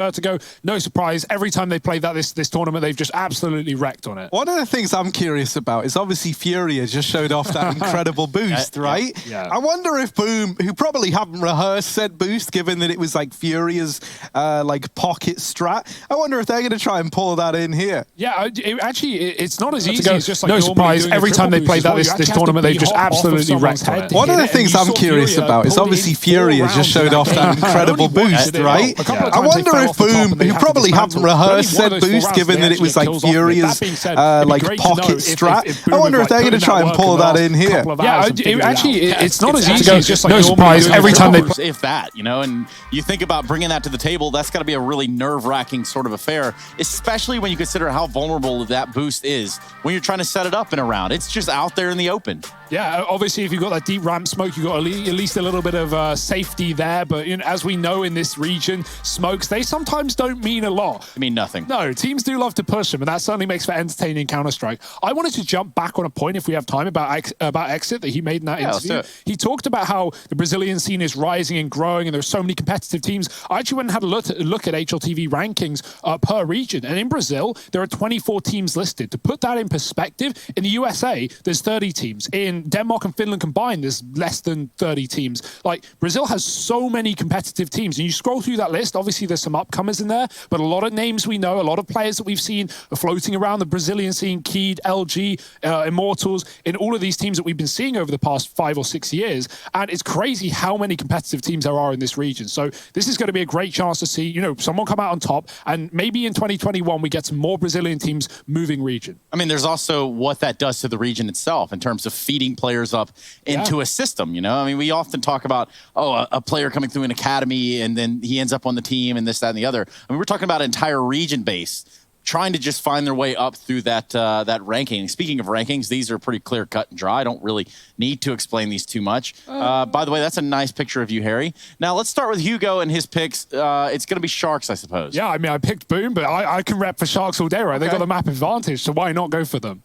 Vertigo, no surprise. Every time they played that this tournament, they've just absolutely wrecked on it. One of the things I'm curious about is obviously Furia just showed off that incredible boost, right? Yeah. I wonder if Boom, who probably haven't rehearsed said boost, given that it was like Furia's like pocket strat, I wonder if they're going to try and pull that in here. Yeah, it's not as easy as just like no surprise. Every time they played that this tournament, they've just absolutely wrecked on it. One of the things I'm curious about is obviously Furia just showed off that incredible boost, right? I wonder if Boom, who probably haven't rehearsed said boost, given that it was like Furia's like pocket strat, I wonder if they're going to try and pull that in here. Yeah, it's not as easy as just like no surprise. Every time they if that, you know, and you think about bringing that to the table, that's got to be a really nerve-wracking sort of affair, especially when you consider how vulnerable that boost is when you're trying to set it up in a round. It's just out there in the open. Yeah, obviously, if you've got that deep ramp smoke, you've got at least a little bit of safety there. But you know, as we know in this region, smokes, they sometimes don't mean a lot. They mean nothing. No, teams do love to push them, and that certainly makes for entertaining Counter-Strike. I wanted to jump back on a point, if we have time, about Exit that he made in that interview. He talked about how the Brazilian scene is rising and growing, and there's so many competitive teams. I actually went and had a look at HLTV rankings per region, and in Brazil, there are 24 teams listed. To put that in perspective, in the USA, there's 30 teams. In Denmark and Finland combined, there's less than 30 teams. Like, Brazil has so many competitive teams, and you scroll through that list, obviously there's some upcomers in there, but a lot of names we know, a lot of players that we've seen are floating around the Brazilian scene, Keed, LG, Immortals, in all of these teams that we've been seeing over the past 5 or 6 years, and it's crazy how many competitive teams there are in this region. So this is going to be a great chance to see, you know, someone come out on top, and maybe in 2021 we get some more Brazilian teams moving region. I mean, there's also what that does to the region itself in terms of feeding players up into a system, you know? I mean, we often talk about, oh, a player coming through an academy and then he ends up on the team and this, that, and the other. I mean, we're talking about an entire region base trying to just find their way up through that ranking. Speaking of rankings, these are pretty clear cut and dry. I don't really need to explain these too much. By the way, that's a nice picture of you, Harry. Now, let's start with Hugo and his picks. It's going to be Sharks, I suppose. Yeah, I mean, I picked Boom, but I can rep for Sharks all day, right? Okay. They've got the map advantage, so why not go for them?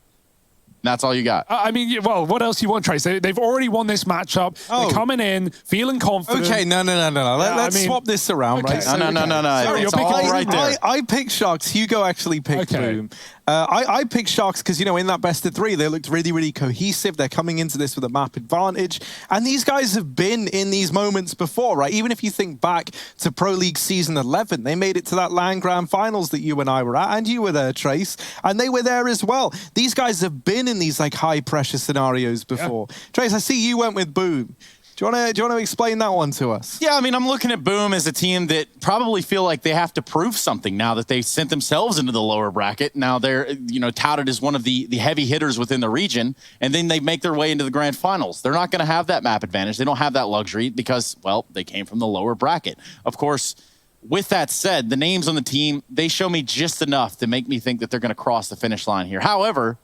That's all you got. I mean, well, what else do you want, Trace? They've already won this matchup. They're coming in, feeling confident. Okay, no. Let's swap this around, right? No. Sorry, it's all right there. I picked Sharks. Hugo actually picked Boom. I picked Sharks because, you know, in that best of 3, they looked really, really cohesive. They're coming into this with a map advantage. And these guys have been in these moments before, right? Even if you think back to Pro League Season 11, they made it to that LAN Grand Finals that you and I were at, and you were there, Trace, and they were there as well. These guys have been in these like high-pressure scenarios before. Yeah. Trace, I see you went with Boom. Do you want to explain that one to us? Yeah, I mean, I'm looking at Boom as a team that probably feel like they have to prove something now that they've sent themselves into the lower bracket. Now they're, you know, touted as one of the heavy hitters within the region, and then they make their way into the grand finals. They're not going to have that map advantage. They don't have that luxury because, well, they came from the lower bracket. Of course, with that said, the names on the team, they show me just enough to make me think that they're going to cross the finish line here. However,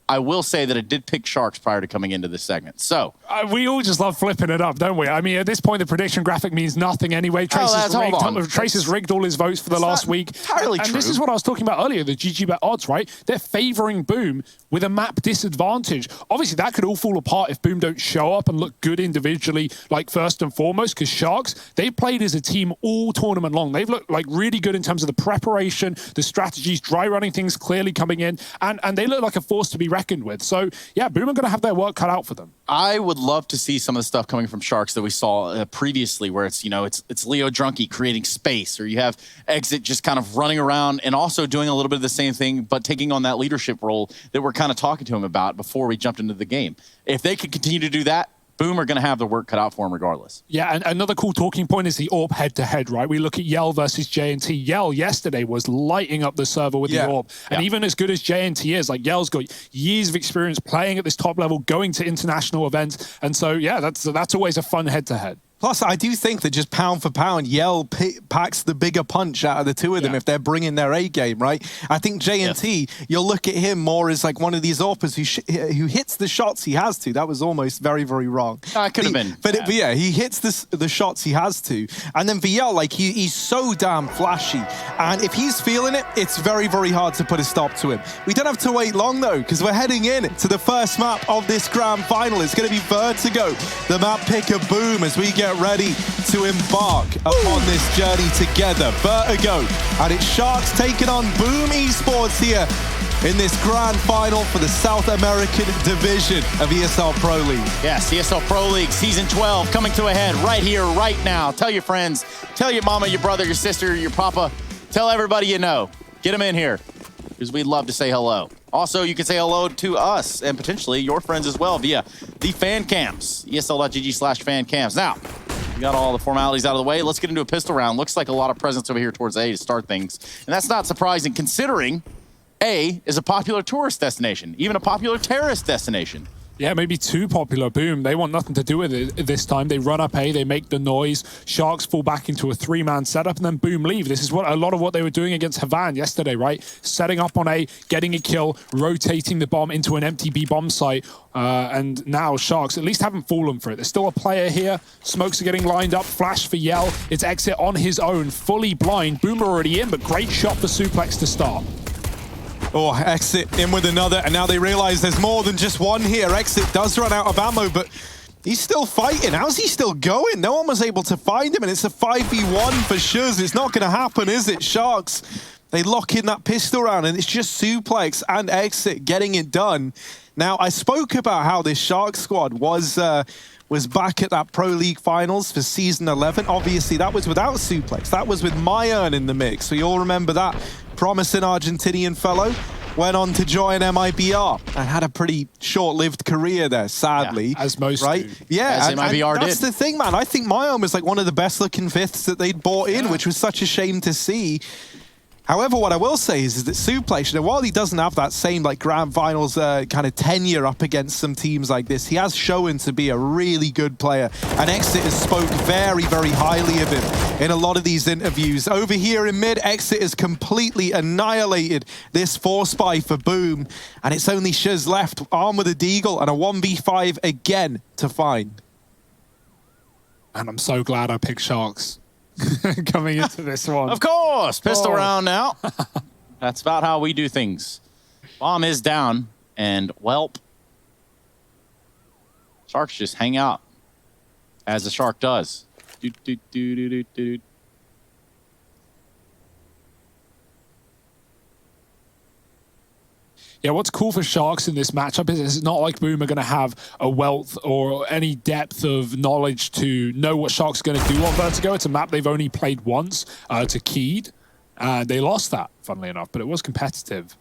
I will say that I did pick Sharks prior to coming into this segment. So we all just love flipping it up, don't we? I mean, at this point, the prediction graphic means nothing anyway. Trace has rigged all his votes for the last week. Entirely true. And this is what I was talking about earlier, the GGBet odds, right? They're favoring Boom with a map disadvantage. Obviously, that could all fall apart if Boom don't show up and look good individually, like first and foremost, because Sharks, they've played as a team all tournament long. They've looked like really good in terms of the preparation, the strategies, dry running things clearly coming in, and they look like a force to be reckoned with. So, yeah, Boom are going to have their work cut out for them. I would love to see some of the stuff coming from Sharks that we saw previously, where it's, you know, it's Leo Drunky creating space, or you have Exit just kind of running around and also doing a little bit of the same thing, but taking on that leadership role that we're kind of talking to him about before we jumped into the game. If they could continue to do that, Boom are going to have the work cut out for him regardless. Yeah, and another cool talking point is the AWP head-to-head, right? We look at Yell versus JNT. Yell yesterday was lighting up the server with the AWP. And even as good as JNT is, like Yell's got years of experience playing at this top level, going to international events. And so, yeah, that's always a fun head-to-head. Plus, I do think that just pound for pound, Yell packs the bigger punch out of the two of them if they're bringing their A game, right? I think JNT, you'll look at him more as like one of these AWPers who hits the shots he has to. That was almost very, very wrong. I could have been. But yeah, he hits the shots he has to. And then Yell, like he's so damn flashy. And if he's feeling it, it's very, very hard to put a stop to him. We don't have to wait long though, because we're heading in to the first map of this grand final. It's going to be Vertigo, the map pick of Boom, as we get get ready to embark upon this journey together. Vertigo and its Sharks taking on Boom Esports here in this grand final for the South American division of ESL Pro League. Yes, ESL Pro League Season 12 coming to a head right here, right now. Tell your friends, tell your mama, your brother, your sister, your papa, tell everybody you know. Get them in here, because we'd love to say hello. Also, you can say hello to us and potentially your friends as well via the fan camps, esl.gg/fan camps. Now, we got all the formalities out of the way. Let's get into a pistol round. Looks like a lot of presence over here towards A to start things. And that's not surprising considering A is a popular tourist destination, even a popular terrorist destination. Yeah, maybe too popular. Boom, they want nothing to do with it this time. They run up A, they make the noise. Sharks fall back into a 3-man setup, and then Boom leave. This is what a lot of what they were doing against Havan yesterday, right? Setting up on A, getting a kill, rotating the bomb into an empty B bomb site. And now Sharks at least haven't fallen for it. There's still a player here. Smokes are getting lined up. Flash for Yell. It's Exit on his own, fully blind. Boom already in, but great shot for Suplex to start. Oh, Exit in with another, and now they realize there's more than just one here. Exit does run out of ammo, but he's still fighting. How's he still going? No one was able to find him, and it's a 5v1 for Shuz. It's not going to happen, is it? Sharks, they lock in that pistol round, and it's just Suplex and Exit getting it done. Now, I spoke about how this Shark squad was back at that Pro League Finals for Season 11. Obviously, that was without Suplex. That was with Myern in the mix. So you all remember that promising Argentinian fellow went on to join MIBR and had a pretty short-lived career there, sadly. Yeah, as most right? do. Yeah, as MIBR that's the thing, man. I think Myern was like one of the best-looking fifths that they'd brought in, which was such a shame to see. However, what I will say is that Suplex, while he doesn't have that same like grand finals kind of tenure up against some teams like this, he has shown to be a really good player. And Exit has spoke very, very highly of him in a lot of these interviews. Over here in mid, Exit has completely annihilated this 4-spy for Boom. And it's only Shuz left, armed with a Deagle and a 1v5 again to find. And I'm so glad I picked Sharks. Coming into this one. Of course, pistol round now. That's about how we do things. Bomb is down, and whelp. Sharks just hang out, as a shark does. Yeah, what's cool for Sharks in this matchup is it's not like Boom are going to have a wealth or any depth of knowledge to know what Sharks are going to do on Vertigo. It's a map they've only played once to Keed. They lost that, funnily enough, but it was competitive.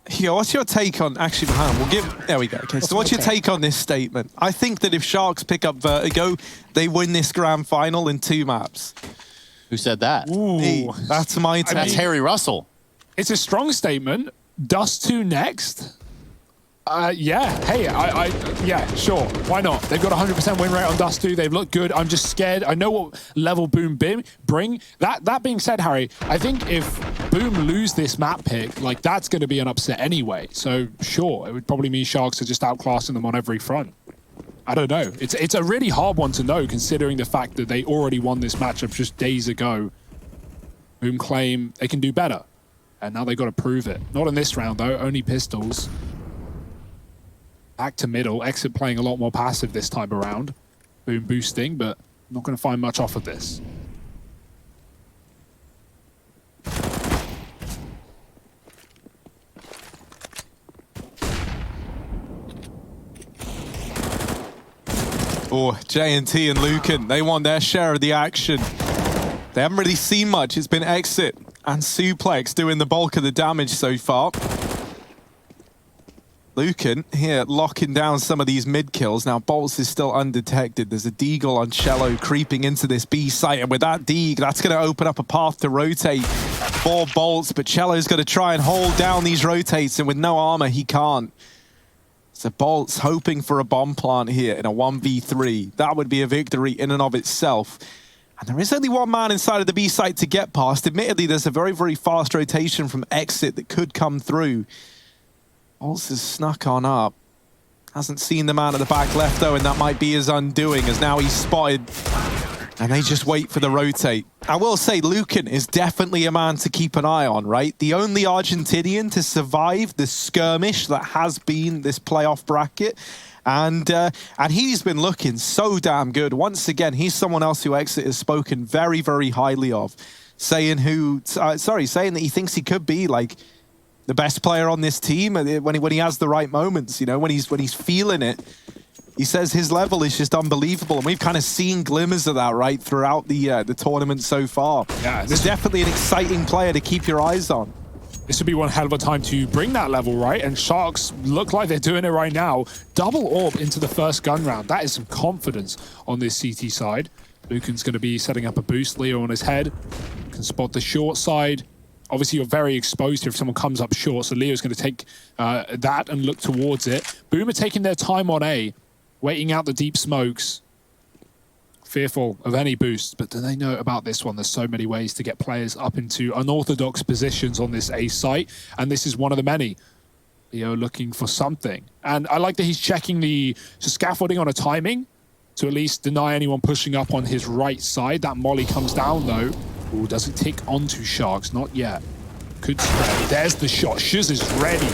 Yeah, what's your take on... Actually, we'll give... There we go. Okay, so what's your take on this statement? I think that if Sharks pick up Vertigo, they win this grand final in 2 maps. Who said that? Ooh. Hey, that's my take. That's Harry Russell. It's a strong statement. Dust 2 next? Yeah, hey, yeah, sure, why not? They've got 100% win rate on Dust 2. They've looked good. I'm just scared. I know what level Boom bring. That being said, Harry, I think if Boom lose this map pick, like that's going to be an upset anyway. So sure, it would probably mean Sharks are just outclassing them on every front. I don't know. It's a really hard one to know considering the fact that they already won this matchup just days ago. Boom claim they can do better. And now they've got to prove it. Not in this round, though. Only pistols. Back to middle. Exit playing a lot more passive this time around. Boom boosting, but not going to find much off of this. Oh, J&T and Lucan, they want their share of the action. They haven't really seen much. It's been Exit and Suplex doing the bulk of the damage so far. Lucan here locking down some of these mid kills. Now Bolts is still undetected. There's a Deagle on Cello creeping into this B site, and with that Deagle, that's going to open up a path to rotate for Bolts, but Cello's got to try and hold down these rotates, and with no armor, he can't. So Bolts hoping for a bomb plant here in a 1v3. That would be a victory in and of itself. And there is only one man inside of the B site to get past. Admittedly, there's a very, very fast rotation from Exit that could come through. Bolts has snuck on up. Hasn't seen the man at the back left, though, and that might be his undoing, as now he's spotted And they just wait for the rotate. I will say, Lucan is definitely a man to keep an eye on, right? The only Argentinian to survive the skirmish that has been this playoff bracket. And he's been looking so damn good. Once again, he's someone else who Exit has spoken very, very highly of. Saying that he thinks he could be like the best player on this team when he has the right moments, you know, when he's feeling it. He says his level is just unbelievable, and we've kind of seen glimmers of that, right, throughout the tournament so far. Yeah, this is definitely an exciting player to keep your eyes on. This would be one hell of a time to bring that level, right? And Sharks look like they're doing it right now. Double orb into the first gun round. That is some confidence on this CT side. Lucan's going to be setting up a boost. Leo on his head. Can spot the short side. Obviously, you're very exposed here if someone comes up short, so Leo's going to take that and look towards it. Boomer taking their time on A. Waiting out the deep smokes, fearful of any boost, but do they know about this one? There's so many ways to get players up into unorthodox positions on this A site, and this is one of the many. Leo looking for something, and I like that he's checking the scaffolding on a timing to at least deny anyone pushing up on his right side. That molly comes down though. Ooh, doesn't tick onto Sharks, not yet. Could spread. There's the shot. Shiz is ready.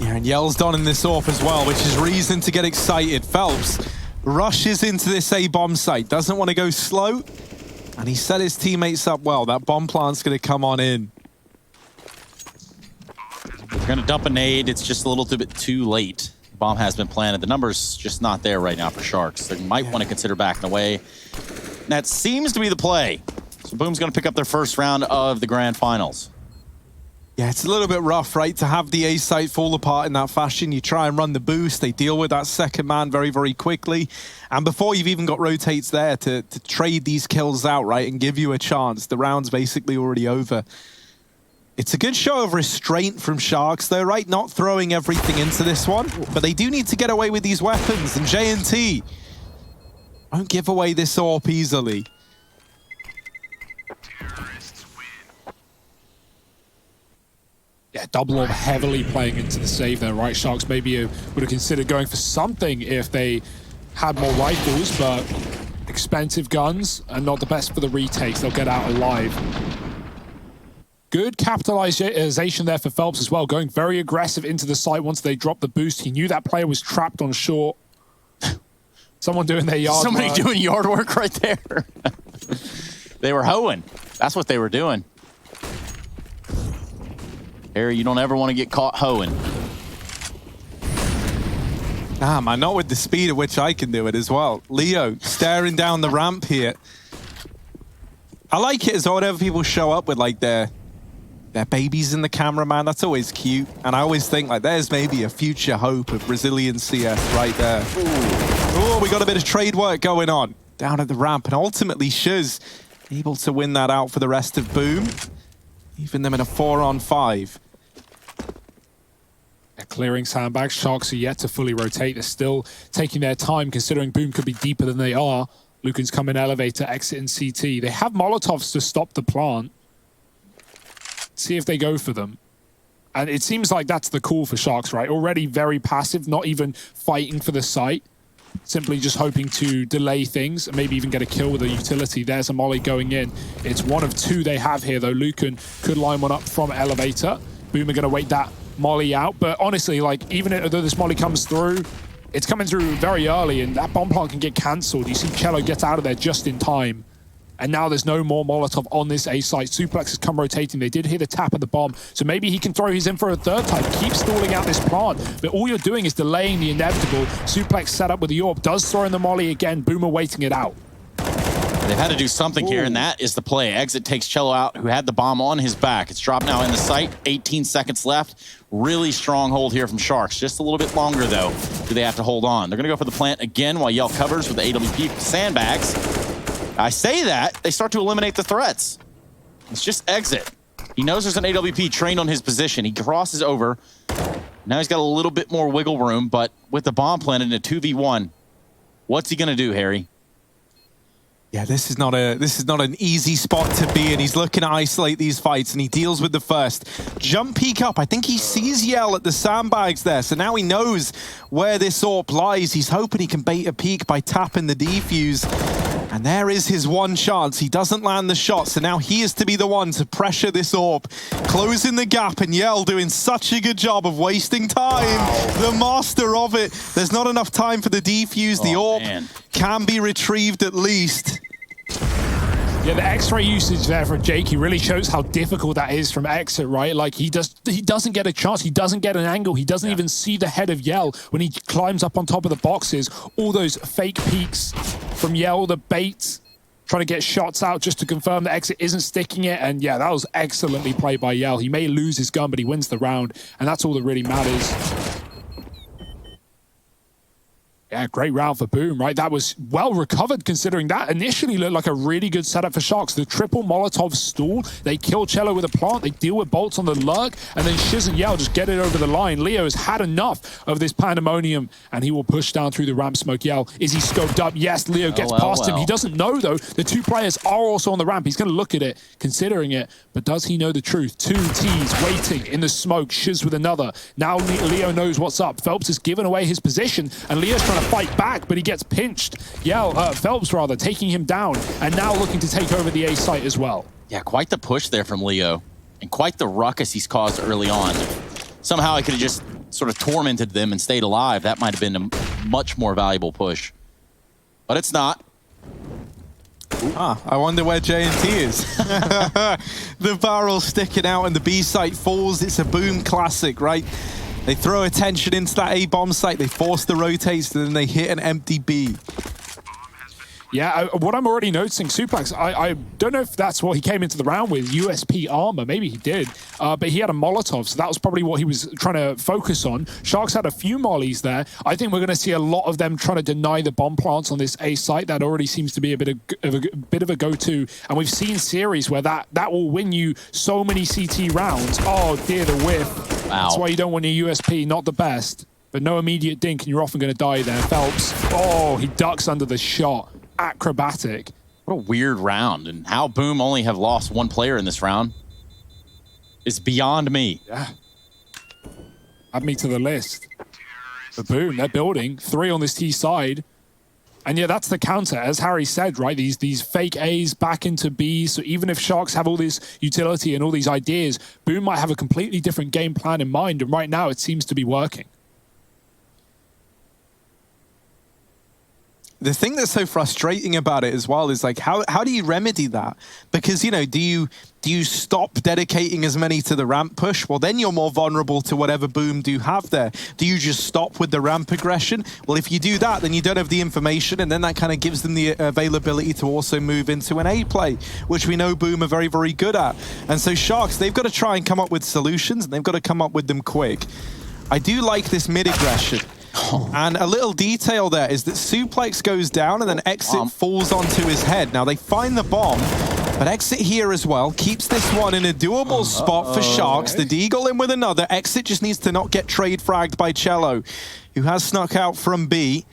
Yeah, and Yell's done in this AWP as well, which is reason to get excited. Phelps rushes into this A bomb site, doesn't want to go slow, and he set his teammates up well. That bomb plant's going to come on in. They're going to dump a nade. It's just a little bit too late. The bomb has been planted. The number's just not there right now for Sharks. They might want to consider backing away. And that seems to be the play. So Boom's going to pick up their first round of the grand finals. Yeah, it's a little bit rough, right, to have the A site fall apart in that fashion. You try and run the boost, they deal with that second man very, very quickly. And before you've even got rotates there to trade these kills out, right, and give you a chance, the round's basically already over. It's a good show of restraint from Sharks, though, right? Not throwing everything into this one, but they do need to get away with these weapons. And J&T won't give away this AWP easily. Yeah, double orb heavily playing into the save there, right? Sharks maybe would have considered going for something if they had more rifles, but expensive guns and not the best for the retakes. They'll get out alive. Good capitalization there for Phelps as well, going very aggressive into the site once they dropped the boost. He knew that player was trapped on short. Someone doing their yard Somebody work. doing yard work right there. They were hoeing. That's what they were doing. Harry, you don't ever want to get caught hoeing. Nah, man, not with the speed at which I can do it as well. Leo staring down the ramp here. I like it as well whenever people show up with like their babies in the camera, man. That's always cute. And I always think like there's maybe a future hope of Brazilian CS right there. Oh, we got a bit of trade work going on down at the ramp. And ultimately, Shiz able to win that out for the rest of Boom. Even them in a 4-on-5. They're clearing sandbags. Sharks are yet to fully rotate. They're still taking their time, considering Boom could be deeper than they are. Lucan's come in elevator, exit in CT. They have Molotovs to stop the plant. See if they go for them. And it seems like that's the call for Sharks, right? Already very passive, not even fighting for the site. Simply just hoping to delay things and maybe even get a kill with a utility. There's a molly going in. It's one of two they have here, though. Lucan could line one up from elevator. Boom are going to wait that molly out. But honestly, like, even though this molly comes through, it's coming through very early, and that bomb plant can get cancelled. You see Cello get out of there just in time. And now there's no more Molotov on this A site. Suplex has come rotating. They did hear the tap of the bomb. So maybe he can throw his in for a third time. Keep stalling out this plant. But all you're doing is delaying the inevitable. Suplex set up with the AWP. Does throw in the molly again. Boomer waiting it out. They've had to do something here, and that is the play. Exit takes Cello out, who had the bomb on his back. It's dropped now in the site. 18 seconds left. Really strong hold here from Sharks. Just a little bit longer, though, do they have to hold on. They're going to go for the plant again while Yell covers with the AWP sandbags. I say that, they start to eliminate the threats. It's just Exit. He knows there's an AWP trained on his position. He crosses over. Now he's got a little bit more wiggle room, but with the bomb planted in a 2v1, what's he going to do, Harry? Yeah, this is not an easy spot to be in. He's looking to isolate these fights, and he deals with the first. Jump peek up. I think he sees Yell at the sandbags there, so now he knows where this AWP lies. He's hoping he can bait a peek by tapping the defuse. And there is his one chance. He doesn't land the shot, so now he is to be the one to pressure this AWP, closing the gap, and Yell doing such a good job of wasting time. Wow. The master of it. There's not enough time for the defuse. The AWP can be retrieved at least. Yeah, the X-ray usage there for Jakey really shows how difficult that is from Exit, right? Like, he doesn't get a chance, he doesn't get an angle, he doesn't even see the head of Yell when he climbs up on top of the boxes. All those fake peeks from Yell, the baits, trying to get shots out just to confirm that Exit isn't sticking it. And yeah, that was excellently played by Yell. He may lose his gun, but he wins the round, and that's all that really matters. Yeah, great round for Boom, right? That was well recovered considering that initially looked like a really good setup for Sharks. The triple Molotov stall, they kill Cello with a plant, they deal with bolts on the lurk, and then Shiz and Yell just get it over the line. Leo has had enough of this pandemonium, and he will push down through the ramp smoke. Yell, is he scoped up? Yes, Leo gets past him. He doesn't know, though. The two players are also on the ramp. He's going to look at it, considering it, but does he know the truth? Two Ts waiting in the smoke, Shiz with another. Now Leo knows what's up. Phelps has given away his position, and Leo's trying to fight back, but he gets pinched. Phelps rather, taking him down, and now looking to take over the A site as well. Yeah, quite the push there from Leo, and quite the ruckus he's caused early on. Somehow I could have just sort of tormented them and stayed alive. That might have been a much more valuable push, but it's not. I wonder where J&T is. The barrel sticking out and the B site falls. It's a Boom classic, right? They throw attention into that A bomb site, they force the rotates, and then they hit an empty B. Yeah, what I'm already noticing, Suplex, I don't know if that's what he came into the round with, USP armor, maybe he did, but he had a Molotov, so that was probably what he was trying to focus on. Sharks had a few mollies there. I think we're going to see a lot of them trying to deny the bomb plants on this A site. That already seems to be a bit of a go-to, and we've seen series where that will win you so many CT rounds. Oh dear, the whiff. Wow. That's why you don't want your USP, not the best, but no immediate dink, and you're often going to die there. Phelps, oh, he ducks under the shot. Acrobatic. What a weird round, and how Boom only have lost one player in this round is beyond me. Yeah. Add me to the list. But Boom, they're building 3 on this T side. And yeah, that's the counter, as Harry said, right? These fake A's back into B's. So even if Sharks have all this utility and all these ideas, Boom might have a completely different game plan in mind. And right now it seems to be working. The thing that's so frustrating about it as well is like, how do you remedy that? Because, you know, do you stop dedicating as many to the ramp push? Well, then you're more vulnerable to whatever Boom do have there. Do you just stop with the ramp aggression? Well, if you do that, then you don't have the information, and then that kind of gives them the availability to also move into an A play, which we know Boom are very, very good at. And so Sharks, they've got to try and come up with solutions, and they've got to come up with them quick. I do like this mid aggression. And a little detail there is that Suplex goes down and then Exit falls onto his head. Now they find the bomb, but Exit here as well keeps this one in a doable spot for Sharks. The Deagle in with another. Exit just needs to not get trade fragged by Cello, who has snuck out from B.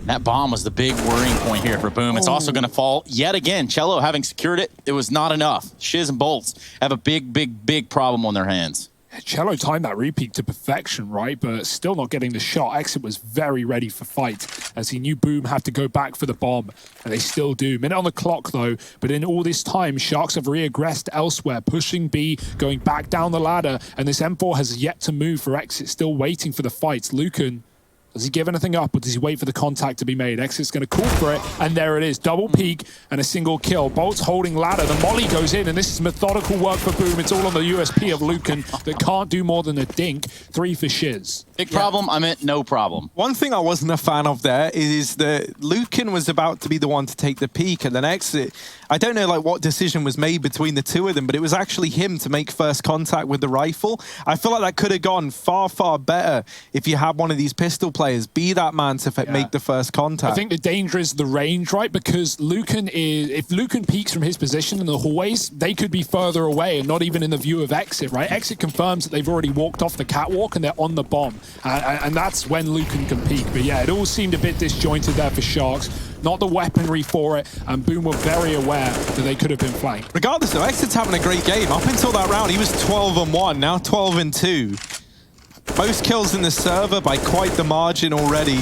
That bomb was the big worrying point here for Boom. It's also going to fall yet again. Cello having secured it, it was not enough. Shiz and Bolts have a big problem on their hands. Cello timed that repeat to perfection, right? But still not getting the shot. Exit was very ready for fight, as he knew Boom had to go back for the bomb, and they still do. Minute on the clock, though, but in all this time, Sharks have re-aggressed elsewhere, pushing B, going back down the ladder, and this M4 has yet to move for Exit, still waiting for the fights. Lucan, does he give anything up, or does he wait for the contact to be made? Exit's going to call for it, and there it is. Double peek and a single kill. Bolt's holding ladder. The molly goes in, and this is methodical work for Boom. It's all on the USP of Lucan that can't do more than a dink. 3 for Shiz. Big problem, I meant no problem. One thing I wasn't a fan of there is that Lucan was about to be the one to take the peek, and then Exit, I don't know like what decision was made between the two of them, but it was actually him to make first contact with the rifle. I feel like that could have gone far, far better if you had one of these pistol players be that man to make the first contact. I think the danger is the range, right? Because Lucan is, if Lucan peeks from his position in the hallways, they could be further away and not even in the view of Exit, right? Exit confirms that they've already walked off the catwalk and they're on the bomb. And that's when Lucan can peek. But yeah, it all seemed a bit disjointed there for Sharks. not the weaponry for it, and Boom were very aware that they could have been flanked. Regardless, though, Exit's having a great game. Up until that round, he was 12-1, now 12-2. Most kills in the server by quite the margin already.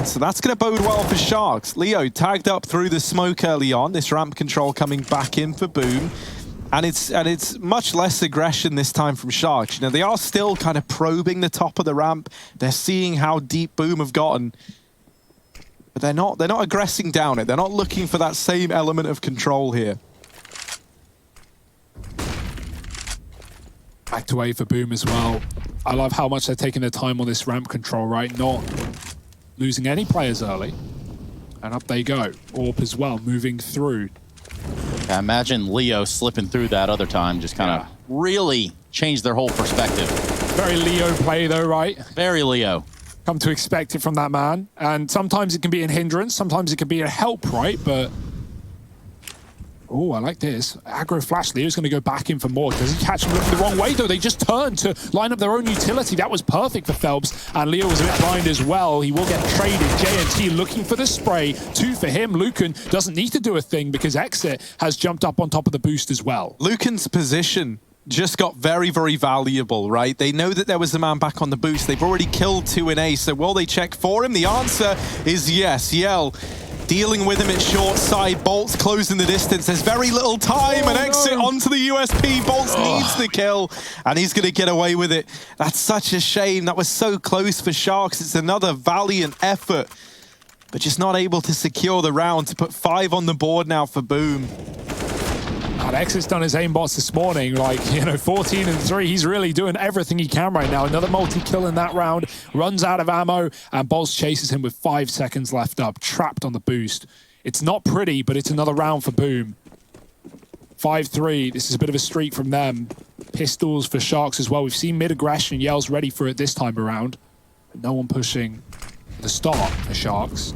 So that's going to bode well for Sharks. Leo tagged up through the smoke early on. This ramp control coming back in for Boom. And it's much less aggression this time from Sharks. You know, they are still kind of probing the top of the ramp. They're seeing how deep Boom have gotten. But they're not aggressing down it. They're not looking for that same element of control here. Back to A for Boom as well. I love how much they're taking their time on this ramp control, right? Not losing any players early. And up they go. Orb as well, moving through. Yeah, imagine Leo slipping through that other time, just kind of really changed their whole perspective. Very Leo play though, right? Very Leo. Come to expect it from that man. And sometimes it can be a hindrance, sometimes it can be a help, right? But oh, I like this. Aggro flash. Leo's going to go back in for more. Does he catch him looking the wrong way, though? They just turned to line up their own utility. That was perfect for Phelps. And Leo was a bit blind as well. He will get traded. JNT looking for the spray. 2 for him. Lucan doesn't need to do a thing because Exit has jumped up on top of the boost as well. Lucan's position just got very, very valuable, right? They know that there was a man back on the boost. They've already killed 2 in A, so will they check for him? The answer is yes. Yell dealing with him at short side. Bolts closing the distance. There's very little time. And Exit onto the USP. Bolts needs the kill, and he's going to get away with it. That's such a shame. That was so close for Sharks. It's another valiant effort, but just not able to secure the round to put 5 on the board now for Boom. And Exit's done his aimbots this morning, like, you know, 14 and 3. He's really doing everything he can right now. Another multi-kill in that round, runs out of ammo, and Bolts chases him with 5 seconds left up, trapped on the boost. It's not pretty, but it's another round for Boom. 5-3, this is a bit of a streak from them. Pistols for Sharks as well. We've seen mid-aggression, Yell's ready for it this time around. But no one pushing the start for Sharks.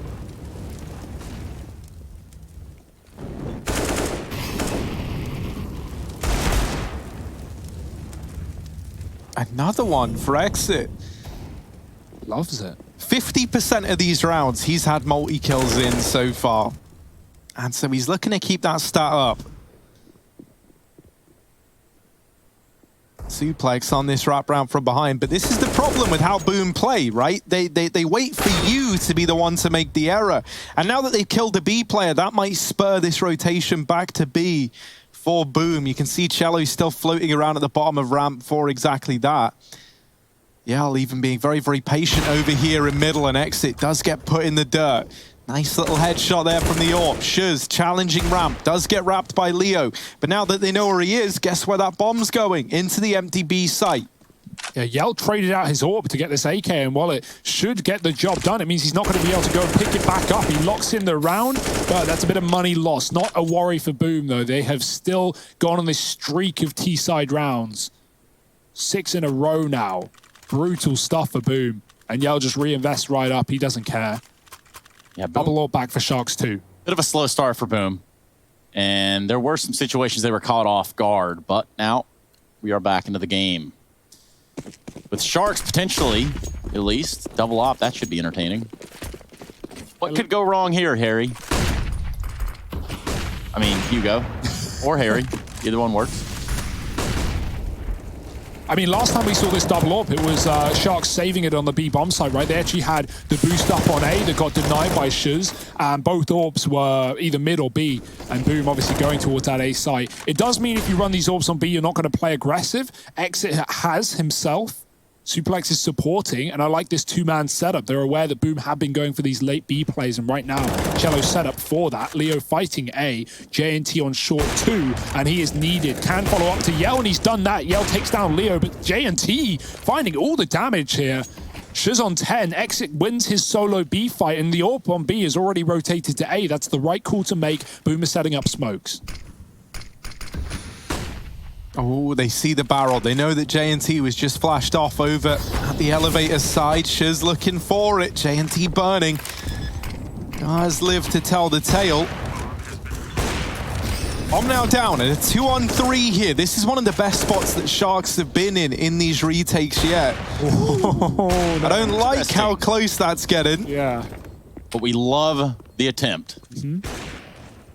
Another one for Exit. Loves it. 50% of these rounds, he's had multi-kills in so far. And so he's looking to keep that stat up. Suplex on this wrap round from behind, but this is the problem with how Boom play, right? They wait for you to be the one to make the error. And now that they've killed the B player, that might spur this rotation back to B for Boom. You can see Cello still floating around at the bottom of ramp for exactly that. Yell even being very, very patient over here in middle, and Exit does get put in the dirt. Nice little headshot there from the AWP. Shuz challenging ramp, does get wrapped by Leo. But now that they know where he is, guess where that bomb's going? Into the empty B site. Yeah, Yell traded out his AWP to get this AK, and while it should get the job done, it means he's not going to be able to go and pick it back up. He locks in the round, but that's a bit of money lost. Not a worry for Boom, though. They have still gone on this streak of T-side rounds. 6 in a row now. Brutal stuff for Boom. And Yell just reinvests right up. He doesn't care. Yeah, Boom. Double AWP back for Sharks, too. Bit of a slow start for Boom. And there were some situations they were caught off guard, but now we are back into the game. With Sharks potentially, at least, double AWP, that should be entertaining. What could go wrong here, Harry? I mean, Hugo or Harry. Either one works. I mean, last time we saw this double AWP, it was Sharks saving it on the B bomb side, right? They actually had the boost up on A that got denied by Shuz, and both AWPs were either mid or B, and Boom obviously going towards that A site. It does mean if you run these AWPs on B, you're not going to play aggressive. Exit has himself. Suplex is supporting, and I like this 2-man setup. They're aware that Boom have been going for these late B plays, and right now, Cello's set up for that. Leo fighting A, JNT on short 2, and he is needed. Can follow up to Yell, and he's done that. Yell takes down Leo, but JNT finding all the damage here. Shiz on 10, Exit wins his solo B fight, and the AWP on B is already rotated to A. That's the right call to make. Boom is setting up smokes. Oh, they see the barrel. They know that JNT was just flashed off over at the elevator side. Shiz looking for it. JNT burning. Does live to tell the tale. I'm now down at a 2-on-3 here. This is one of the best spots that Sharks have been in these retakes yet. Oh, I don't like how close that's getting. Yeah. but we love the attempt.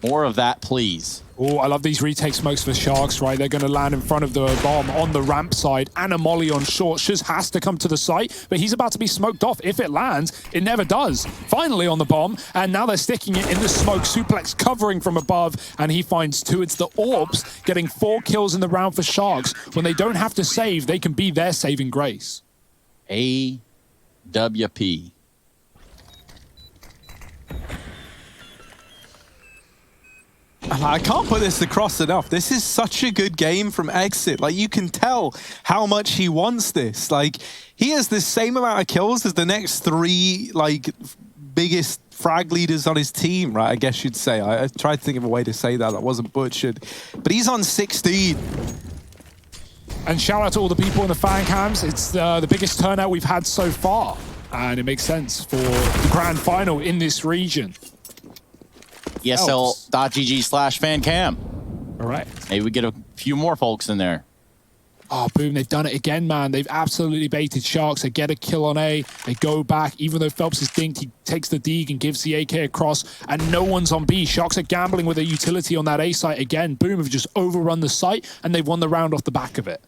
More of that, please. Oh, I love these retake smokes for Sharks, right? They're going to land in front of the bomb on the ramp side and a molly on short. Shiz has to come to the site, but he's about to be smoked off. If it lands, it never does. Finally on the bomb, and now they're sticking it in the smoke. Suplex covering from above, and he finds 2. It's the Orbs getting 4 kills in the round for Sharks. When they don't have to save, they can be their saving grace. AWP. I can't put this across enough. This is such a good game from Exit. Like, you can tell how much he wants this. Like, he has the same amount of kills as the next 3, like, biggest frag leaders on his team, right? I guess you'd say. I tried to think of a way to say that wasn't butchered. But he's on 16. And shout out to all the people in the fan cams. It's the biggest turnout we've had so far. And it makes sense for the grand final in this region. ESL.gg/fancam. All right. Maybe we get a few more folks in there. Oh, boom, they've done it again, man. They've absolutely baited Sharks. They get a kill on A. They go back. Even though Phelps is dinked, he takes the Deeg and gives the AK across, and no one's on B. Sharks are gambling with a utility on that A site again. Boom have just overrun the site, and they've won the round off the back of it.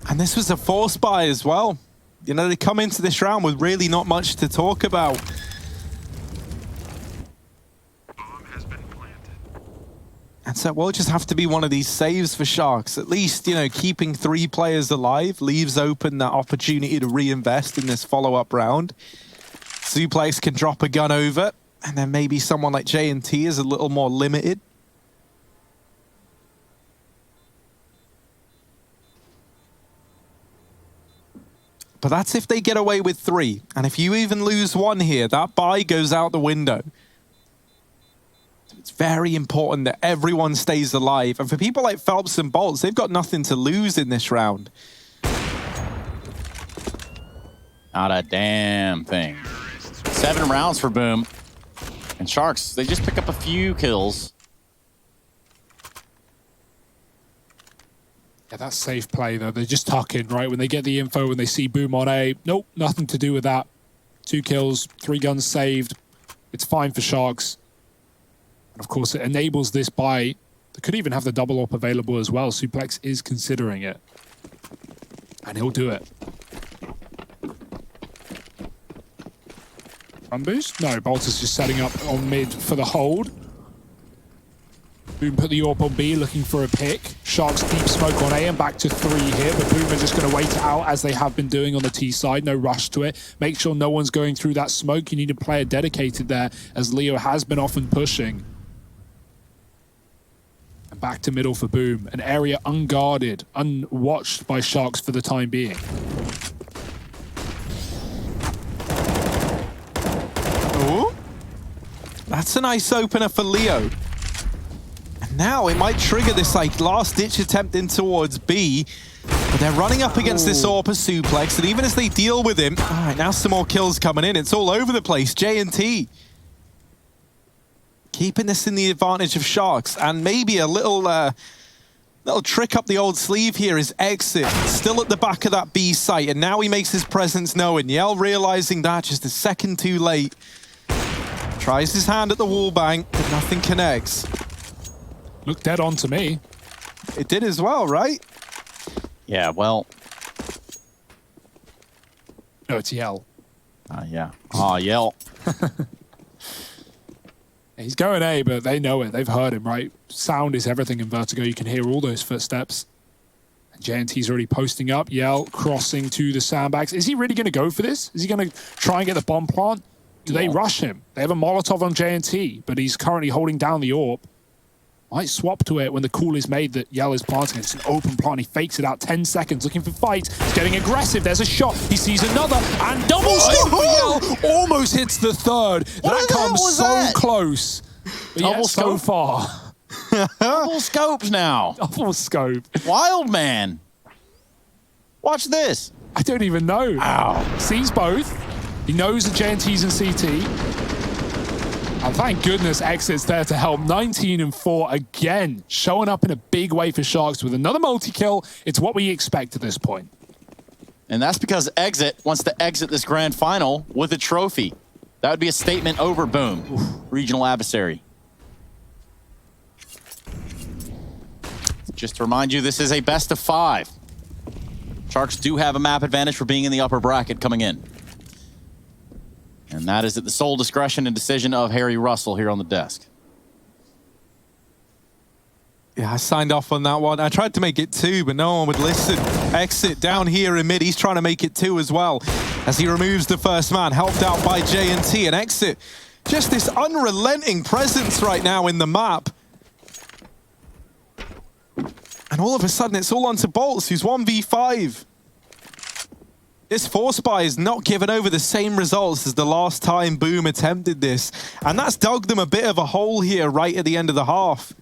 And this was a force buy as well. You know, they come into this round with really not much to talk about. And so it will just have to be one of these saves for Sharks. At least, you know, keeping 3 players alive leaves open that opportunity to reinvest in this follow-up round. Suplex can drop a gun over, and then maybe someone like J&T is a little more limited. But that's if they get away with 3. And if you even lose 1 here, that buy goes out the window. It's very important that everyone stays alive. And for people like Phelps and Bolts, they've got nothing to lose in this round. Not a damn thing. 7 rounds for Boom. And Sharks, they just pick up a few kills. Yeah, that's safe play, though. They just tuck in, right? When they get the info, when they see Boom on A, nope, nothing to do with that. 2 kills, 3 guns saved. It's fine for Sharks. And of course, it enables this buy. They could even have the double op available as well. Suplex is considering it. And he'll do it. Run boost? No, Bolt is just setting up on mid for the hold. Boom put the AWP on B, looking for a pick. Sharks deep smoke on A and back to 3 here, but Boom are just going to wait it out as they have been doing on the T side. No rush to it. Make sure no one's going through that smoke. You need a player dedicated there, as Leo has been often pushing. And back to middle for Boom. An area unguarded, unwatched by Sharks for the time being. Ooh. That's a nice opener for Leo. Now it might trigger this like last-ditch attempt in towards B, but they're running up against this AWP suplex, and even as they deal with him, all right, now some more kills coming in. It's all over the place. J&T keeping this in the advantage of Sharks, and maybe a little trick up the old sleeve here is Exit, still at the back of that B site, and now he makes his presence known. Yell realizing that just a second too late. Tries his hand at the wall bang, but nothing connects. Looked dead on to me. It did as well, right? Yeah, well. No, it's Yell. Yeah. Oh, Yell. He's going A, but they know it. They've heard him, right? Sound is everything in Vertigo. You can hear all those footsteps. And JNT's already posting up. Yell crossing to the sandbags. Is he really going to go for this? Is he going to try and get the bomb plant? Do they rush him? They have a Molotov on JNT, but he's currently holding down the AWP. Might swap to it when the call is made that Yell is planting. It's an open plant. He fakes it out 10 seconds, looking for fight. He's getting aggressive. There's a shot. He sees another, and double scope for Yell. Almost hits the 3rd. That comes so close. But yet so far. Double scopes now. Double scope. Wild man. Watch this. I don't even know. Ow. Sees both. He knows the JNT's in CT. And thank goodness Exit's there to help. 19-4 again, showing up in a big way for Sharks with another multi-kill. It's what we expect at this point. And that's because Exit wants to exit this grand final with a trophy. That would be a statement over Boom, regional adversary. Just to remind you, this is a best of 5. Sharks do have a map advantage for being in the upper bracket coming in. And that is at the sole discretion and decision of Harry Russell here on the desk. Yeah, I signed off on that one. I tried to make it 2, but no one would listen. Exit down here in mid. He's trying to make it 2 as well as he removes the first man, helped out by J&T. And Exit, just this unrelenting presence right now in the map. And all of a sudden, it's all onto Bolts, who's 1v5. This Force Buy is not given over the same results as the last time Boom attempted this. And that's dug them a bit of a hole here right at the end of the half.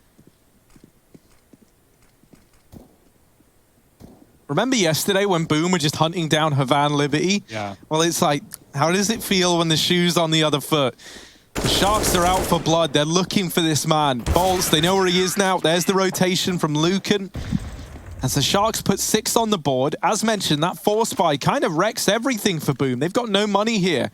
Remember yesterday when Boom were just hunting down Havan Liberty? Yeah. Well, it's like, how does it feel when the shoe's on the other foot? The Sharks are out for blood. They're looking for this man. Bolts, they know where he is now. There's the rotation from Lucan. As the Sharks put 6 on the board, as mentioned, that Force Buy kind of wrecks everything for Boom. They've got no money here.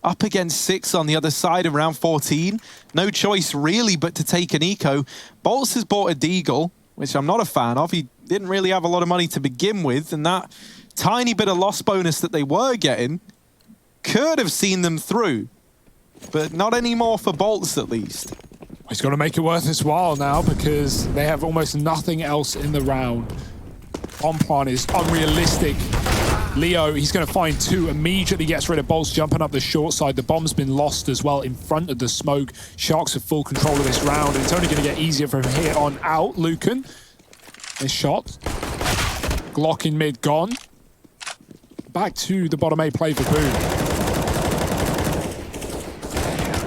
Up against 6 on the other side of round 14. No choice really but to take an eco. Bolts has bought a Deagle, which I'm not a fan of. He didn't really have a lot of money to begin with, and that tiny bit of loss bonus that they were getting could have seen them through. But not anymore for Bolts, at least. He's got to make it worth his while now because they have almost nothing else in the round. On plan is unrealistic. Leo, he's going to find 2, immediately gets rid of Bolts, jumping up the short side. The bomb's been lost as well in front of the smoke. Sharks have full control of this round, and it's only going to get easier from here on out. Lucan, this shot. Glock in mid, gone. Back to the bottom A play for Boom.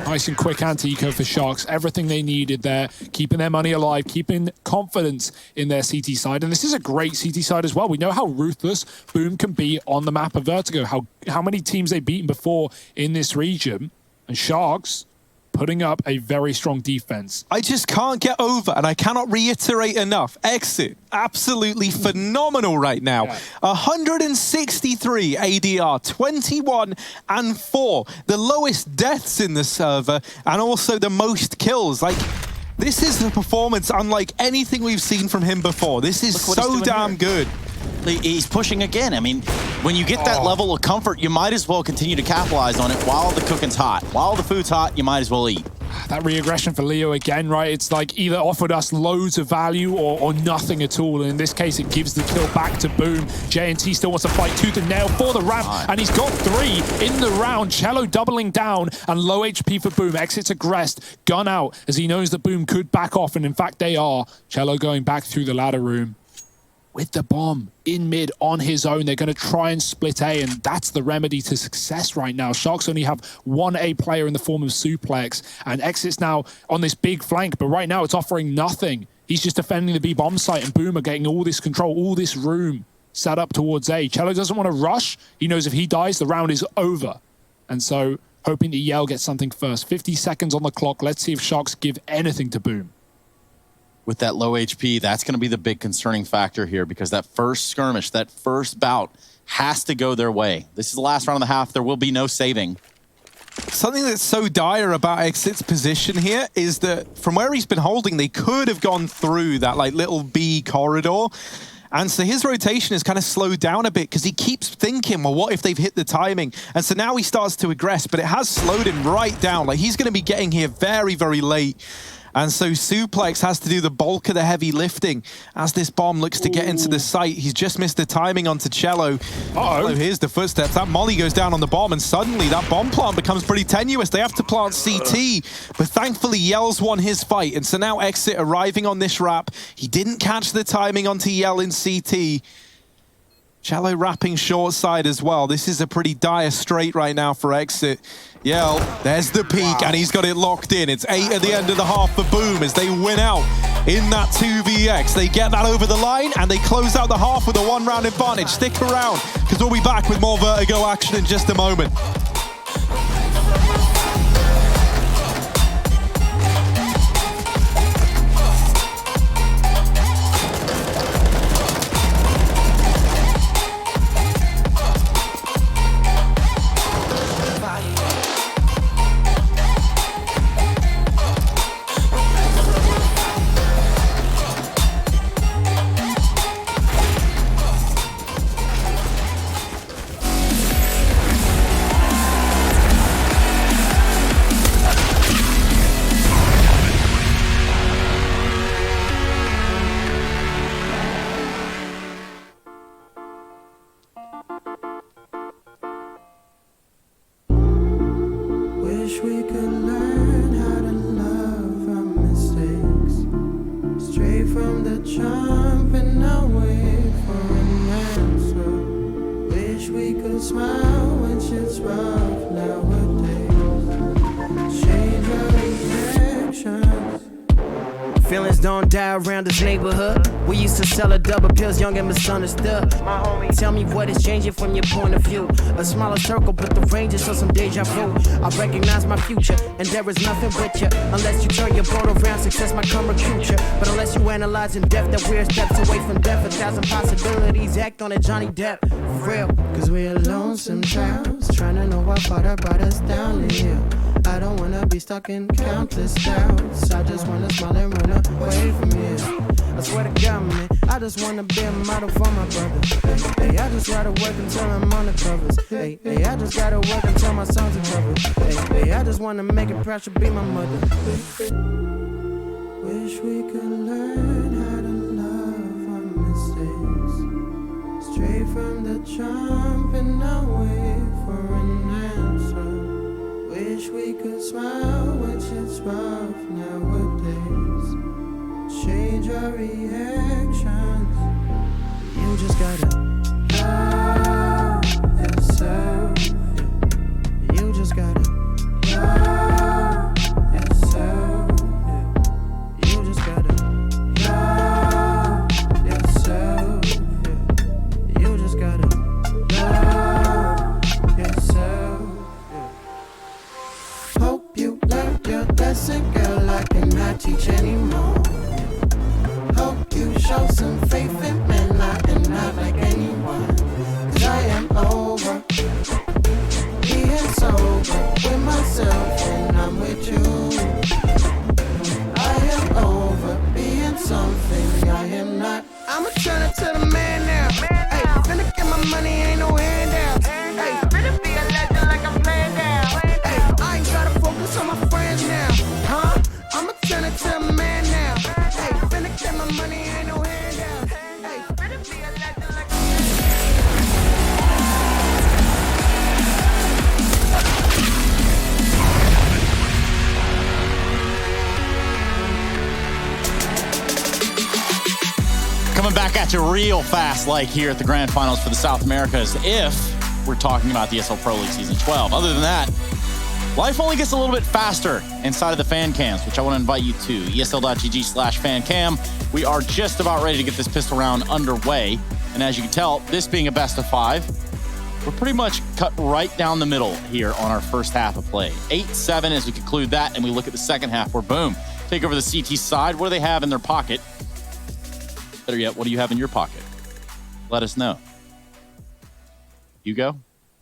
Nice and quick anti-eco for Sharks. Everything they needed there, keeping their money alive, keeping confidence in their CT side. And this is a great CT side as well. We know how ruthless Boom can be on the map of Vertigo, how many teams they've beaten before in this region. And Sharks putting up a very strong defense. I just can't get over, and I cannot reiterate enough, Exit, absolutely phenomenal right now. Yeah. 163 ADR, 21 and 4. The lowest deaths in the server, and also the most kills. Like, this is a performance unlike anything we've seen from him before. This is so damn good. He's pushing again. I mean, when you get that level of comfort, you might as well continue to capitalize on it while the cooking's hot. While the food's hot, you might as well eat. That re-aggression for Leo again, right? It's like either offered us loads of value or nothing at all. And in this case, it gives the kill back to Boom. J&T still wants to fight tooth and nail for the ramp, and he's got 3 in the round. Cello doubling down and low HP for Boom. Exits aggressed, gun out, as he knows that Boom could back off, and in fact they are. Cello going back through the ladder room. With the bomb in mid on his own, they're going to try and split A, and that's the remedy to success right now. Sharks only have 1 A player in the form of Suplex, and Exit's now on this big flank, but right now it's offering nothing. He's just defending the B bomb site, and Boom are getting all this control, all this room set up towards A. Cello doesn't want to rush. He knows if he dies, the round is over. And so, hoping that Yell gets something first. 50 seconds on the clock. Let's see if Sharks give anything to Boom. With that low HP, that's going to be the big concerning factor here, because that first skirmish, that first bout has to go their way. This is the last round of the half. There will be no saving. Something that's so dire about Exit's position here is that from where he's been holding, they could have gone through that like little B corridor. And so his rotation is kind of slowed down a bit because he keeps thinking, well, what if they've hit the timing? And so now he starts to aggress, but it has slowed him right down. Like, he's going to be getting here very, very late. And so Suplex has to do the bulk of the heavy lifting as this bomb looks to get into the site. He's just missed the timing onto Cello. Oh, here's the footsteps. That molly goes down on the bomb, and suddenly that bomb plant becomes pretty tenuous. They have to plant CT, but thankfully Yell's won his fight. And so now Exit arriving on this wrap. He didn't catch the timing onto Yell in CT. Cello wrapping short side as well. This is a pretty dire straight right now for Exit. Yell, there's the peak, and he's got it locked in. It's 8 at the end of the half for Boom as they win out in that 2vx. They get that over the line, and they close out the half with a 1-round advantage. Stick around, because we'll be back with more Vertigo action in just a moment. jump and I wait for an answer. Wish we could smile when shit's rough nowadays. Change our reactions. Feelings don't die around this neighborhood. We used to sell a double pills, young and misunderstood. My homie, tell me what is changing from your point of view. A smaller circle, but the range is so some deja vu. I recognize my future, and there is nothing with you. Unless you turn your boat around, success might come recruit you. But unless you analyze in depth that we're steps away from death, 1,000 possibilities, act on it, Johnny Depp. For real. Cause we're lonesome towns, trying to know what father brought us down the hill. I don't wanna be stuck in countless doubts. I just wanna smile and run away from here. I swear to God, man, I just wanna be a model for my brother. Hey, I just gotta work until I'm on the covers. Hey, I just gotta work until my songs are covered. Hey, I just wanna make it proud to be my mother. Wish we could learn how to love our mistakes. Straight from the jump and I wait for an answer. Wish we could smile when shit's rough nowadays. Change our reactions. You just gotta love yourself. You just gotta love yourself. You just gotta love yourself. You just gotta love yourself. Hope you learned your lesson, girl. I cannot teach anymore. Hope you show some faith in men. I am not like anyone. Cause I am over being sober with myself and I'm with you. I am over being something I am not. I'ma turn it to the man now. Hey, finna get my money, ain't no handouts. Hey, finna be a legend like I'm playing now. Hey, I ain't gotta focus on my friends now. Huh? I'ma turn it to the man now. Hey, finna get my money, ain't no handouts. Hey, finna be a legend like Coming back at you real fast like here at the Grand Finals for the South Americas if we're talking about the ESL Pro League Season 12. Other than that, life only gets a little bit faster inside of the fan cams, which I want to invite you to. ESL.gg/fancam. We are just about ready to get this pistol round underway. And as you can tell, this being a best of 5, we're pretty much cut right down the middle here on our first half of play. 8-7 as we conclude that, and we look at the second half where, boom, take over the CT side. What do they have in their pocket? Better yet, what do you have in your pocket? Let us know. Hugo,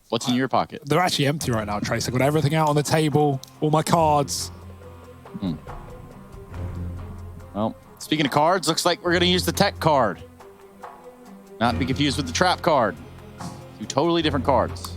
what's in your pocket? They're actually empty right now, Trace. I've got everything out on the table, all my cards. Well, speaking of cards, looks like we're going to use the tech card. Not to be confused with the trap card. Two totally different cards.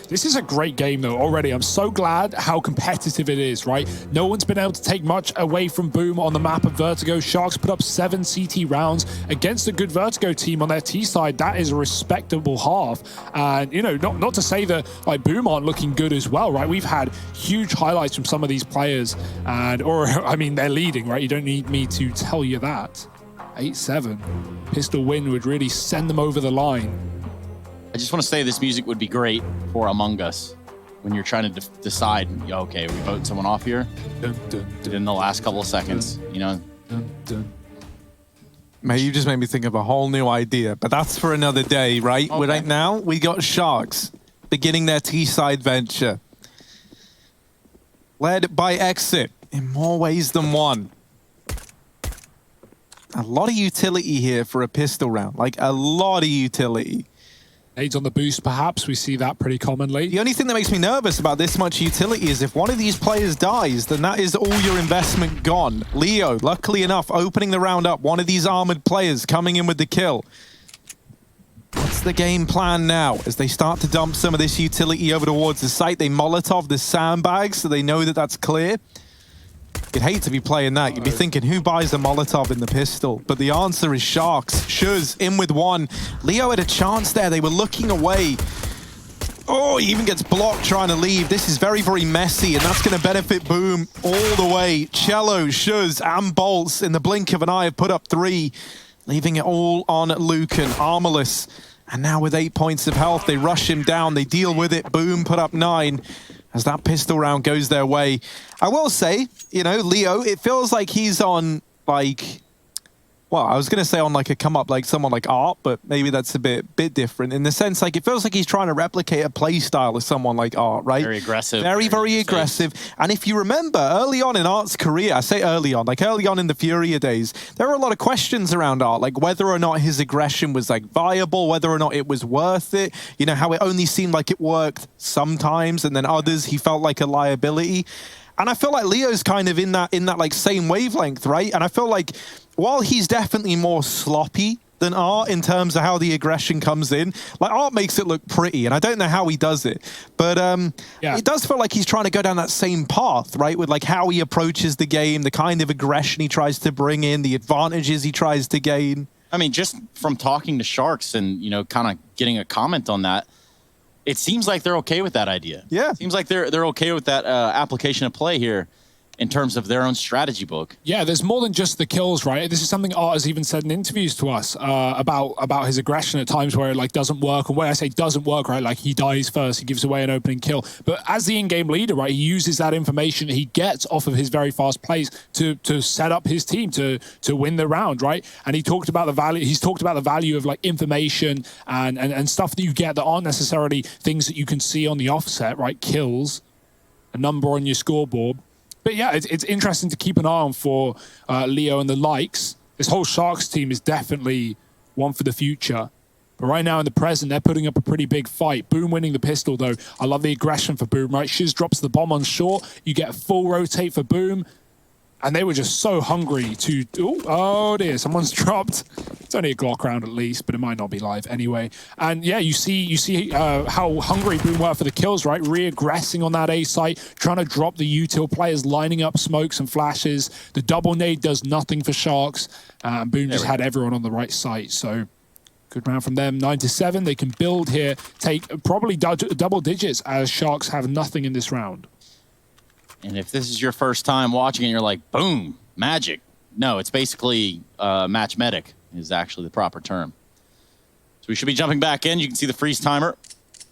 This is a great game, though, already. I'm so glad how competitive it is, right? No one's been able to take much away from Boom on the map of Vertigo. Sharks put up 7 CT rounds against a good Vertigo team on their T side. That is a respectable half. And, you know, not to say that, like, Boom aren't looking good as well, right? We've had huge highlights from some of these players. I mean, they're leading, right? You don't need me to tell you that. 8-7. Pistol win would really send them over the line. I just want to say this music would be great for Among Us when you're trying to decide, okay, we vote someone off here in the last couple of seconds, you know? Mate, you just made me think of a whole new idea, but that's for another day, right? Okay. Right now, we got Sharks beginning their T-side venture. Led by Exit in more ways than one. A lot of utility here for a pistol round, like a lot of utility. Nades on the boost, perhaps. We see that pretty commonly. The only thing that makes me nervous about this much utility is if one of these players dies, then that is all your investment gone. Leo, luckily enough, opening the round up. One of these armored players coming in with the kill. What's the game plan now? As they start to dump some of this utility over towards the site, they Molotov the sandbags so they know that that's clear. You'd hate to be playing that. You'd be thinking, who buys the Molotov in the pistol? But the answer is Sharks. Shuz in with one. Leo had a chance there. They were looking away. Oh, he even gets blocked trying to leave. This is very, very messy, and that's going to benefit Boom all the way. Cello, Shuz, and Bolts in the blink of an eye have put up 3, leaving it all on Lucan, armorless. And now with 8 points of health, they rush him down. They deal with it. Boom put up 9 as that pistol round goes their way. I will say, you know, Leo, it feels like he's on, like... Well, I was going to say on like a come up like someone like Art, but maybe that's a bit different in the sense like it feels like he's trying to replicate a play style of someone like Art, right? Very aggressive. Very aggressive. And if you remember early on in Art's career, I say early on in the Furia days, there were a lot of questions around Art, like whether or not his aggression was like viable, whether or not it was worth it, you know, how it only seemed like it worked sometimes and then others he felt like a liability. And I feel like Leo's kind of in that like same wavelength, right? And I feel like while he's definitely more sloppy than Art in terms of how the aggression comes in, like Art makes it look pretty, and I don't know how he does it, but it does feel like he's trying to go down that same path, right? With like how he approaches the game, the kind of aggression he tries to bring in, the advantages he tries to gain. I mean, just from talking to Sharks and, you know, kind of getting a comment on that, it seems like they're okay with that idea. Yeah. It seems like they're okay with that application of play here in terms of their own strategy book. Yeah, there's more than just the kills, right? This is something Art has even said in interviews to us about his aggression at times where it like doesn't work. And when I say doesn't work, right, like he dies first, he gives away an opening kill. But as the in-game leader, right, he uses that information that he gets off of his very fast plays to set up his team to win the round, right? And he talked about the value. He's talked about the value of like information and stuff that you get that aren't necessarily things that you can see on the offset, right? Kills, a number on your scoreboard. But yeah, it's interesting to keep an eye on for Leo and the likes. This whole Sharks team is definitely one for the future. But right now in the present, they're putting up a pretty big fight. Boom winning the pistol, though. I love the aggression for Boom, right? Shiz drops the bomb on short. You get a full rotate for Boom. And they were just so hungry to... Oh, dear. Someone's dropped. It's only a Glock round at least, but it might not be live anyway. And yeah, you see how hungry Boom were for the kills, right? Re-aggressing on that A site, trying to drop the util players, lining up smokes and flashes. The double nade does nothing for Sharks. Boom just had everyone on the right site. So good round from them. 9-7. They can build here, take probably double digits as Sharks have nothing in this round. And if this is your first time watching it, you're like, boom, magic. No, it's basically match medic is actually the proper term. So we should be jumping back in. You can see the freeze timer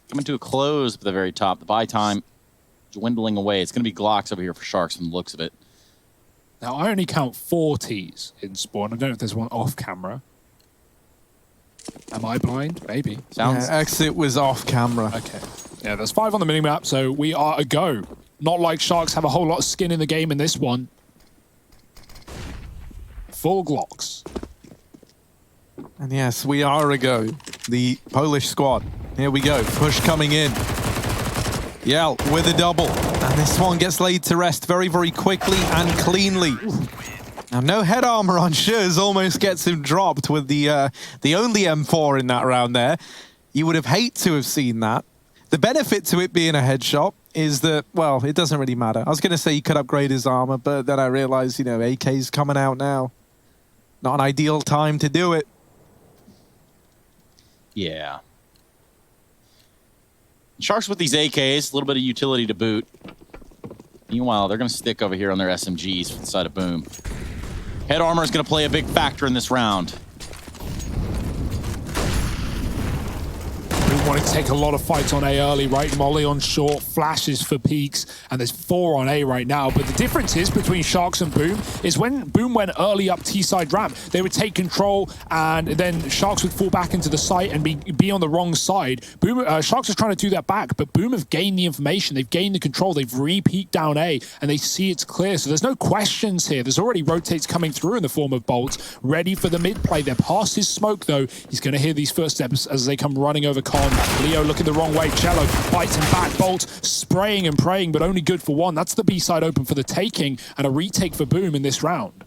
coming to a close at the very top. The buy time dwindling away. It's going to be Glocks over here for Sharks from the looks of it. Now, I only count 4 Ts in spawn. I don't know if there's one off camera. Am I blind? Maybe. Sounds. Yeah, exit was off camera. Okay. Yeah, there's 5 on the minimap, so we are a go. Not like Sharks have a whole lot of skin in the game in this one. Full Glocks. And yes, we are a go. The Polish squad. Here we go. Push coming in. Yell with a double. And this one gets laid to rest very, very quickly and cleanly. Now, no head armor on Shuz almost gets him dropped with the only M4 in that round there. You would have hated to have seen that. The benefit to it being a headshot is that, well, it doesn't really matter. I was going to say you could upgrade his armor, but then I realized, you know, AK's coming out now. Not an ideal time to do it. Yeah. Sharks with these AKs, a little bit of utility to boot. Meanwhile, they're going to stick over here on their SMGs for the side of Boom. Head armor is going to play a big factor in this round. Wanting to take a lot of fights on A early, right? Molly on short, flashes for peaks, and there's 4 on A right now. But the difference is between Sharks and Boom is when Boom went early up T-side ramp, they would take control, and then Sharks would fall back into the site and be on the wrong side. Boom, Sharks are trying to do that back, but Boom have gained the information, they've gained the control, they've re-peaked down A, and they see it's clear. So there's no questions here. There's already rotates coming through in the form of bolts, ready for the mid play. They're past his smoke, though. He's going to hear these footsteps as they come running over Con. Leo looking the wrong way. Cello bites him back. Bolt spraying and praying, but only good for one. That's the B side open for the taking, and a retake for Boom in this round.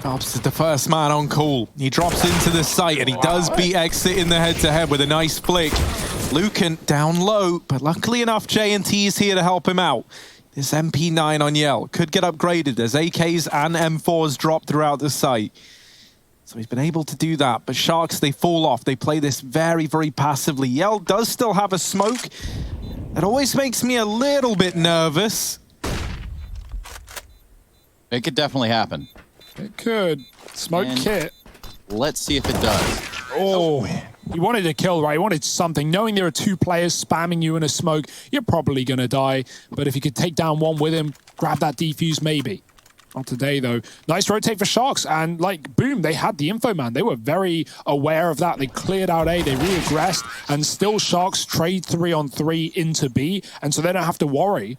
Phelps is the first man on call. He drops into the site, and he does beat Exit in the head-to-head with a nice flick. Lucan down low, but luckily enough, J&T is here to help him out. This MP9 on Yell could get upgraded as AKs and M4s drop throughout the site. So he's been able to do that, but Sharks, they fall off. They play this very, very passively. Yell does still have a smoke. It always makes me a little bit nervous. It could definitely happen. It could. Smoke And kit. Let's see if it does. Oh, he wanted a kill, right? He wanted something. Knowing there are 2 players spamming you in a smoke, you're probably going to die. But if you could take down one with him, grab that defuse, maybe. Not today, though. Nice rotate for Sharks. And, like, boom, they had the info, man. They were very aware of that. They cleared out A, they reaggressed, and still Sharks trade 3-on-3 into B, and so they don't have to worry.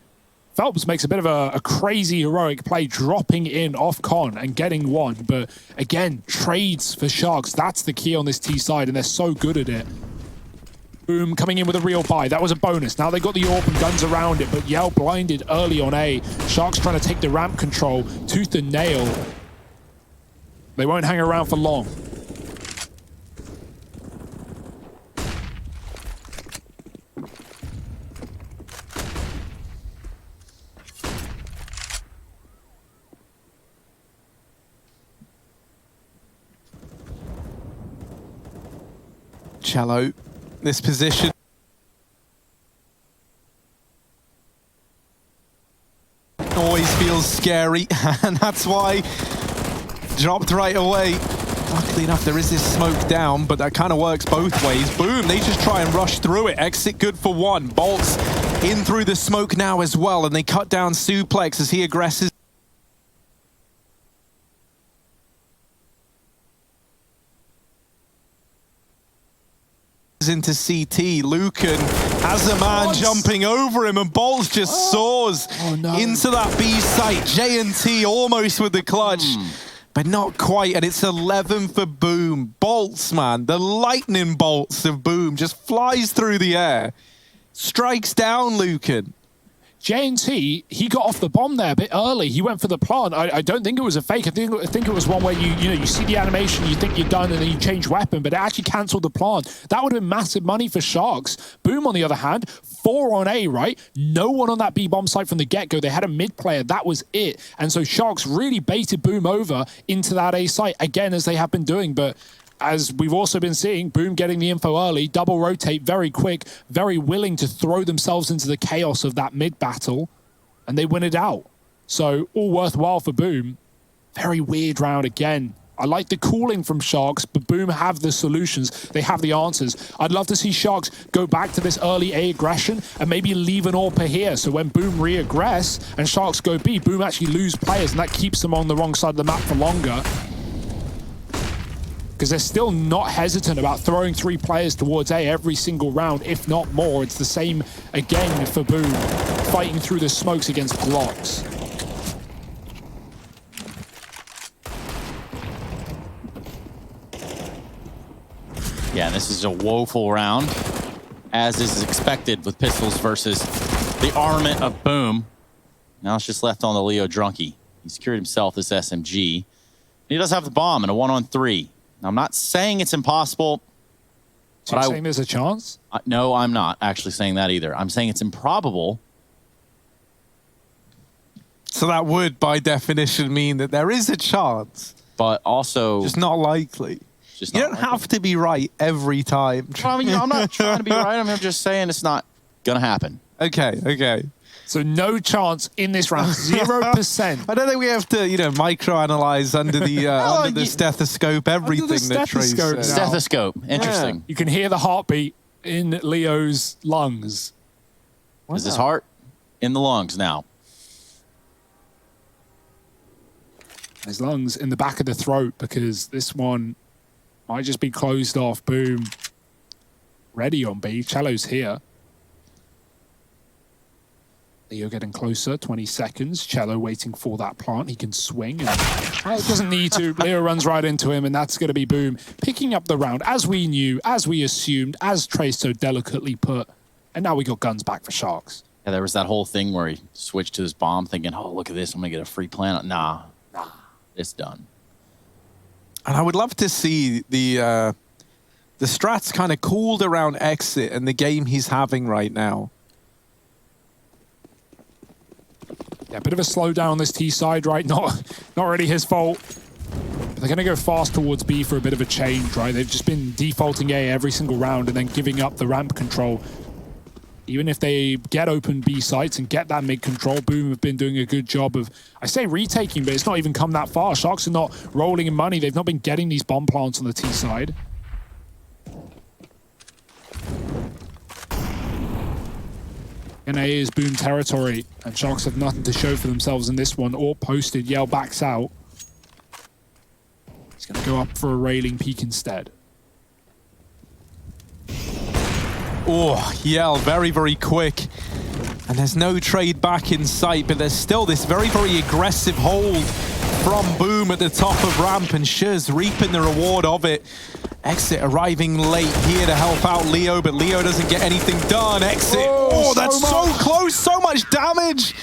Phelps makes a bit of a crazy heroic play, dropping in off con and getting 1. But, again, trades for Sharks. That's the key on this T side, and they're so good at it. Boom, coming in with a real buy. That was a bonus. Now they got the AWP and guns around it, but Yell blinded early on A. Sharks trying to take the ramp control, tooth and nail. They won't hang around for long. Cello, this position. Always feels scary, and that's why dropped right away. Luckily enough, there is this smoke down, but that kind of works both ways. Boom, they just try and rush through it. Exit good for 1. Bolts in through the smoke now as well, and they cut down Suplex as he aggresses. Into CT. Lucan has a man jumping over him, and Bolts just soars into that B site. J&T almost with the clutch, but not quite, and it's 11 for Boom. Bolts, man, the lightning bolts of Boom just flies through the air, strikes down Lucan. J&T, he got off the bomb there a bit early. He went for the plant. I don't think it was a fake. I think it was one where you see the animation, you think you're done, and then you change weapon, but it actually cancelled the plant. That would have been massive money for Sharks. Boom, on the other hand, 4 on A, right? No one on that B bomb site from the get-go. They had a mid player. That was it. And so Sharks really baited Boom over into that A site, again, as they have been doing. But as we've also been seeing, Boom getting the info early, double rotate, very quick, very willing to throw themselves into the chaos of that mid battle, and they win it out. So all worthwhile for Boom. Very weird round again. I like the calling from Sharks, but Boom have the solutions. They have the answers. I'd love to see Sharks go back to this early A aggression and maybe leave an AWP here. So when Boom re-aggress and Sharks go B, Boom actually lose players, and that keeps them on the wrong side of the map for longer. Because they're still not hesitant about throwing 3 players towards A every single round, if not more. It's the same again for Boom, fighting through the smokes against Glocks. Yeah, this is a woeful round, as is expected with pistols versus the armament of Boom. Now it's just left on the Leo Drunky. He secured himself this SMG. He does have the bomb in a 1-on-3. Now, I'm not saying it's impossible. So you're saying there's a chance? No, I'm not actually saying that either. I'm saying it's improbable. So that would, by definition, mean that there is a chance. But also... just not likely. Just you not don't likely. have to be right every time. I mean, I'm not trying to be right. I'm just saying it's not going to happen. Okay. So no chance in this round, 0%. I don't think we have to, micro-analyze under the under the stethoscope everything that Trace said. Stethoscope. Interesting. Yeah. You can hear the heartbeat in Leo's lungs. Is his heart in the lungs now? His lungs in the back of the throat, because this one might just be closed off. Boom. Ready on B. Cello's here. Leo getting closer, 20 seconds. Cello waiting for that plant. He can swing. And, well, it doesn't need to. Leo runs right into him, and that's going to be Boom picking up the round, as we knew, as we assumed, as Trace so delicately put. And now we got guns back for Sharks. Yeah, there was that whole thing where he switched to his bomb thinking, oh, look at this, I'm going to get a free plant. Nah, it's done. And I would love to see the strats kind of cooled around Exit and the game he's having right now. Yeah, a bit of a slowdown on this T side, right? Not really his fault. ramp. They're going to go fast towards B for a bit of a change, right? They've just been defaulting A every single round and then giving up the ramp control. Even if they get open B sites and get that mid control, Boom have been doing a good job of, I say retaking, but it's not even come that far. Sharks are not rolling in money. They've not been getting these bomb plants on the T side. And A is Boom territory, and Sharks have nothing to show for themselves in this one. Or posted, Yell backs out. He's going to go up for a railing peak instead. Oh, Yell, very, very quick. And there's no trade back in sight, but there's still this very, very aggressive hold from Boom at the top of ramp, and Shuz reaping the reward of it. Exit arriving late here to help out Leo, but Leo doesn't get anything done. Exit, oh, that's so close, so much damage,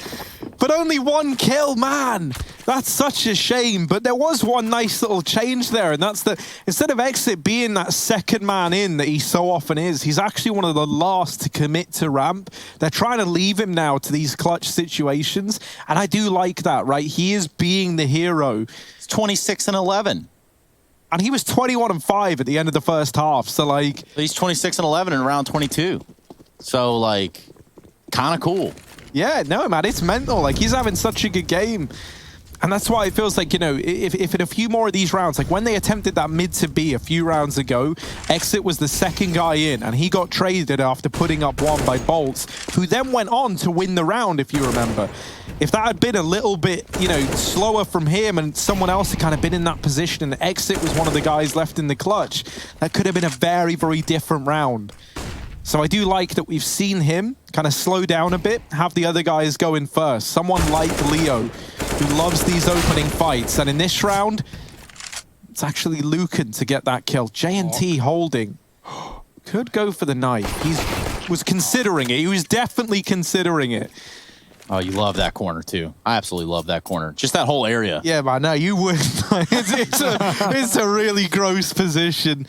but only one kill, man. That's such a shame, but there was one nice little change there, and that's that instead of Exit being that second man in that he so often is, he's actually one of the last to commit to ramp. They're trying to leave him now to these clutch situations, and I do like that, right? He is being the hero. It's 26-11. And he was 21-5 at the end of the first half, so like... He's 26-11 in round 22. So, like, kind of cool. Yeah, no, man, it's mental. Like, he's having such a good game. And that's why it feels like, you know, if in a few more of these rounds, like when they attempted that mid to B a few rounds ago, Exit was the second guy in, and he got traded after putting up one by Bolts, who then went on to win the round, if you remember. If that had been a little bit, you know, slower from him and someone else had kind of been in that position and Exit was one of the guys left in the clutch, that could have been a very, very different round. So I do like that we've seen him kind of slow down a bit, have the other guys go in first. Someone like Leo, who loves these opening fights. And in this round, it's actually Lucan to get that kill. JNT holding. Could go for the knife. He was considering it. He was definitely considering it. Oh, you love that corner, too. I absolutely love that corner. Just that whole area. Yeah, man, no, you would. it's a really gross position.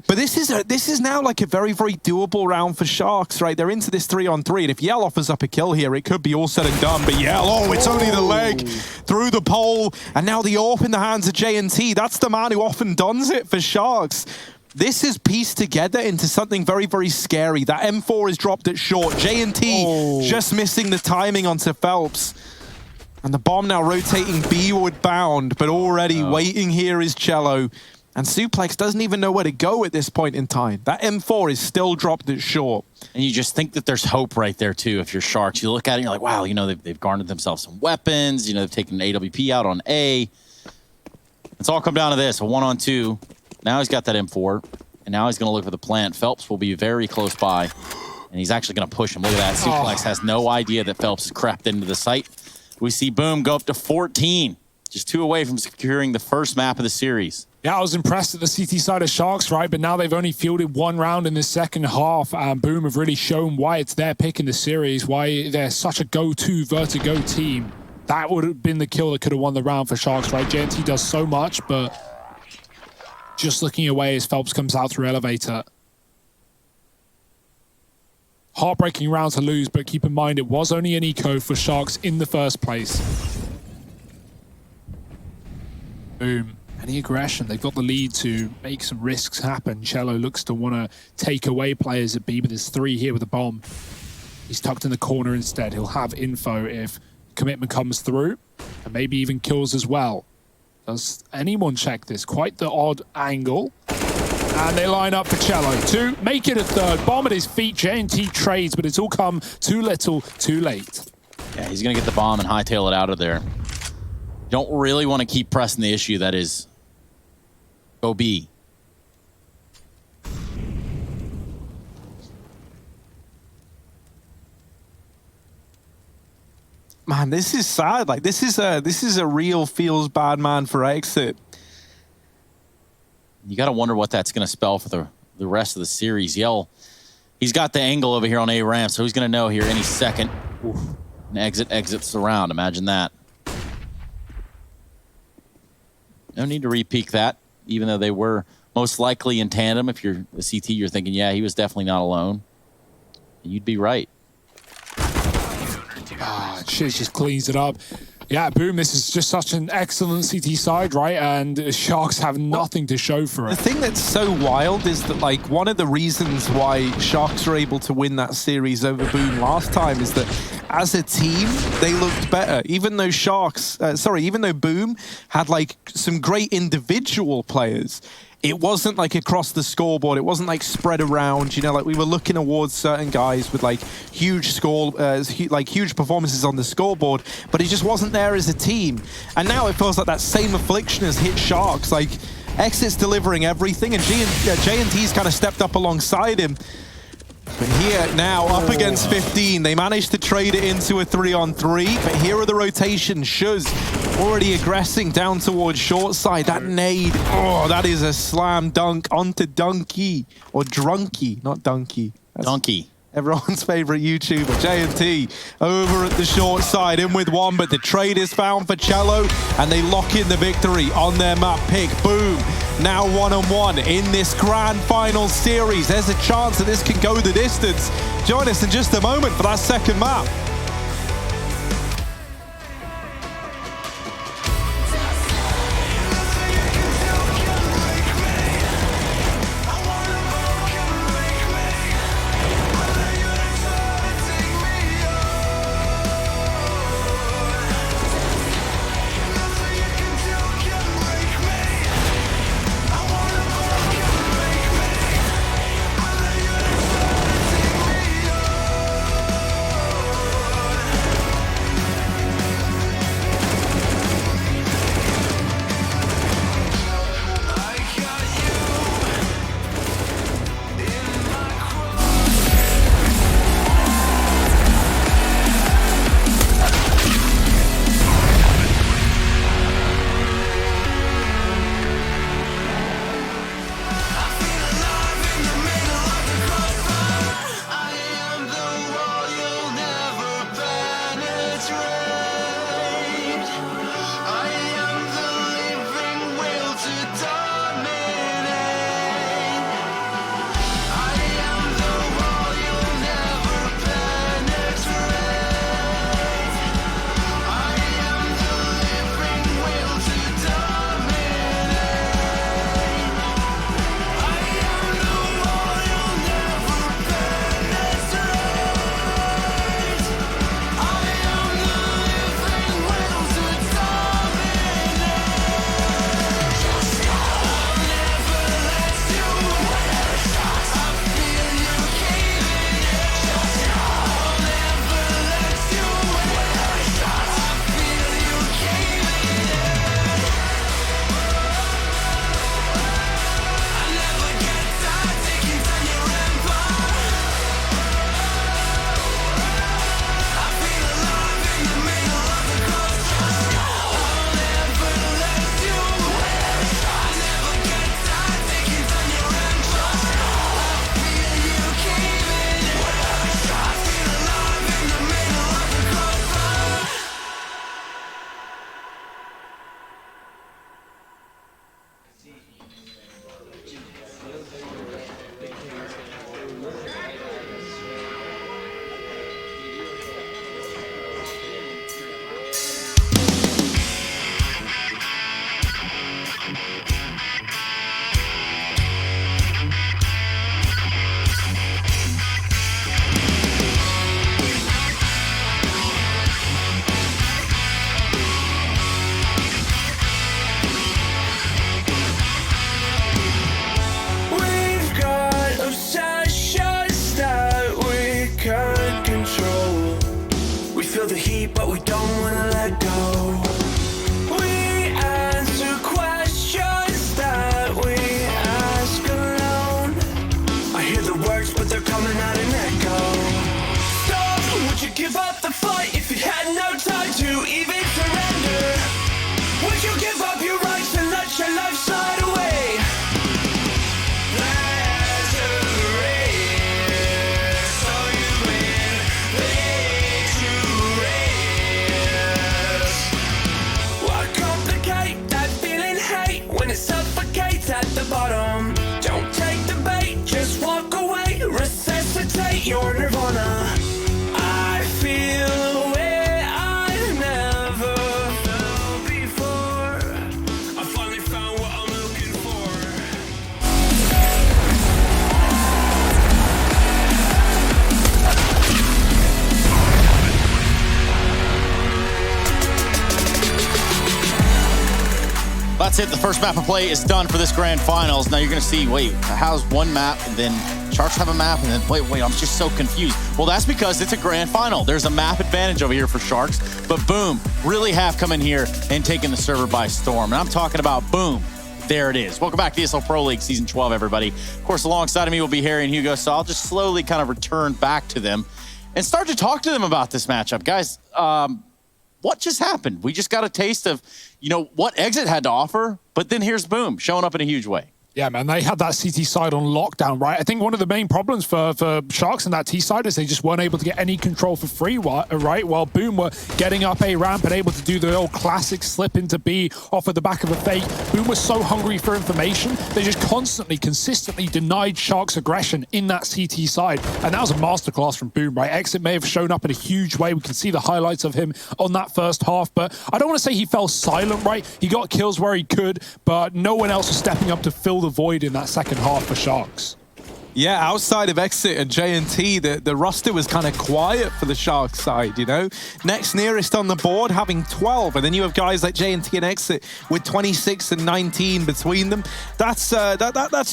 But this is now like a very, very doable round for Sharks, right? They're into this 3-on-3, and if Yell offers up a kill here, it could be all said and done. But Yell, oh, it's only the leg through the pole, and now the AWP in the hands of JNT. That's the man who often does it for Sharks. This is pieced together into something very, very scary. That M4 is dropped at short. JNT just missing the timing onto Phelps. And the bomb now rotating B-ward bound, but already waiting here is Cello. And Suplex doesn't even know where to go at this point in time. That M4 is still dropped at short. And you just think that there's hope right there, too, if you're Sharks. You look at it and you're like, wow, you know, they've garnered themselves some weapons. You know, they've taken an AWP out on A. It's all come down to this, a 1-on-2. Now he's got that M4, and now he's going to look for the plant. Phelps will be very close by, and he's actually going to push him. Look at that. Suplex has no idea that Phelps has crept into the site. We see Boom go up to 14, just 2 away from securing the first map of the series. Yeah, I was impressed at the CT side of Sharks, right? But now they've only fielded 1 round in the second half, and Boom have really shown why it's their pick in the series, why they're such a go-to vertigo team. That would have been the kill that could have won the round for Sharks, right? JNT does so much, but just looking away as Phelps comes out through elevator. Heartbreaking round to lose, but keep in mind it was only an eco for Sharks in the first place. Boom. Any aggression, they've got the lead to make some risks happen. Cello looks to want to take away players at B, but there's 3 here with a bomb. He's tucked in the corner instead. He'll have info if commitment comes through, and maybe even kills as well. Does anyone check this? Quite the odd angle. And they line up for Cello to make it a third. Bomb at his feet. JNT trades, but it's all come too little, too late. Yeah, he's going to get the bomb and hightail it out of there. Don't really want to keep pressing the issue that is go B. Man, this is sad. Like this is a real feels bad man for Exit. You got to wonder what that's going to spell for the rest of the series. Yell, he's got the angle over here on A ramp, so he's going to know here any second. Oof. And Exit exits the round. Imagine that. No need to re-peek that, even though they were most likely in tandem. If you're the CT, you're thinking, yeah, he was definitely not alone. And you'd be right. Shiz just cleans it up. Yeah, boom, this is just such an excellent CT side, right? And Sharks have nothing to show for it. The thing that's so wild is that, like, one of the reasons why Sharks were able to win that series over Boom last time is that as a team, they looked better. Even though even though Boom had, like, some great individual players, it wasn't like across the scoreboard. It wasn't like spread around, you know, like we were looking towards certain guys with like huge huge performances on the scoreboard, but it just wasn't there as a team. And now it feels like that same affliction has hit Sharks. Like Exit's delivering everything, and J&T's kind of stepped up alongside him. But here now, up against 15, they managed to trade it into a 3-on-3, but here are the rotations. Shuz already aggressing down towards short side. That nade, oh, that is a slam dunk onto Dunky, or Drunky, not Dunky. That's Donkey. Everyone's favorite YouTuber, J&T, over at the short side, in with one, but the trade is found for Cello, and they lock in the victory on their map pick. Boom, now 1-on-1 in this grand final series. There's a chance that this can go the distance. Join us in just a moment for that second map. feel the heat, but we don't wanna let go. We answer questions that we ask alone. I hear the words, but they're coming out an echo. So, would you give up the fight if you had no time to even surrender? Would you give up your rights and let your life slide away? Suffocates at the bottom. Don't take the bait, just walk away. Resuscitate your nirvana. I feel a way I've never That's it. The first map of play is done for this grand finals. Now you're going to see, wait, how's one map and then Sharks have a map and then wait, I'm just so confused. Well, that's because it's a grand final. There's a map advantage over here for Sharks, but Boom really have come in here and taken the server by storm. And I'm talking about Boom. There it is. Welcome back to the ESL Pro League Season 12, everybody. Of course, alongside of me will be Harry and Hugo, so I'll just slowly kind of return back to them and start to talk to them about this matchup. Guys, what just happened? We just got a taste of, what Exit had to offer, but then here's Boom showing up in a huge way. Yeah, man, they had that CT side on lockdown, right? I think one of the main problems for Sharks in that T side is they just weren't able to get any control for free, right? While Boom were getting up A ramp and able to do the old classic slip into B off of the back of a fake. Boom was so hungry for information, they just consistently denied Sharks aggression in that CT side. And that was a masterclass from Boom, right? Exit may have shown up in a huge way. We can see the highlights of him on that first half, but I don't want to say he fell silent, right? He got kills where he could, but no one else was stepping up to fill the void in that second half for Sharks. Yeah, outside of Exit and J&T, the roster was kind of quiet for the Sharks side, Next nearest on the board having 12, and then you have guys like J&T and Exit with 26 and 19 between them. That's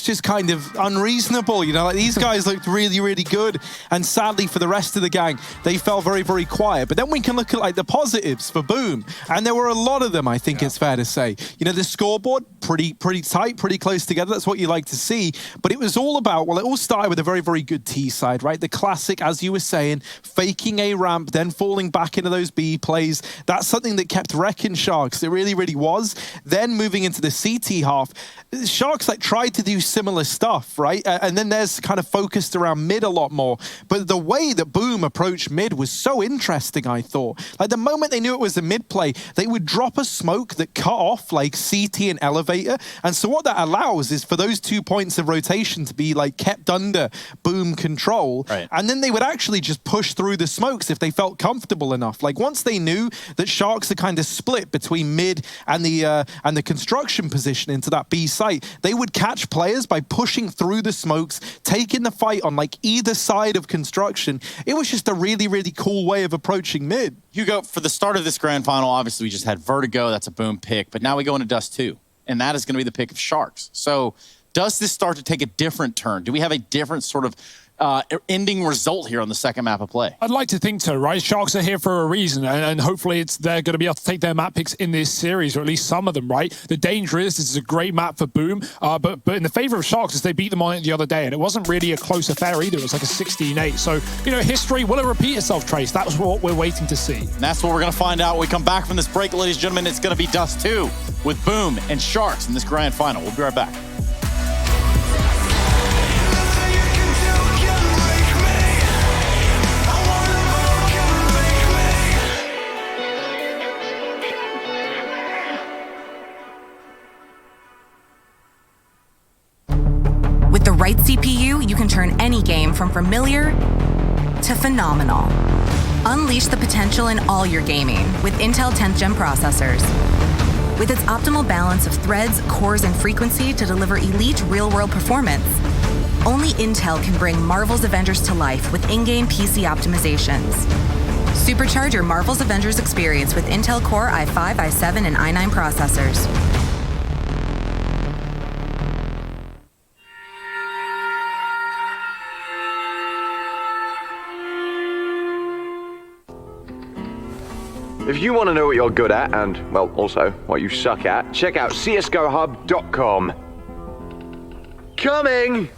just kind of unreasonable, Like these guys looked really, really good, and sadly for the rest of the gang, they fell very, very quiet. But then we can look at like the positives for Boom, and there were a lot of them, I think it's fair to say. The scoreboard, pretty tight, pretty close together. That's what you like to see. But it was all about, well, it all started with a very, very good T side, right? The classic, as you were saying, faking a ramp, then falling back into those B plays. That's something that kept wrecking Sharks. It really, really was. Then moving into the CT half, Sharks tried to do similar stuff, right? And then there's kind of focused around mid a lot more. But the way that Boom approached mid was so interesting, I thought. Like the moment they knew it was a mid play, they would drop a smoke that cut off like CT and Elevator. And so what that allows is for those 2 points of rotation to be kept under Boom control. Right. And then they would actually just push through the smokes if they felt comfortable enough. Once they knew that Sharks are kind of split between mid and the construction position into that B site, they would catch players by pushing through the smokes, taking the fight on either side of construction. It was just a really, really cool way of approaching mid. Hugo, for the start of this grand final, obviously we just had Vertigo, that's a Boom pick, but now we go into Dust 2, and that is going to be the pick of Sharks. So does this start to take a different turn? Do we have a different sort of ending result here on the second map of play? I'd like to think so, right? Sharks are here for a reason, and hopefully they're going to be able to take their map picks in this series, or at least some of them, right? The danger is this is a great map for Boom, but in the favor of Sharks is they beat them on it the other day, and it wasn't really a close affair either. It was like a 16-8. So, history, will it repeat itself, Trace? That was what we're waiting to see. And that's what we're going to find out when we come back from this break, ladies and gentlemen. It's going to be Dust 2 with Boom and Sharks in this grand final. We'll be right back. With the right CPU, you can turn any game from familiar to phenomenal. Unleash the potential in all your gaming with Intel 10th Gen processors. With its optimal balance of threads, cores, and frequency to deliver elite real-world performance, only Intel can bring Marvel's Avengers to life with in-game PC optimizations. Supercharge your Marvel's Avengers experience with Intel Core i5, i7, and i9 processors. If you want to know what you're good at and, well, also what you suck at, check out csgohub.com. Coming!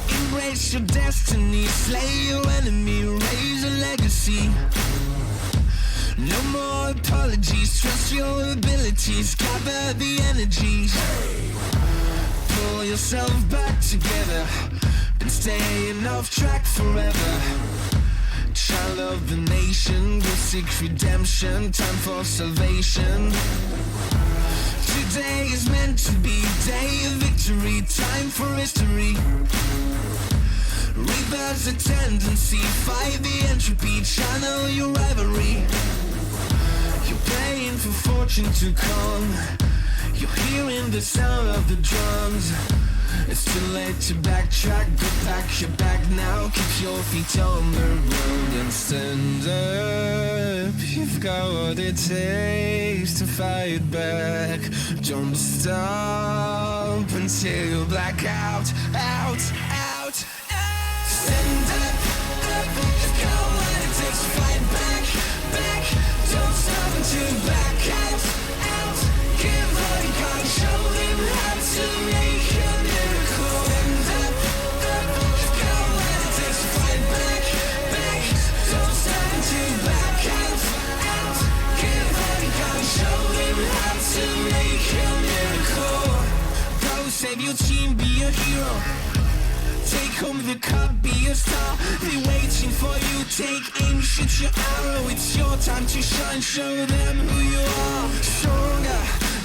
Embrace your destiny, slay your enemy, raise a legacy. No more apologies, trust your abilities, gather the energies. Pull yourself back together. been staying off track forever. Child of the nation, will seek redemption, time for salvation. Today is meant to be day of victory, time for history. Reverse the tendency, fight the entropy, channel your rivalry. You're praying for fortune to come, you're hearing the sound of the drums. It's too late to backtrack, go back, you're back now. Keep your feet on the road and stand up. You've got what it takes to fight back. Don't stop until you black out, out, out. Stand up, up. You've got what it takes to fight back, back. Don't stop until you black out, out. Give all you got, show them how to make a miracle. Stand up, up. You've got what it takes to fight back, back. Don't stop until you black out, out. Give all you got, show them how to make a miracle. Go save your team, be a hero. Take home the cup, be a star. They're waiting for you, take aim, shoot your arrow. It's your time to shine, show them who you are. Stronger,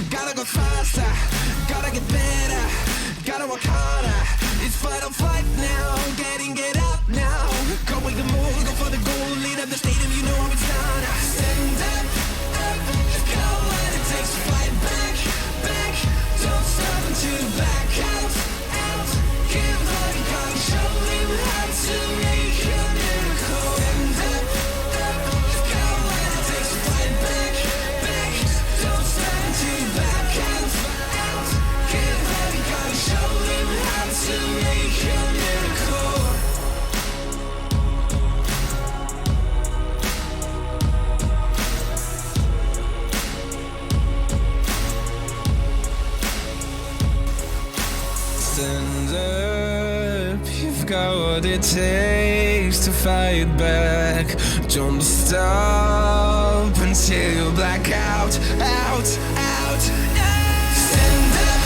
gotta go faster, gotta get better, gotta work harder. It's fight or flight now, get up now. Go make the move, go for the goal, lead up the stadium, you know how it's done. Stand up, up, go what it takes to fight back, back. Don't stop until you back out, out. Give all you got, show them how to make a miracle. Stand up, up, go what it takes to fight back, back. Don't stop until you back out, out. Give all you got, show them how to make a miracle. Stand up, you've got what it takes to fight back. Don't stop until you black out, out, out. Stand up,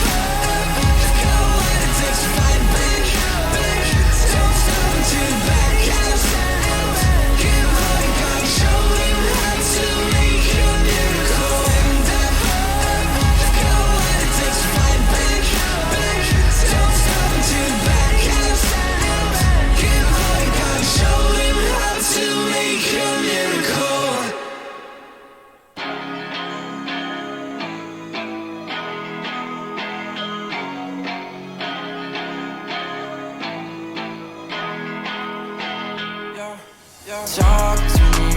you've got what it takes to fight back, back. Don't stop until you black out, out. Give all you got, show them how to make a miracle. Stand up, you've got what it takes to fight back, back. Don't stop until you black out, out. Give all you got, show them how to make a miracle. Talk to me,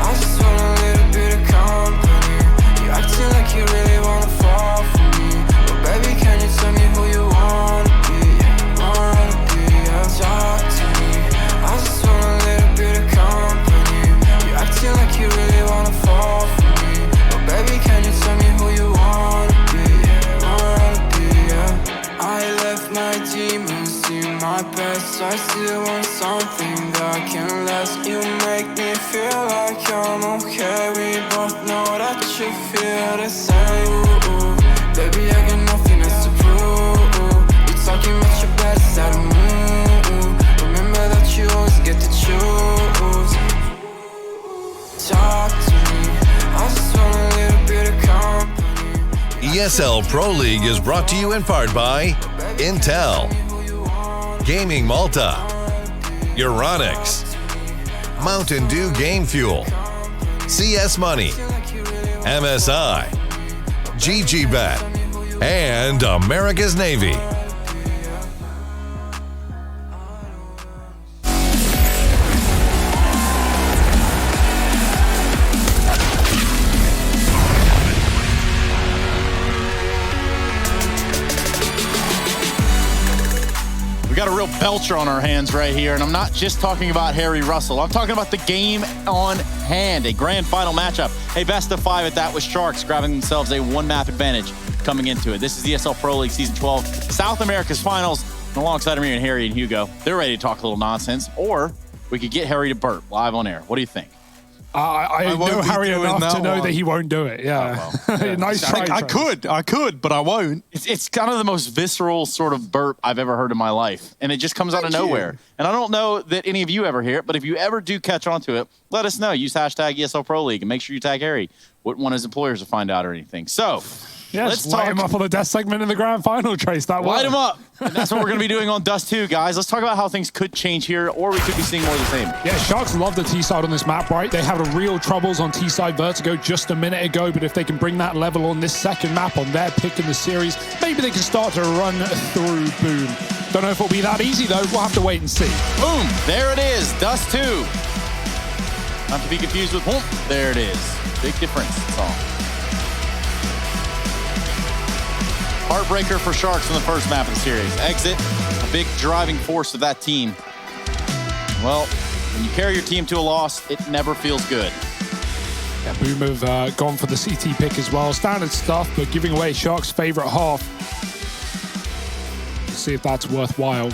I just want a little bit of company. You acting like you really wanna fall for me, but baby, can you tell me who you wanna be? Yeah. Talk to me, I just want a little bit of company. You acting like you really wanna fall for me, but baby, can you tell me who you wanna be? Yeah. I left my demons in my best. I still want something that can last. You make me feel like I'm okay. We both know that you feel the same. Ooh, baby, I got nothing else to prove. You talking about your best side of me. Remember that you always get to choose. Talk to me, I just want a little bit of company. ESL Pro League is brought to you in part by Intel, Gaming Malta, Euronics, Mountain Dew Game Fuel, CS Money, MSI, GGBet, and America's Navy. We got a real belcher on our hands right here, and I'm not just talking about Harry Russell. I'm talking about the game on hand, a grand final matchup, a best of 5 at that with Sharks grabbing themselves a 1-map advantage coming into it. This is the ESL Pro League Season 12, South America's Finals, and alongside me and Harry and Hugo. They're ready to talk a little nonsense, or we could get Harry to burp live on air. What do you think? I know Harry enough to know that he won't do it. Yeah. Oh, well. Nice try. I could, but I won't. It's kind of the most visceral sort of burp I've ever heard in my life. And it just comes out of nowhere. And I don't know that any of you ever hear it, but if you ever do catch on to it, let us know. Use hashtag ESL Pro League and make sure you tag Harry. Wouldn't want his employers to find out or anything. So, yeah, let's light him up on the death segment in the grand final, Trace. Light him up. And that's what we're going to be doing on Dust 2, guys. Let's talk about how things could change here, or we could be seeing more of the same. Yeah, Sharks love the T-side on this map, right? They had real troubles on T-side Vertigo just a minute ago, but if they can bring that level on this second map on their pick in the series, maybe they can start to run through Boom. Don't know if it'll be that easy, though. We'll have to wait and see. Boom. There it is. Dust 2. Not to be confused with Boom. There it is. Big difference. That's all. Heartbreaker for Sharks in the first map of the series. Exit, a big driving force of that team. Well, when you carry your team to a loss, it never feels good. Yeah, Boom have gone for the CT pick as well. Standard stuff, but giving away Sharks' favorite half. Let's see if that's worthwhile.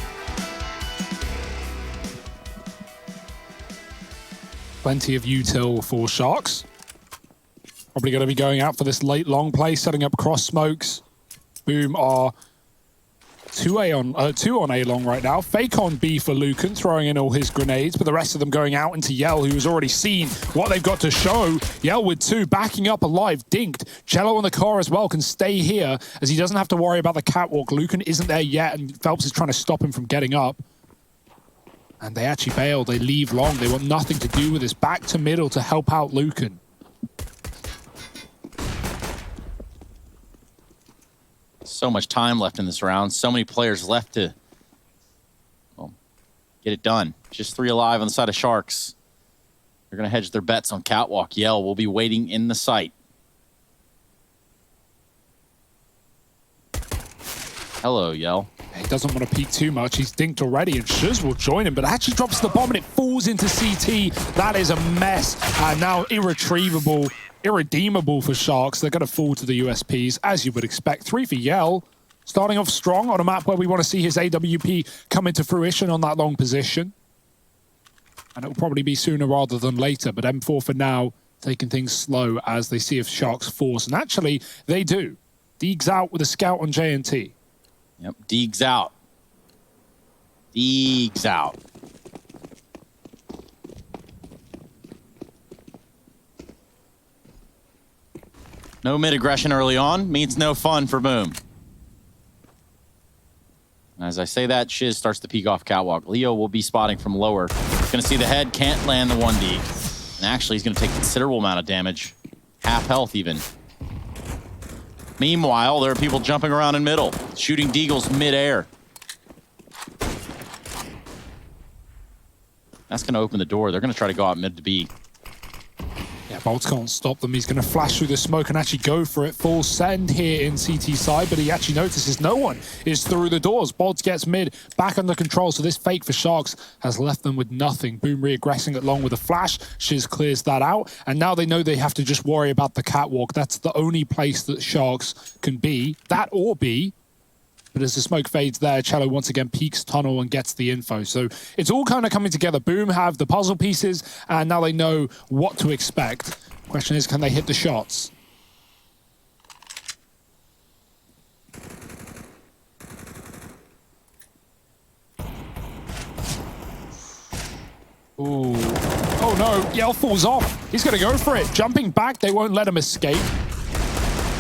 Plenty of util for Sharks. Probably going to be going out for this late long play, setting up cross smokes. Boom are 2 on A long right now. Fake on B for Lucan, throwing in all his grenades, but the rest of them going out into Yell, who's already seen what they've got to show. Yell with 2, backing up alive, dinked. Cello on the car as well can stay here, as he doesn't have to worry about the catwalk. Lucan isn't there yet, and Phelps is trying to stop him from getting up. And they actually bail. They leave long. They want nothing to do with this. Back to middle to help out Lucan. So much time left in this round. So many players left to get it done. Just 3 alive on the side of Sharks. They're going to hedge their bets on catwalk. Yell will be waiting in the site. Hello, Yell. He doesn't want to peek too much. He's dinked already, and Shuz will join him, but actually drops the bomb and it falls into CT. That is a mess. And now irretrievable. Irredeemable for Sharks. They're going to fall to the USPs, as you would expect. 3 for Yell. Starting off strong on a map where we want to see his AWP come into fruition on that long position. And it will probably be sooner rather than later, but M4 for now, taking things slow as they see if Sharks force. And actually, they do. Deegs out with a scout on JNT. Yep, Deegs out. Deegs out. No mid-aggression early on means no fun for Boom. As I say that, Shiz starts to peek off catwalk. Leo will be spotting from lower. He's going to see the head, can't land the 1D. And actually, he's going to take a considerable amount of damage. Half health, even. Meanwhile, there are people jumping around in middle, shooting deagles mid-air. That's going to open the door. They're going to try to go out mid to B. Yeah, Bolts can't stop them. He's going to flash through the smoke and actually go for it. Full send here in CT side, but he actually notices no one is through the doors. Bolts gets mid, back under control, so this fake for Sharks has left them with nothing. Boom re-aggressing it along with a flash. Shiz clears that out, and now they know they have to just worry about the catwalk. That's the only place that Sharks can be, that or B. But as the smoke fades there, Cello once again peeks tunnel and gets the info. So it's all kind of coming together. Boom have the puzzle pieces, and now they know what to expect. Question is, can they hit the shots? Ooh. Oh no, Yell falls off. He's going to go for it. Jumping back, they won't let him escape.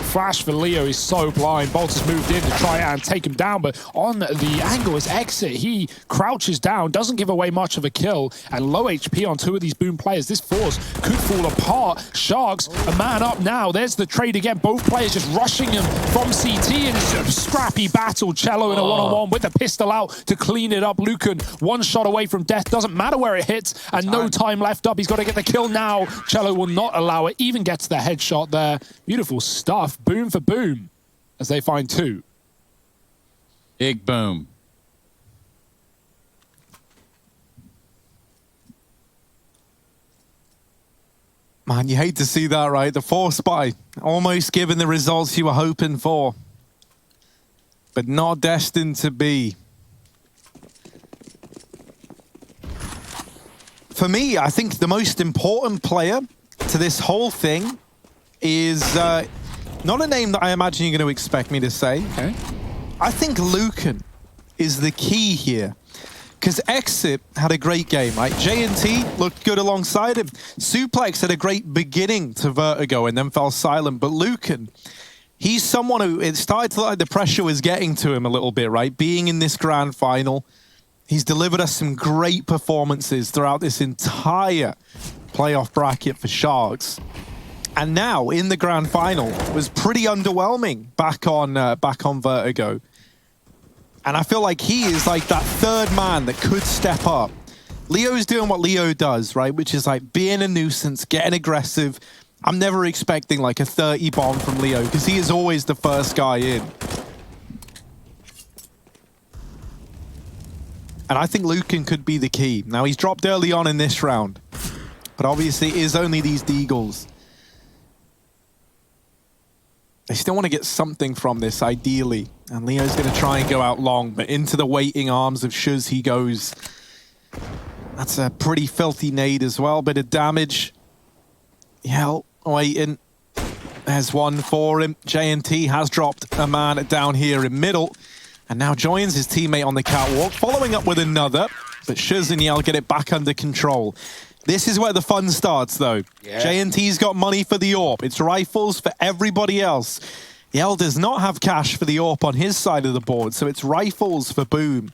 Flash for Leo, he's so blind. Bolt has moved in to try and take him down, but on the angle is Exit. He crouches down, doesn't give away much of a kill, and low HP on 2 of these Boom players. This force could fall apart. Sharks, a man up now. There's the trade again. Both players just rushing him from CT in a scrappy battle. Cello in a one-on-one with the pistol out to clean it up. Lucan, 1 shot away from death. Doesn't matter where it hits, and no time left up. He's got to get the kill now. Cello will not allow it. Even gets the headshot there. Beautiful stuff. Boom for Boom as they find 2. Big Boom. Man, you hate to see that, right? The force buy, almost giving the results you were hoping for, but not destined to be. For me, I think the most important player to this whole thing is not a name that I imagine you're going to expect me to say. Okay. I think Lucan is the key here. Because Exit had a great game, right? J&T looked good alongside him. Suplex had a great beginning to Vertigo and then fell silent. But Lucan, he's someone who, it started to look like the pressure was getting to him a little bit, right? Being in this grand final, he's delivered us some great performances throughout this entire playoff bracket for Sharks. And now, in the grand final, was pretty underwhelming back on Vertigo. And I feel like he is like that third man that could step up. Leo's doing what Leo does, right? Which is like being a nuisance, getting aggressive. I'm never expecting like a 30 bomb from Leo because he is always the first guy in. And I think Lucan could be the key. Now, he's dropped early on in this round. But obviously, it is only these Deagles. They still want to get something from this, ideally. And Leo's going to try and go out long, but into the waiting arms of Shuz he goes. That's a pretty filthy nade as well. Bit of damage. Yell, waiting. There's one for him. J&T has dropped a man down here in middle. And now joins his teammate on the catwalk, following up with another. But Shuz and Yell get it back under control. This is where the fun starts, though. Yeah. J&T's got money for the AWP. It's rifles for everybody else. Yell does not have cash for the AWP on his side of the board, so it's rifles for Boom.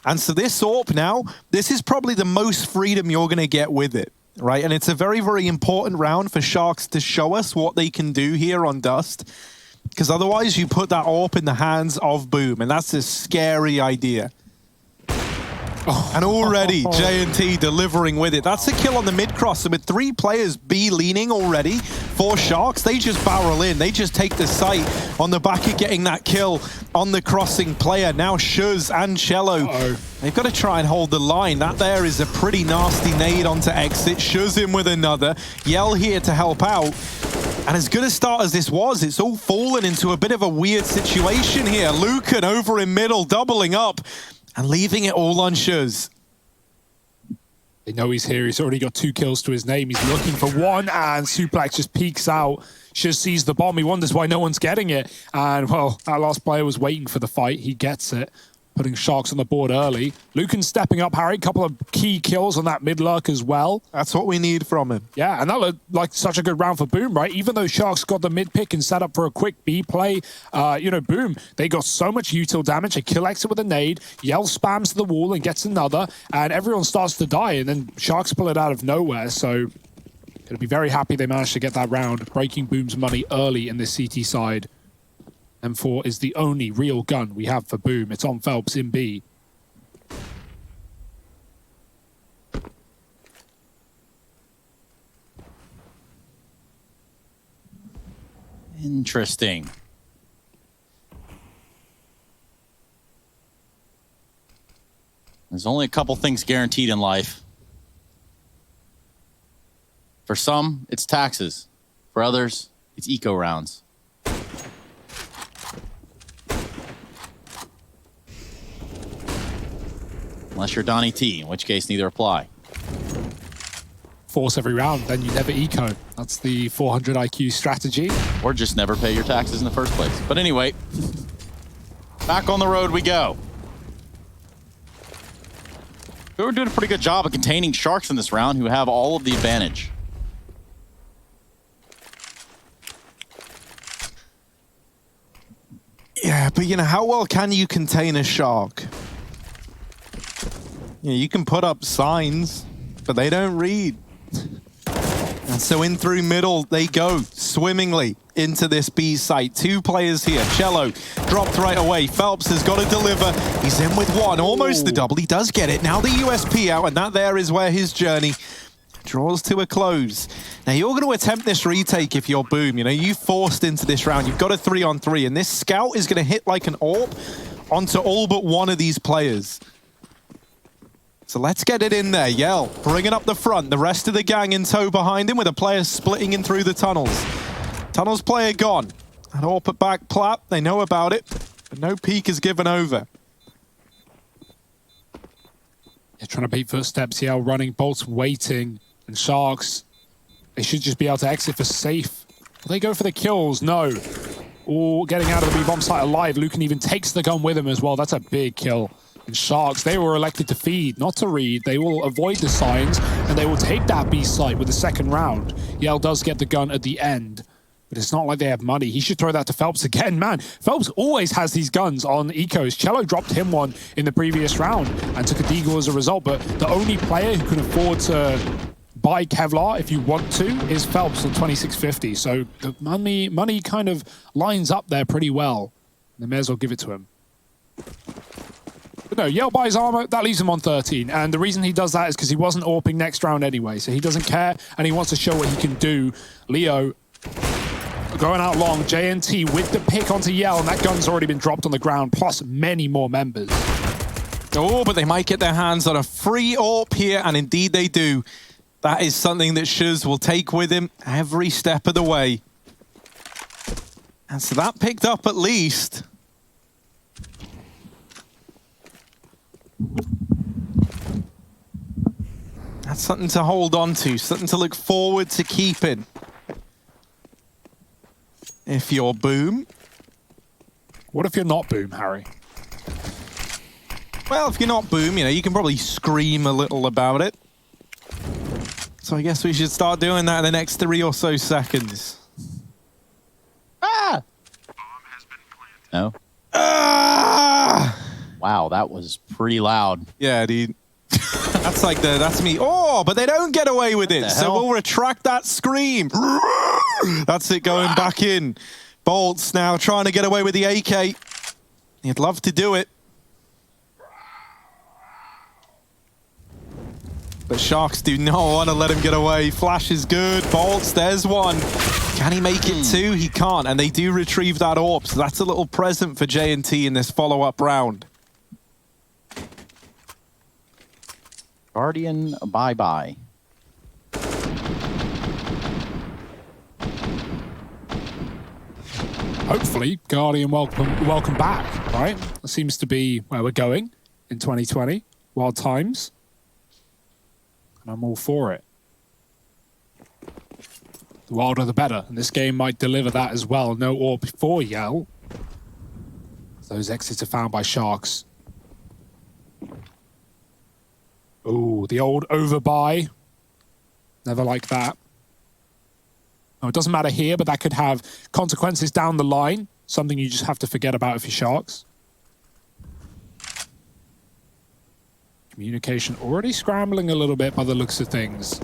And so this AWP now, this is probably the most freedom you're going to get with it, right? And it's a very, very important round for Sharks to show us what they can do here on Dust, because otherwise you put that AWP in the hands of Boom, and that's a scary idea. And already, J&T delivering with it. That's a kill on the mid-cross. So with 3 players B leaning already for Sharks, they just barrel in. They just take the site on the back of getting that kill on the crossing player. Now Shuz and Cello. They've got to try and hold the line. That there is a pretty nasty nade onto Exit. Shuz in with another. Yell here to help out. And as good a start as this was, it's all fallen into a bit of a weird situation here. Lucan over in middle, doubling up. And leaving it all on Shuz. They know he's here. He's already got 2 kills to his name. He's looking for one, and Suplex just peeks out. Shuz sees the bomb. He wonders why no one's getting it. And, well, that last player was waiting for the fight. He gets it, putting Sharks on the board early. Lucan stepping up, Harry. A couple of key kills on that mid-lurk as well. That's what we need from him. Yeah, and that looked like such a good round for Boom, right? Even though Sharks got the mid-pick and set up for a quick B play, you know, Boom, they got so much util damage. A kill Exit with a nade. Yell spams to the wall and gets another, and everyone starts to die, and then Sharks pull it out of nowhere, so gonna be very happy they managed to get that round, breaking Boom's money early in this CT side. M4 is the only real gun we have for Boom. It's on Phelps in B. Interesting. There's only a couple things guaranteed in life. For some, it's taxes. For others, it's eco rounds. Unless you're Donnie T, in which case neither apply. Force every round, then you never eco. That's the 400 IQ strategy. Or just never pay your taxes in the first place. But anyway, back on the road we go. We were doing a pretty good job of containing Sharks in this round, who have all of the advantage. Yeah, but you know, how well can you contain a Shark? You know, you can put up signs, but they don't read. And so in through middle, they go swimmingly into this B site. 2 players here. Cello dropped right away. Phelps has got to deliver. He's in with one, almost the double. He does get it. Now the USP out, and that there is where his journey draws to a close. Now you're going to attempt this retake if you're Boom. You know, you forced into this round. You've got a 3-on-3, and this scout is going to hit like an AWP onto all but one of these players. So let's get it in there. Yell, bringing up the front. The rest of the gang in tow behind him with a player splitting in through the tunnels. Tunnels player gone. And AWP at back plat. They know about it, but no peek is given over. They're trying to beat footsteps. Yell running, Bolts waiting, and Sharks, they should just be able to exit for safe. Will they go for the kills? No. Oh, getting out of the B-bomb site alive. Lucan even takes the gun with him as well. That's a big kill. And Sharks, they were elected to feed, not to read. They will avoid the signs, and they will take that B site with the second round. Yell does get the gun at the end, but it's not like they have money. He should throw that to Phelps again. Man, Phelps always has these guns on ecos. Cello dropped him one in the previous round and took a deagle as a result, but the only player who can afford to buy Kevlar, if you want to, is Phelps on 2650. So the money kind of lines up there pretty well. They may as well give it to him. But no, Yell buys armor, that leaves him on 13. And the reason he does that is because he wasn't AWPing next round anyway. So he doesn't care, and he wants to show what he can do. Leo going out long, JNT with the pick onto Yell, and that gun's already been dropped on the ground, plus many more members. Oh, but they might get their hands on a free AWP here, and indeed they do. That is something that Shuz will take with him every step of the way. And so that picked up at least. That's something to hold on to, something to look forward to keeping. If you're Boom. What if you're not Boom, Harry? Well, if you're not Boom, you know, you can probably scream a little about it. So I guess we should start doing that in the next 3 or so seconds. Ah! No. Ah! Wow, that was pretty loud. Yeah, dude. That's me. Oh, but they don't get away with it. So we'll retract that scream. That's it going back in. Bolts now trying to get away with the AK. He'd love to do it. But Sharks do not want to let him get away. Flash is good. Bolts, there's one. Can he make it two? He can't. And they do retrieve that AWP. So that's a little present for JNT in this follow-up round. Guardian, bye-bye. Hopefully, Guardian welcome back, right? That seems to be where we're going in 2020. Wild times. And I'm all for it. The wilder the better, and this game might deliver that as well. No AWP for Yell. Those exits are found by Sharks. Ooh, the old overbuy. Never like that. Oh, it doesn't matter here, but that could have consequences down the line. Something you just have to forget about if you're Sharks. Communication already scrambling a little bit by the looks of things.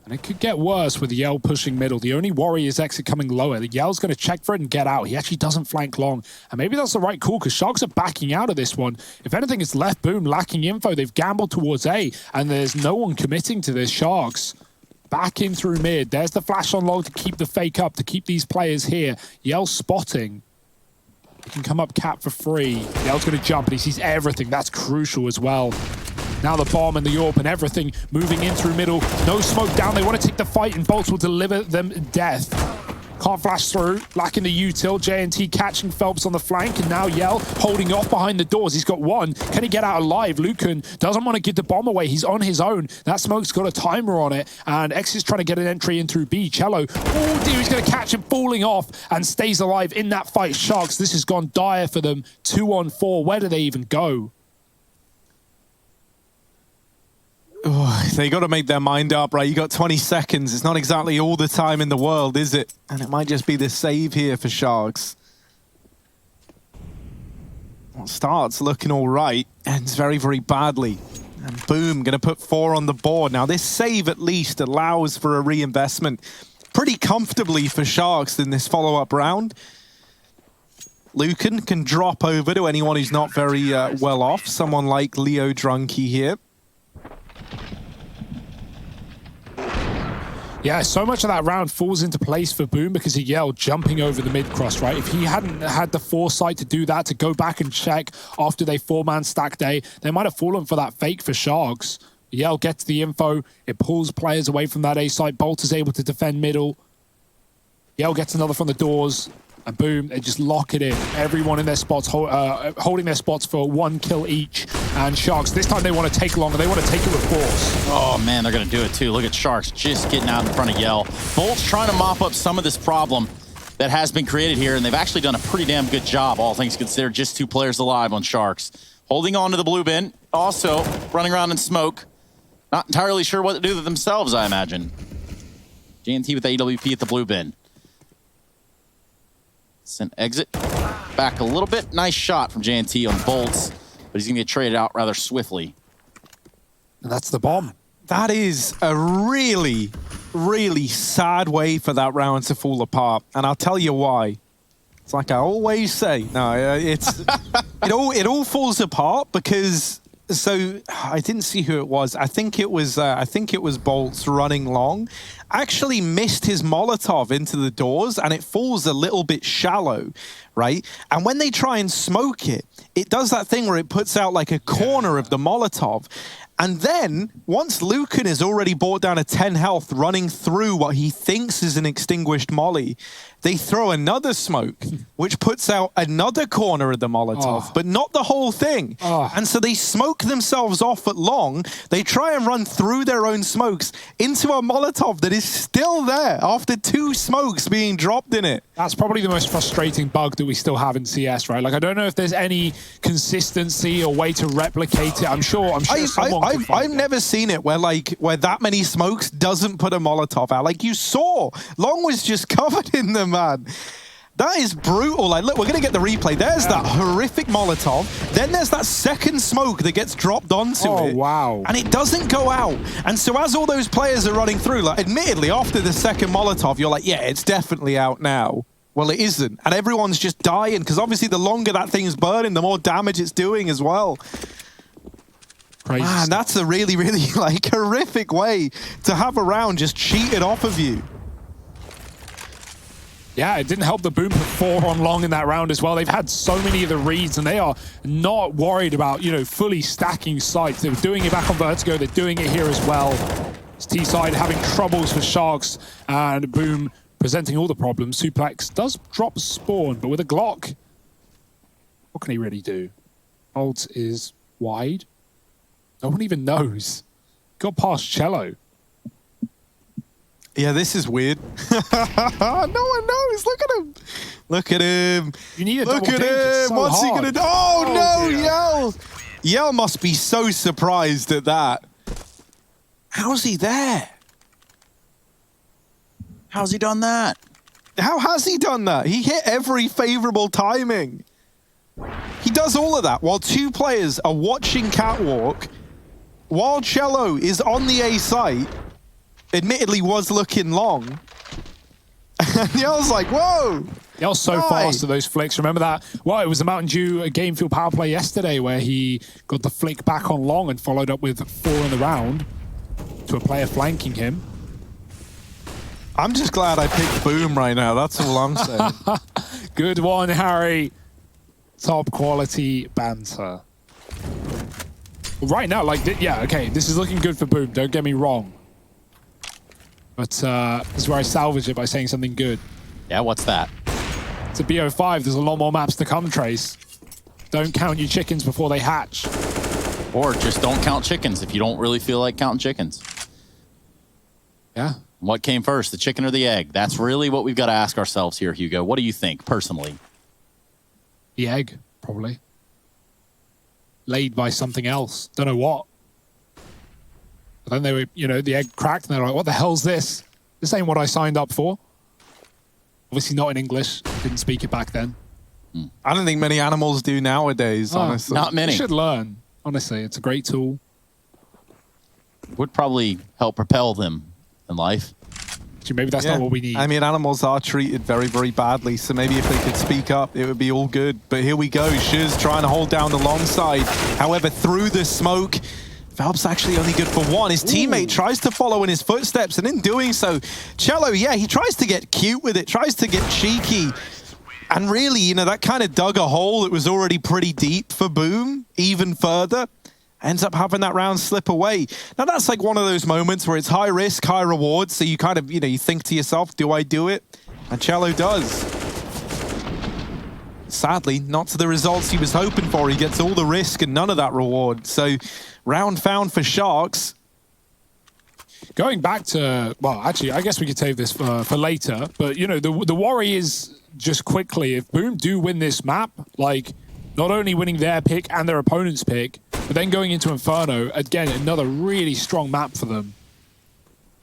And it could get worse with Yell pushing middle. The only worry is exit coming lower. The Yell's going to check for it and get out. He actually doesn't flank long. And maybe that's the right call because Sharks are backing out of this one. If anything, it's left Boom lacking info. They've gambled towards A, and there's no one committing to this. Sharks back in through mid. There's the flash on long to keep the fake up, to keep these players here. Yell spotting. He can come up cap for free. Yell's going to jump, and he sees everything. That's crucial as well. Now the bomb and the AWP and everything moving in through middle. No smoke down. They want to take the fight, and Bolts will deliver them death. Can't flash through. Lacking the util. JNT catching Phelps on the flank, and now Yell holding off behind the doors. He's got one. Can he get out alive? Lucan doesn't want to give the bomb away. He's on his own. That smoke's got a timer on it, and X is trying to get an entry in through B. Cello. Oh dear, he's going to catch him falling off and stays alive in that fight. Sharks, this has gone dire for them. 2-on-4. Where do they even go? Oh, they got to make their mind up, right? You got 20 seconds. It's not exactly all the time in the world, is it? And it might just be the save here for Sharks. Well, starts looking all right, ends very, very badly. And Boom, going to put 4 on the board. Now, this save at least allows for a reinvestment pretty comfortably for Sharks in this follow-up round. Lucan can drop over to anyone who's not very well off. Someone like Leo Drunky here. Yeah, so much of that round falls into place for Boom because he yelled jumping over the mid-cross, right? If he hadn't had the foresight to do that, to go back and check after they 4-man stacked A, they might have fallen for that fake for Sharks. Yell gets the info. It pulls players away from that A site. Bolt is able to defend middle. Yell gets another from the doors. And Boom, they just lock it in. Everyone in their spots, holding their spots for 1 kill each. And Sharks, this time they want to take longer. They want to take it with force. Oh, man, they're going to do it, too. Look at Sharks just getting out in front of Yell. Bolt's trying to mop up some of this problem that has been created here, and they've actually done a pretty damn good job, all things considered. Just 2 players alive on Sharks. Holding on to the blue bin, also running around in smoke. Not entirely sure what to do with themselves, I imagine. JNT with the AWP at the blue bin. Sent exit back a little bit. Nice shot from JNT on Bolts, but he's going to get traded out rather swiftly. And that's the bomb. That is a really, really sad way for that round to fall apart. And I'll tell you why. It's like I always say. No, it's it all falls apart because I didn't see who it was. I think it was Bolts running long. Actually missed his Molotov into the doors, and it falls a little bit shallow, right? And when they try and smoke it, it does that thing where it puts out like a corner of the Molotov. And then, once Lucan is already brought down to 10 health, running through what he thinks is an extinguished molly, they throw another smoke, which puts out another corner of the Molotov, but not the whole thing. And so they smoke themselves off at long. They try and run through their own smokes into a Molotov that is still there after 2 smokes being dropped in it. That's probably the most frustrating bug that we still have in CS, right? Like, I don't know if there's any consistency or way to replicate it. I'm sure someone I've never seen it where that many smokes doesn't put a Molotov out. Like you saw, Long was just covered in them, man. That is brutal. Like, look, we're going to get the replay. There's that horrific Molotov. Then there's that second smoke that gets dropped onto it. Oh, wow. And it doesn't go out. And so as all those players are running through, like, admittedly, after the second Molotov, you're like, yeah, it's definitely out now. Well, it isn't. And everyone's just dying because obviously the longer that thing's burning, the more damage it's doing as well. Crazy. Man, that's a really, really like horrific way to have a round just cheated off of you. Yeah, it didn't help the Boom put 4 on long in that round as well. They've had so many of the reads, and they are not worried about, fully stacking sites. They were doing it back on Vertigo. They're doing it here as well. It's T-side having troubles for Sharks, and Boom presenting all the problems. Suplex does drop Spawn, but with a Glock, what can he really do? Ult is wide. No one even knows. Got past Cello. Yeah, this is weird. No one knows. Look at him. Look at him. You need a Look double at dink. It's him. so What's he hard. going to do? Oh, no, dear. Yell. Yell must be so surprised at that. How's he there? How's he done that? How has he done that? He hit every favorable timing. He does all of that while 2 players are watching Catwalk, while Cello is on the A site, admittedly was looking long. And Yell's like, whoa. Yell's so fast at those flicks. Remember that? Well, it was the Mountain Dew Game Fuel power play yesterday where he got the flick back on long and followed up with 4 in the round to a player flanking him. I'm just glad I picked Boom right now. That's all I'm saying. Good one, Harry. Top quality banter. Right now, okay, this is looking good for Boom. Don't get me wrong. But this is where I salvage it by saying something good. Yeah, what's that? It's a BO5. There's a lot more maps to come, Trace. Don't count your chickens before they hatch. Or just don't count chickens if you don't really feel like counting chickens. Yeah. What came first, the chicken or the egg? That's really what we've got to ask ourselves here, Hugo. What do you think, personally? The egg, probably. Laid by something else. Don't know what. But then they were, the egg cracked and they're like, what the hell's this? This ain't what I signed up for. Obviously not in English. Didn't speak it back then. I don't think many animals do nowadays, honestly. Not many. You should learn. Honestly, it's a great tool. Would probably help propel them in life. Actually, maybe that's not what we need. I mean, animals are treated very, very badly, so maybe if they could speak up, it would be all good. But here we go. Shiz trying to hold down the long side. However, through the smoke, Valve's actually only good for 1. His teammate tries to follow in his footsteps, and in doing so, Cello, yeah, he tries to get cute with it, tries to get cheeky. And really, that kind of dug a hole that was already pretty deep for Boom, even further. Ends up having that round slip away. Now, that's like one of those moments where it's high risk, high reward. So you kind of, you think to yourself, do I do it? And Cello does. sadly, not to the results he was hoping for. He gets all the risk and none of that reward. So, round found for Sharks. Going back to, well, actually, I guess we could save this for later. But, you know, the worry is just quickly, if Boom do win this map, like, not only winning their pick and their opponent's pick, but then going into Inferno, again, another really strong map for them.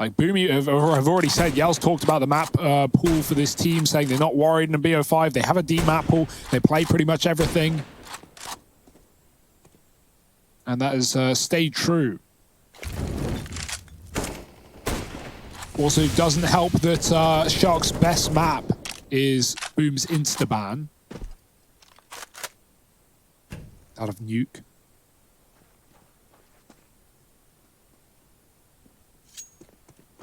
Like, Boomy have already said, Yell's talked about the map pool for this team, saying they're not worried in a BO5. They have a D map pool. They play pretty much everything. And that has stayed true. Also, doesn't help that Shark's best map is Boom's Instaban. Out of Nuke.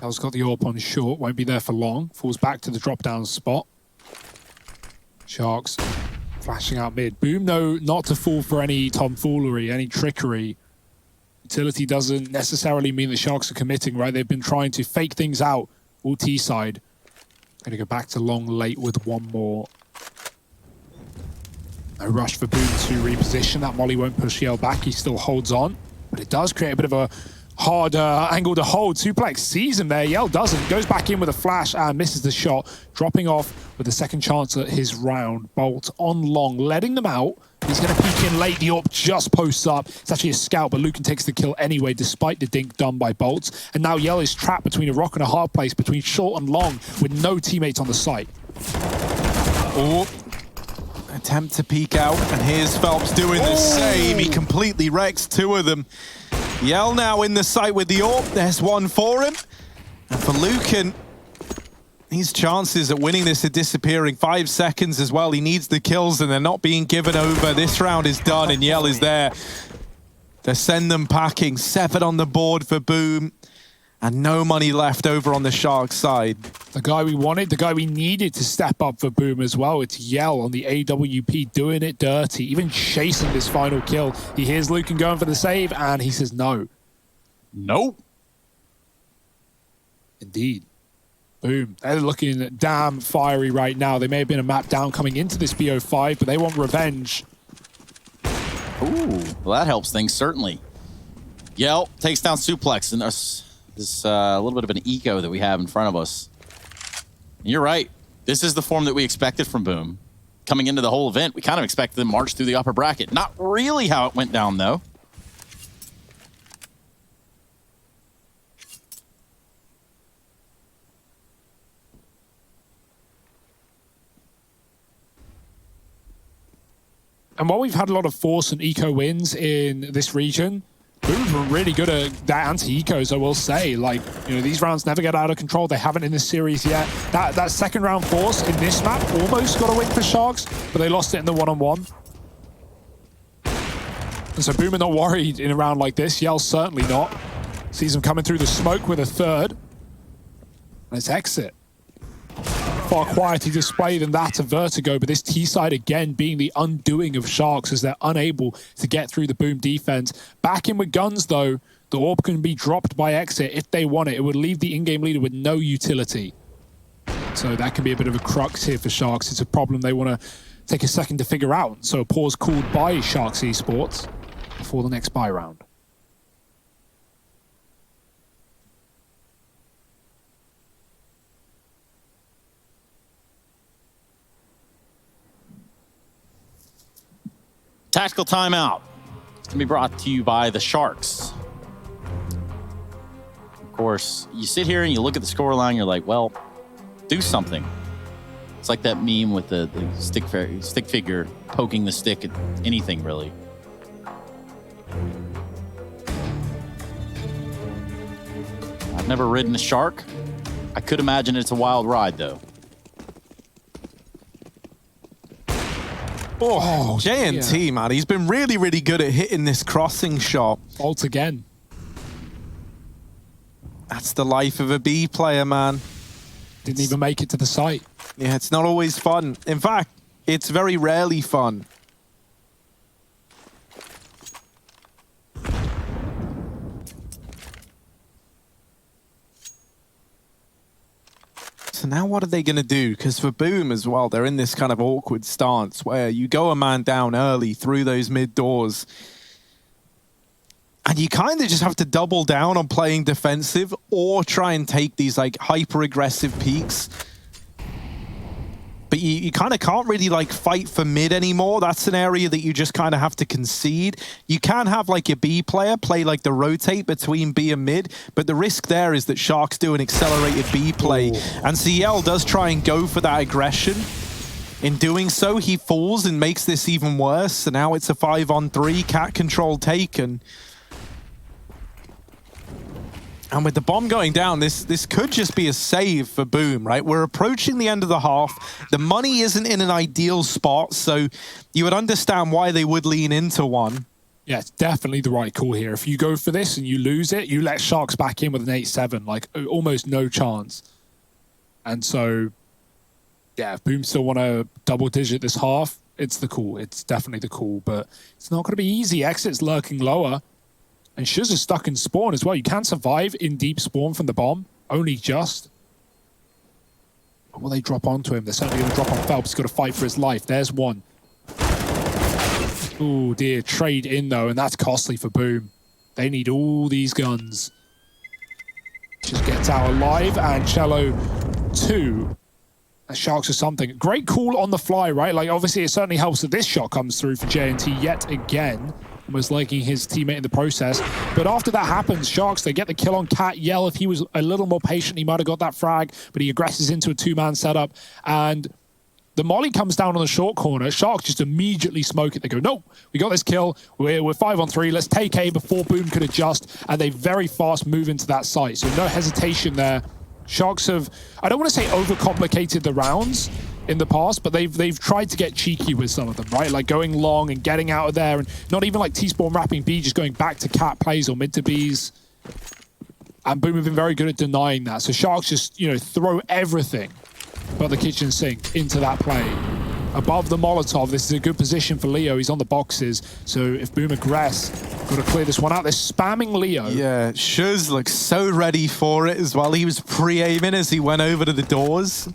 Hell's got the AWP on short, won't be there for long. Falls back to the drop-down spot. Sharks flashing out mid. Boom, though, not to fall for any tomfoolery, any trickery. Utility doesn't necessarily mean the Sharks are committing, right? They've been trying to fake things out, all T side. Gonna go back to long late with one more. No rush for Boom to reposition. That molly won't push Yell back. He still holds on, but it does create a bit of a hard angle to hold. Suplex sees him there. Yell doesn't. Goes back in with a flash and misses the shot, dropping off with a second chance at his round. Bolt on long, letting them out. He's going to peek in late. The AWP just posts up. It's actually a scout, but Lucan takes the kill anyway, despite the dink done by Bolts. And now Yell is trapped between a rock and a hard place, between short and long, with no teammates on the site. Oh, attempt to peek out, and here's Phelps doing the same. He completely wrecks two of them. Yell now in the site with the AWP. There's one for him. And for Lucan, his chances at winning this are disappearing. 5 seconds as well. He needs the kills, and they're not being given over. This round is done, and Yell is there to send them packing. 7 on the board for Boom, and no money left over on the Sharks side. The guy we wanted, the guy we needed to step up for Boom as well. It's Yell on the AWP, doing it dirty, even chasing this final kill. He hears Lucan going for the save, and he says no. Nope. Indeed. Boom. They're looking damn fiery right now. They may have been a map down coming into this BO5, but they want revenge. Ooh, well, that helps things, certainly. Yell takes down Suplex, and there's a little bit of an eco that we have in front of us. And you're right. This is the form that we expected from Boom. Coming into the whole event, we kind of expected them to march through the upper bracket. Not really how it went down, though. And while we've had a lot of force and eco wins in this region, Boom's been really good at that anti-ecos, I will say. Like, you know, these rounds never get out of control. They haven't in this series yet. That second round force in this map almost got a win for Sharks, but they lost it in the one-on-one. And so Boom are not worried in a round like this. Yell certainly not. Sees them coming through the smoke with a third. And it's exit. Far quieter display than that of Vertigo, but this T-side again being the undoing of Sharks as they're unable to get through the Boom defense. Back in with guns though, the AWP can be dropped by exit if they want it. It would leave the in-game leader with no utility. So that can be a bit of a crux here for Sharks. It's a problem they want to take a second to figure out. So a pause called by Sharks Esports before the next buy round. Tactical timeout. It's going to be brought to you by the Sharks. Of course, you sit here and you look at the scoreline, you're like, well, do something. It's like that meme with the stick figure poking the stick at anything, really. I've never ridden a shark. I could imagine it's a wild ride, though. Oh, JNT, man. He's been really, really good at hitting this crossing shot. Bolt again. That's the life of a B player, man. Didn't even make it to the site. Yeah, it's not always fun. In fact, it's very rarely fun. So now what are they going to do? Because for Boom as well, they're in this kind of awkward stance where you go a man down early through those mid doors. And you kind of just have to double down on playing defensive or try and take these like hyper-aggressive peaks. But you kind of can't really like fight for mid anymore. That's an area that you just kind of have to concede. You can have like your B player play like the rotate between B and mid, but the risk there is that Sharks do an accelerated B play. And CL does try and go for that aggression. In doing so, he falls and makes this even worse. So now it's a 5-on-3, cat control taken. And with the bomb going down, this could just be a save for Boom, right? We're approaching the end of the half. The money isn't in an ideal spot, so you would understand why they would lean into one. Yeah, it's definitely the right call here. If you go for this and you lose it, you let Sharks back in with an 8-7, like almost no chance. And so, yeah, if Boom still want to double digit this half, it's the call. It's definitely the call, but it's not going to be easy. Exit's lurking lower. And Shuz is stuck in spawn as well. You can't survive in deep spawn from the bomb. Only just. But will they drop onto him? They're certainly going to drop on Phelps. He's got to fight for his life. There's one. Oh dear. Trade in though. And that's costly for Boom. They need all these guns. Just gets out alive. And Cello 2. Sharks or something. Great call on the fly, right? Like obviously it certainly helps that this shot comes through for JNT yet again. Almost liking his teammate in the process. But after that happens, Sharks, they get the kill on Cat. Yell, if he was a little more patient, he might have got that frag, but he aggresses into a two-man setup. And the molly comes down on the short corner. Sharks just immediately smoke it. They go, no, we got this kill. We're 5-on-3. Let's take A before Boom could adjust. And they very fast move into that site. So no hesitation there. Sharks have, I don't want to say overcomplicated the rounds in the past, but they've tried to get cheeky with some of them, right? Like going long and getting out of there, and not even like T-Spawn wrapping B, just going back to cat plays or mid to Bs. And Boom have been very good at denying that. So Sharks just, you know, throw everything but the kitchen sink into that play. Above the Molotov, this is a good position for Leo. He's on the boxes. So if Boom aggress, got to clear this one out. They're spamming Leo. Yeah, Shuz looks so ready for it as well. He was pre-aiming as he went over to the doors.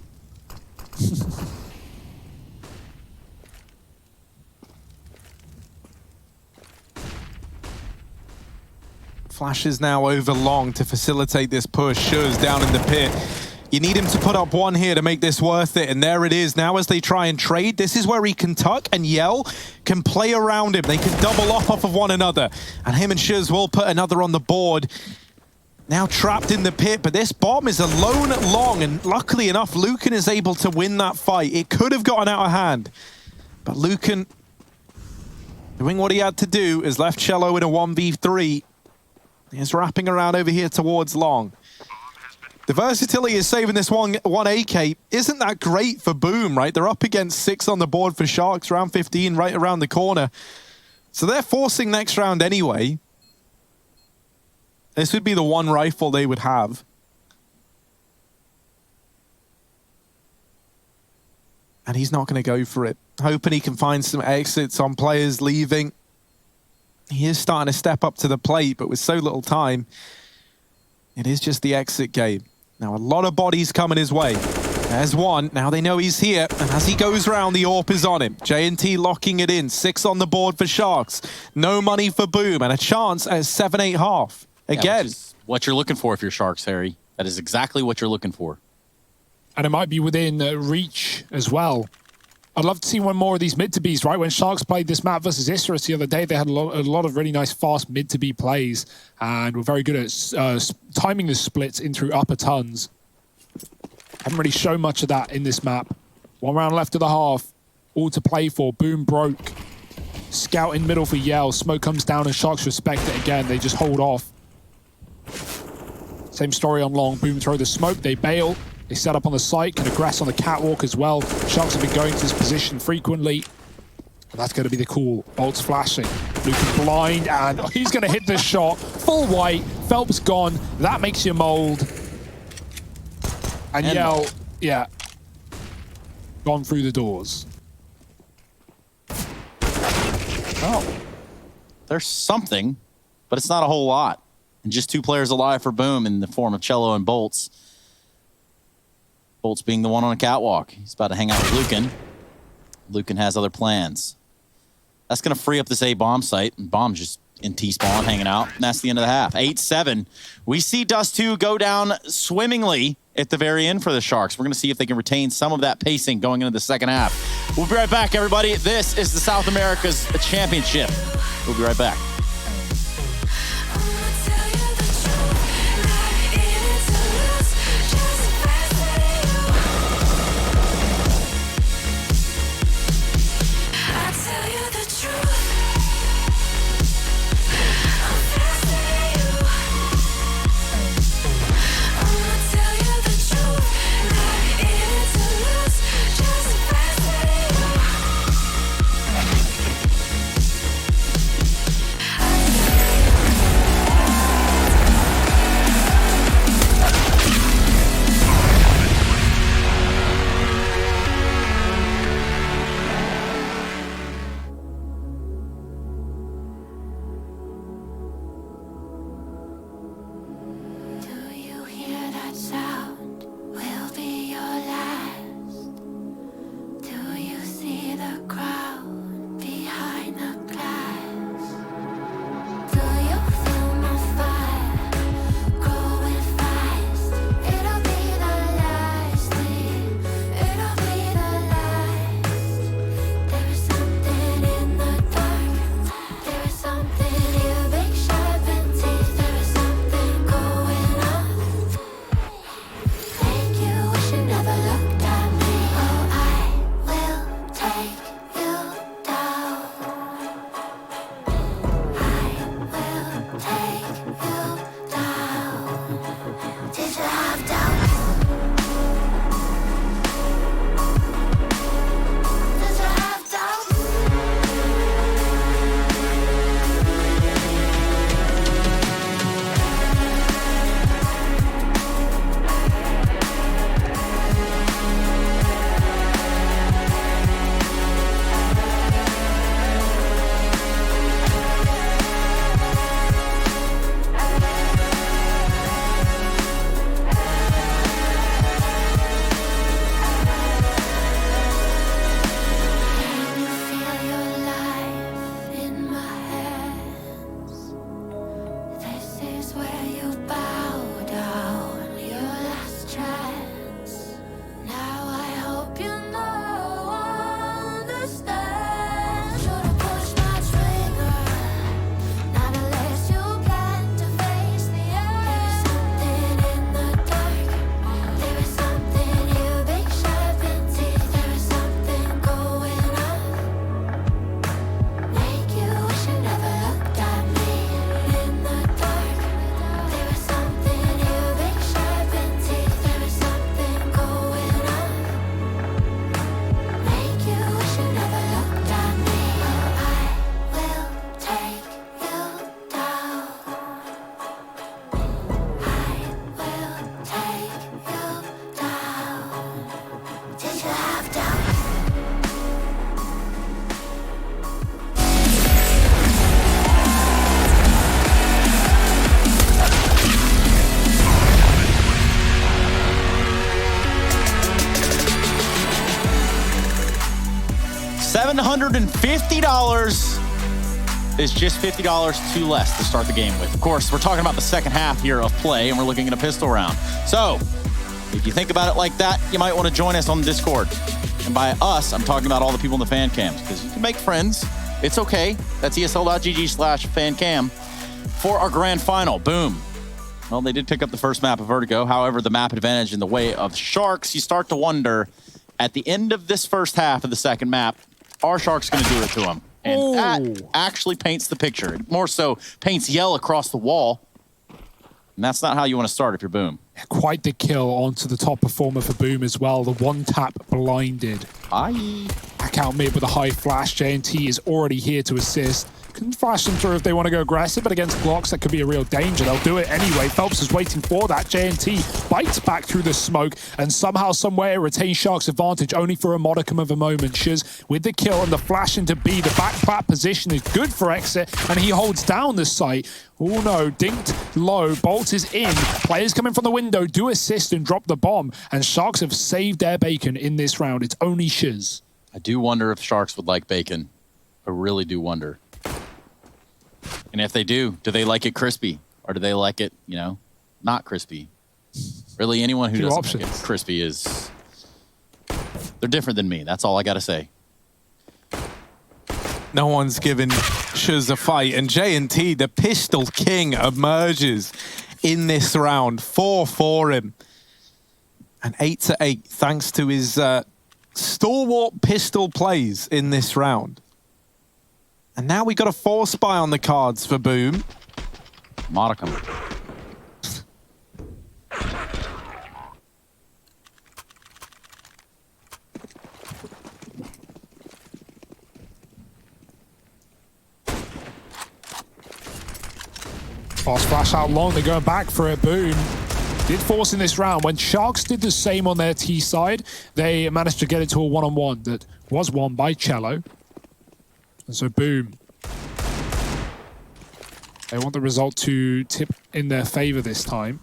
Flashes now over long to facilitate this push. Shuz down in the pit. You need him to put up one here to make this worth it, and there it is. Now as they try and trade, this is where he can tuck, and Yell can play around him. They can double off of one another, and him and Shuz will put another on the board. Now trapped in the pit, but this bomb is alone long, and luckily enough, Lucan is able to win that fight. It could have gotten out of hand, but Lucan, doing what he had to do, has left Cello in a 1v3. He's wrapping around over here towards long. The versatility is saving this one AK. Isn't that great for Boom, right? They're up against 6 on the board for Sharks, round 15 right around the corner. So they're forcing next round anyway. This would be the one rifle they would have. And he's not going to go for it. Hoping he can find some exits on players leaving. He is starting to step up to the plate, but with so little time, it is just the exit game. Now, a lot of bodies coming his way. There's one. Now they know he's here. And as he goes round, the AWP is on him. JNT locking it in. 6 on the board for Sharks. No money for Boom. And a chance at 7-8 half. Again. Yeah, which is what you're looking for if you're Sharks, Harry. That is exactly what you're looking for. And it might be within reach as well. I'd love to see one more of these mid-to-Bs, right? When Sharks played this map versus Isurus the other day, they had a lot of really nice fast mid-to-B plays and were very good at timing the splits in through upper tons. Haven't really shown much of that in this map. 1 round left of the half. All to play for. Boom broke. Scout in middle for Yell. Smoke comes down and Sharks respect it again. They just hold off. Same story on long. Boom throw the smoke. They bail. They set up on the site, can aggress on the catwalk as well. Sharks have been going to this position frequently. And that's going to be the call. Bolts flashing. Lucan blind, and he's going to hit this shot. Full white. Phelps gone. That makes you mold. And Yell, yeah, gone through the doors. Oh, there's something, but it's not a whole lot. And just 2 players alive for Boom in the form of Cello and Bolts. Bolt's being the one on a catwalk. He's about to hang out with Lucan. Lucan has other plans. That's going to free up this A bomb site. And Bomb's just in T-spawn hanging out. And that's the end of the half. 8-7. We see Dust 2 go down swimmingly at the very end for the Sharks. We're going to see if they can retain some of that pacing going into the second half. We'll be right back, everybody. This is the South America's Championship. We'll be right back. $750 is just $50 too less to start the game with. Of course, we're talking about the second half here of play, and we're looking at a pistol round. So, if you think about it like that, you might want to join us on Discord. And by us, I'm talking about all the people in the fan cams, because you can make friends. It's okay. That's ESL.gg/fancam for our grand final. Boom. Well, they did pick up the first map of Vertigo. However, the map advantage in the way of Sharks, you start to wonder, at the end of this first half of the second map, are Sharks going to do it to them? And that actually paints the picture. It more so paints yell across the wall. And that's not how you want to start if you're Boom. Quite the kill onto the top performer for Boom as well. The one tap blinded. Aye. Back out mid with a high flash. JNT is already here to assist. can flash them through if they want to go aggressive, but against Glocks, that could be a real danger. They'll do it anyway. Phelps is waiting for that. JNT bites back through the smoke, and somehow, somewhere, it retains Shark's advantage only for a modicum of a moment. Shiz with the kill and the flash into B. The back plat position is good for Exit, and he holds down the site. Oh no, dinked low. Bolt is in. Players coming from the window do assist and drop the bomb, and Sharks have saved their bacon in this round. It's only Shiz. I do wonder if Sharks would like bacon. I really do wonder. And if they do they like it crispy? Or do they like it, you know, not crispy? Really, anyone who doesn't like it crispy is... They're different than me. That's all I got to say. No one's given Shiz a fight. And JNT, the pistol king, emerges in this round. 4 for him. And 8-8 thanks to his... stalwart pistol plays in this round. And now we got a 4 spy on the cards for Boom. Modicum. Fast flash out long, they're going back for it. Boom did force in this round. When Sharks did the same on their T side, they managed to get it to a one-on-one that was won by Cello. And so Boom, they want the result to tip in their favor this time.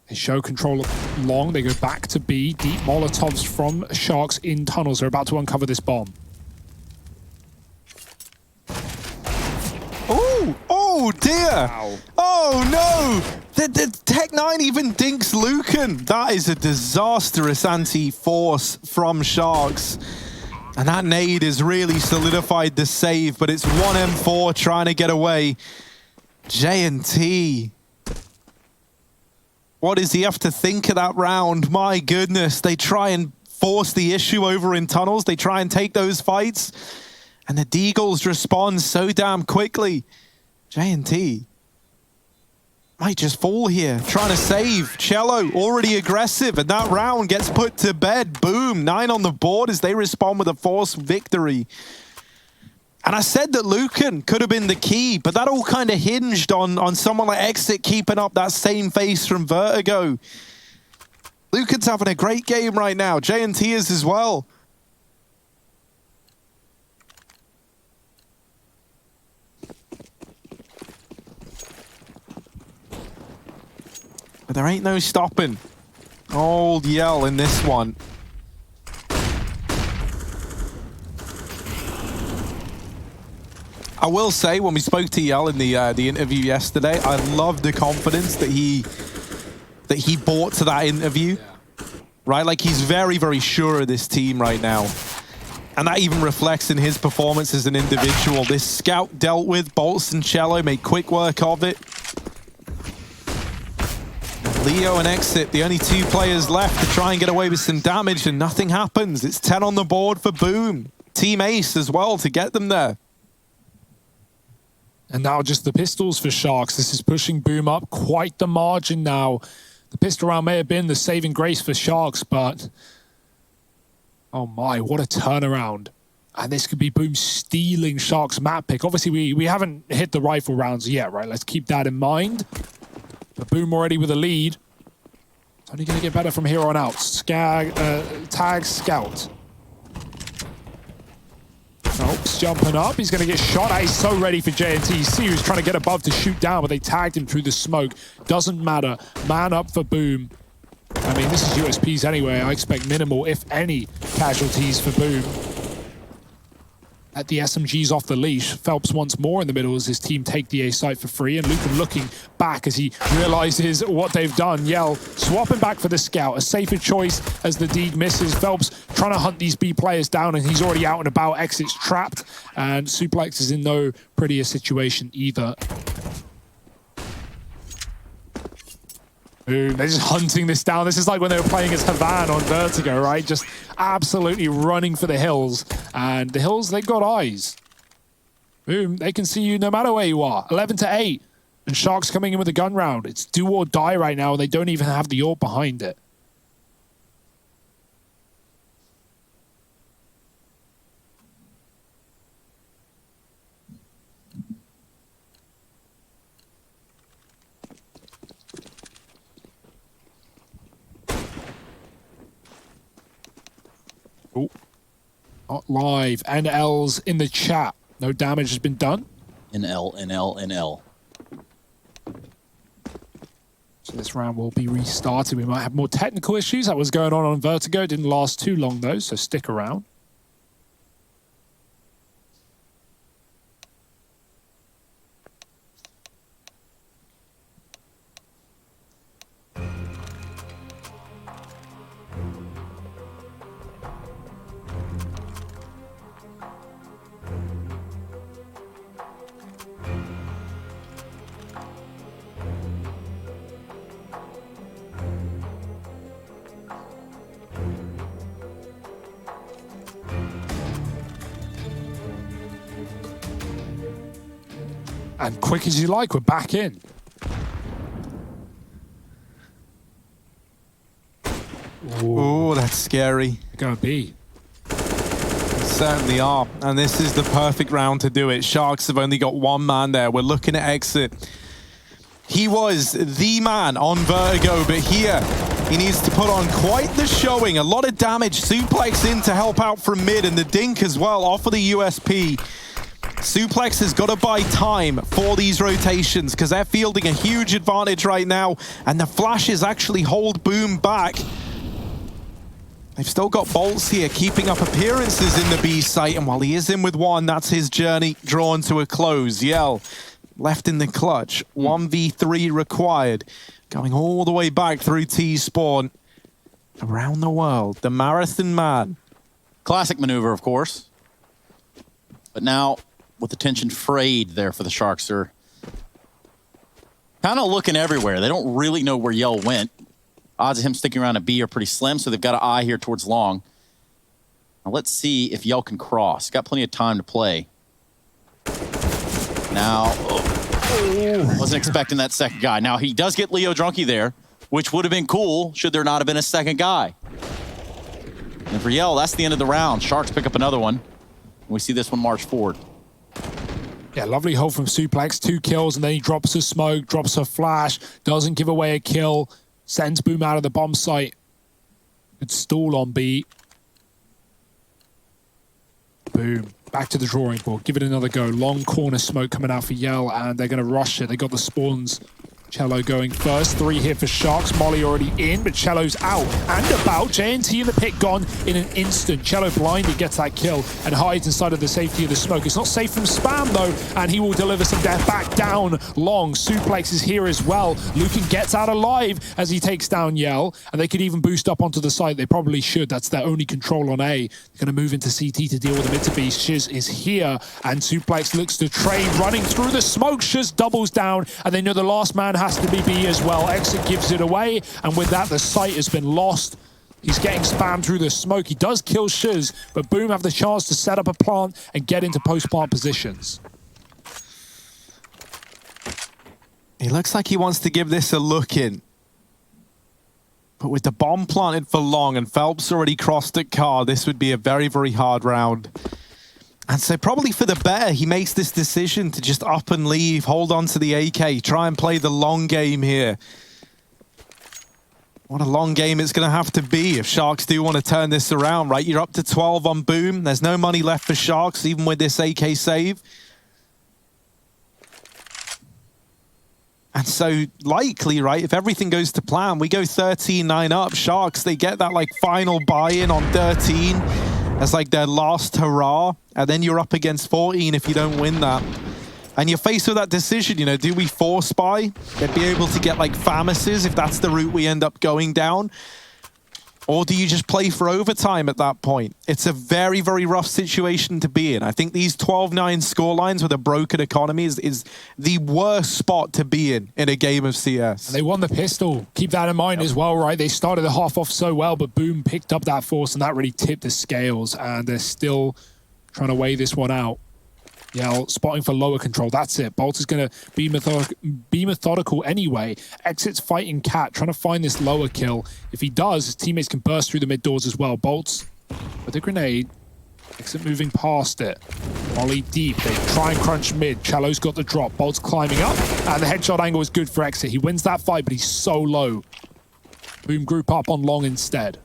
They show control long, they go back to B. Deep Molotovs from Sharks in tunnels. They're about to uncover this bomb. Oh dear! Wow. Oh no! The Tech9 even dinks Lucan. That is a disastrous anti-force from Sharks. And that nade has really solidified the save, but it's 1M4 trying to get away. JNT. What does he have to think of that round? My goodness, they try and force the issue over in tunnels. They try and take those fights. And the Deagles respond so damn quickly. JNT might just fall here, trying to save. Cello already aggressive, and that round gets put to bed. Boom, 9 on the board as they respond with a forced victory. And I said that Lucan could have been the key, but that all kind of hinged on someone like Exit keeping up that same face from Vertigo. Lucan's having a great game right now. JNT is as well. But there ain't no stopping old Yell in this one. I will say, when we spoke to Yell in the interview yesterday, I loved the confidence that he brought to that interview. Yeah. Right, like he's very, very sure of this team right now. And that even reflects in his performance as an individual. This scout dealt with, Bolts and Cello made quick work of it. Leo and Exit, the only 2 players left to try and get away with some damage, and nothing happens. It's 10 on the board for Boom. Team Ace as well to get them there. And now just the pistols for Sharks. This is pushing Boom up quite the margin now. The pistol round may have been the saving grace for Sharks, but... oh my, what a turnaround. And this could be Boom stealing Sharks' map pick. Obviously, we haven't hit the rifle rounds yet, right? Let's keep that in mind. But Boom already with a lead. It's only going to get better from here on out. Tag Scout. Phelps jumping up. He's going to get shot at. He's so ready for JNT. You see, he was trying to get above to shoot down, but they tagged him through the smoke. Doesn't matter. Man up for Boom. I mean, this is USPs anyway. I expect minimal, if any, casualties for Boom. At the SMGs off the leash, Phelps once more in the middle as his team take the A site for free, and Lucan looking back as he realizes what they've done. Yell swapping back for the scout, a safer choice as the Deeg misses. Phelps trying to hunt these B players down, and he's already out and about. Exit's trapped, and Suplex is in no prettier situation either. Boom, they're just hunting this down. This is like when they were playing as Havan on Vertigo, right? Just absolutely running for the hills. And the hills, they've got eyes. Boom, they can see you no matter where you are. 11-8. And Sharks coming in with a gun round. It's do or die right now. They don't even have the AWP behind it. Not live. NL's in the chat. No damage has been done. NL. So this round will be restarted. We might have more technical issues. That was going on Vertigo. Didn't last too long, though, so stick around. And quick as you like, we're back in. Oh, that's scary. Gonna be. Certainly are. And this is the perfect round to do it. Sharks have only got one man there. We're looking at Exit. He was the man on Vertigo, but here he needs to put on quite the showing. A lot of damage. Suplex in to help out from mid, and the Dink as well off of the USP. Suplex has got to buy time for these rotations because they're fielding a huge advantage right now, and the flashes actually hold Boom back. They've still got Bolts here keeping up appearances in the B site, and while he is in with one, that's his journey drawn to a close. Yell left in the clutch. 1v3 required. Going all the way back through T-Spawn. Around the world, the Marathon Man. Classic maneuver, of course. But now, with the tension frayed there for the Sharks, they're kind of looking everywhere. They don't really know where Yell went. Odds of him sticking around at B are pretty slim, so they've got an eye here towards long. Now let's see if Yell can cross. Got plenty of time to play. Now, wasn't expecting that second guy. Now, he does get Leo Drunky there, which would have been cool should there not have been a second guy. And for Yell, that's the end of the round. Sharks pick up another one. We see this one march forward. Yeah, lovely hold from Suplex. 2 kills, and then he drops a smoke, drops a flash, doesn't give away a kill, sends Boom out of the bomb site. Good stall on B. Boom. Back to the drawing board. Give it another go. Long corner smoke coming out for Yell, and they're going to rush it. They got the spawns. Cello going first. 3 here for Sharks. Molly already in, but Cello's out and about. JNT in the pit gone in an instant. Cello blinded, gets that kill and hides inside of the safety of the smoke. It's not safe from spam though, and he will deliver some death back down long. Suplex is here as well. Lucan gets out alive as he takes down Yell, and they could even boost up onto the site. They probably should. That's their only control on A. They're going to move into CT to deal with the mid to B. Shiz is here, and Suplex looks to trade, running through the smoke. Shiz doubles down, and they know the last man has to be B as well. Exit gives it away, and with that, the site has been lost. He's getting spammed through the smoke. He does kill Shiz, but Boom have the chance to set up a plant and get into post-plant positions. He looks like he wants to give this a look in. But with the bomb planted for long and Phelps already crossed at car, this would be a very, very hard round. And so probably for the better, he makes this decision to just up and leave, hold on to the AK, try and play the long game here. What a long game it's going to have to be if Sharks do want to turn this around, right? You're up to 12 on Boom. There's no money left for Sharks, even with this AK save. And so likely, right, if everything goes to plan, we go 13-9 up. Sharks, they get that like final buy-in on 13. As like their last hurrah, and then you're up against 14 if you don't win that. And you're faced with that decision, you know, do we force buy? They'd be able to get like Famises if that's the route we end up going down. Or do you just play for overtime at that point? It's a very, very rough situation to be in. I think these 12-9 scorelines with a broken economy is the worst spot to be in a game of CS. And they won the pistol. Keep that in mind as well, right? They started the half off so well, but Boom picked up that force, and that really tipped the scales, and they're still trying to weigh this one out. Yell spotting for lower control. That's it. Bolt is going to be methodical anyway. Exit's fighting Cat, trying to find this lower kill. If he does, his teammates can burst through the mid doors as well. Bolt's with a grenade. Exit moving past it. Molly deep. They try and crunch mid. Cello's got the drop. Bolt's climbing up, and the headshot angle is good for Exit. He wins that fight, but he's so low. Boom group up on long instead.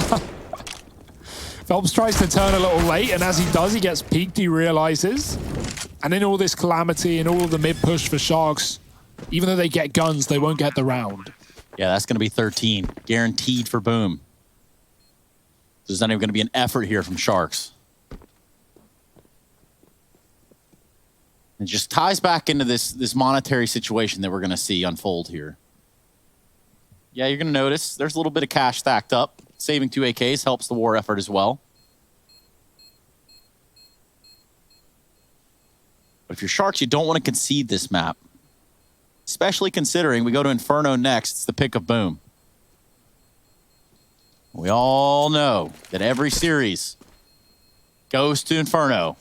Phelps tries to turn a little late, and as he does, he gets peeked, he realizes. And in all this calamity and all of the mid-push for Sharks, even though they get guns, they won't get the round. Yeah, that's going to be 13. Guaranteed for Boom. There's not even going to be an effort here from Sharks. It just ties back into this monetary situation that we're going to see unfold here. Yeah, you're going to notice there's a little bit of cash stacked up. Saving 2 AKs helps the war effort as well. But if you're Sharks, you don't want to concede this map. Especially considering we go to Inferno next. It's the pick of Boom. We all know that every series goes to Inferno.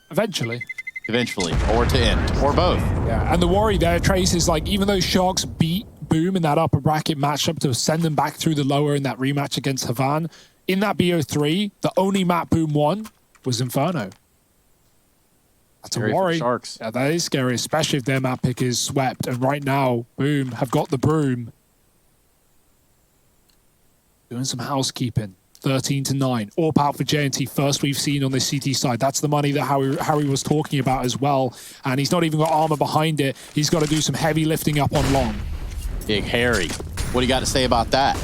Eventually. Eventually, or to end, or both. Yeah, and the worry there, Trace, is like, even though Sharks beat Boom in that upper bracket matchup to send them back through the lower in that rematch against Havan, in that BO3, the only map Boom won was Inferno. That's a worry. Sharks. Yeah, that is scary, especially if their map pick is swept. And right now, Boom have got the broom. Doing some housekeeping. 13-9. AWP out for JNT. First we've seen on this CT side. That's the money that Harry was talking about as well. And he's not even got armor behind it. He's got to do some heavy lifting up on long. Big Harry. What do you got to say about that?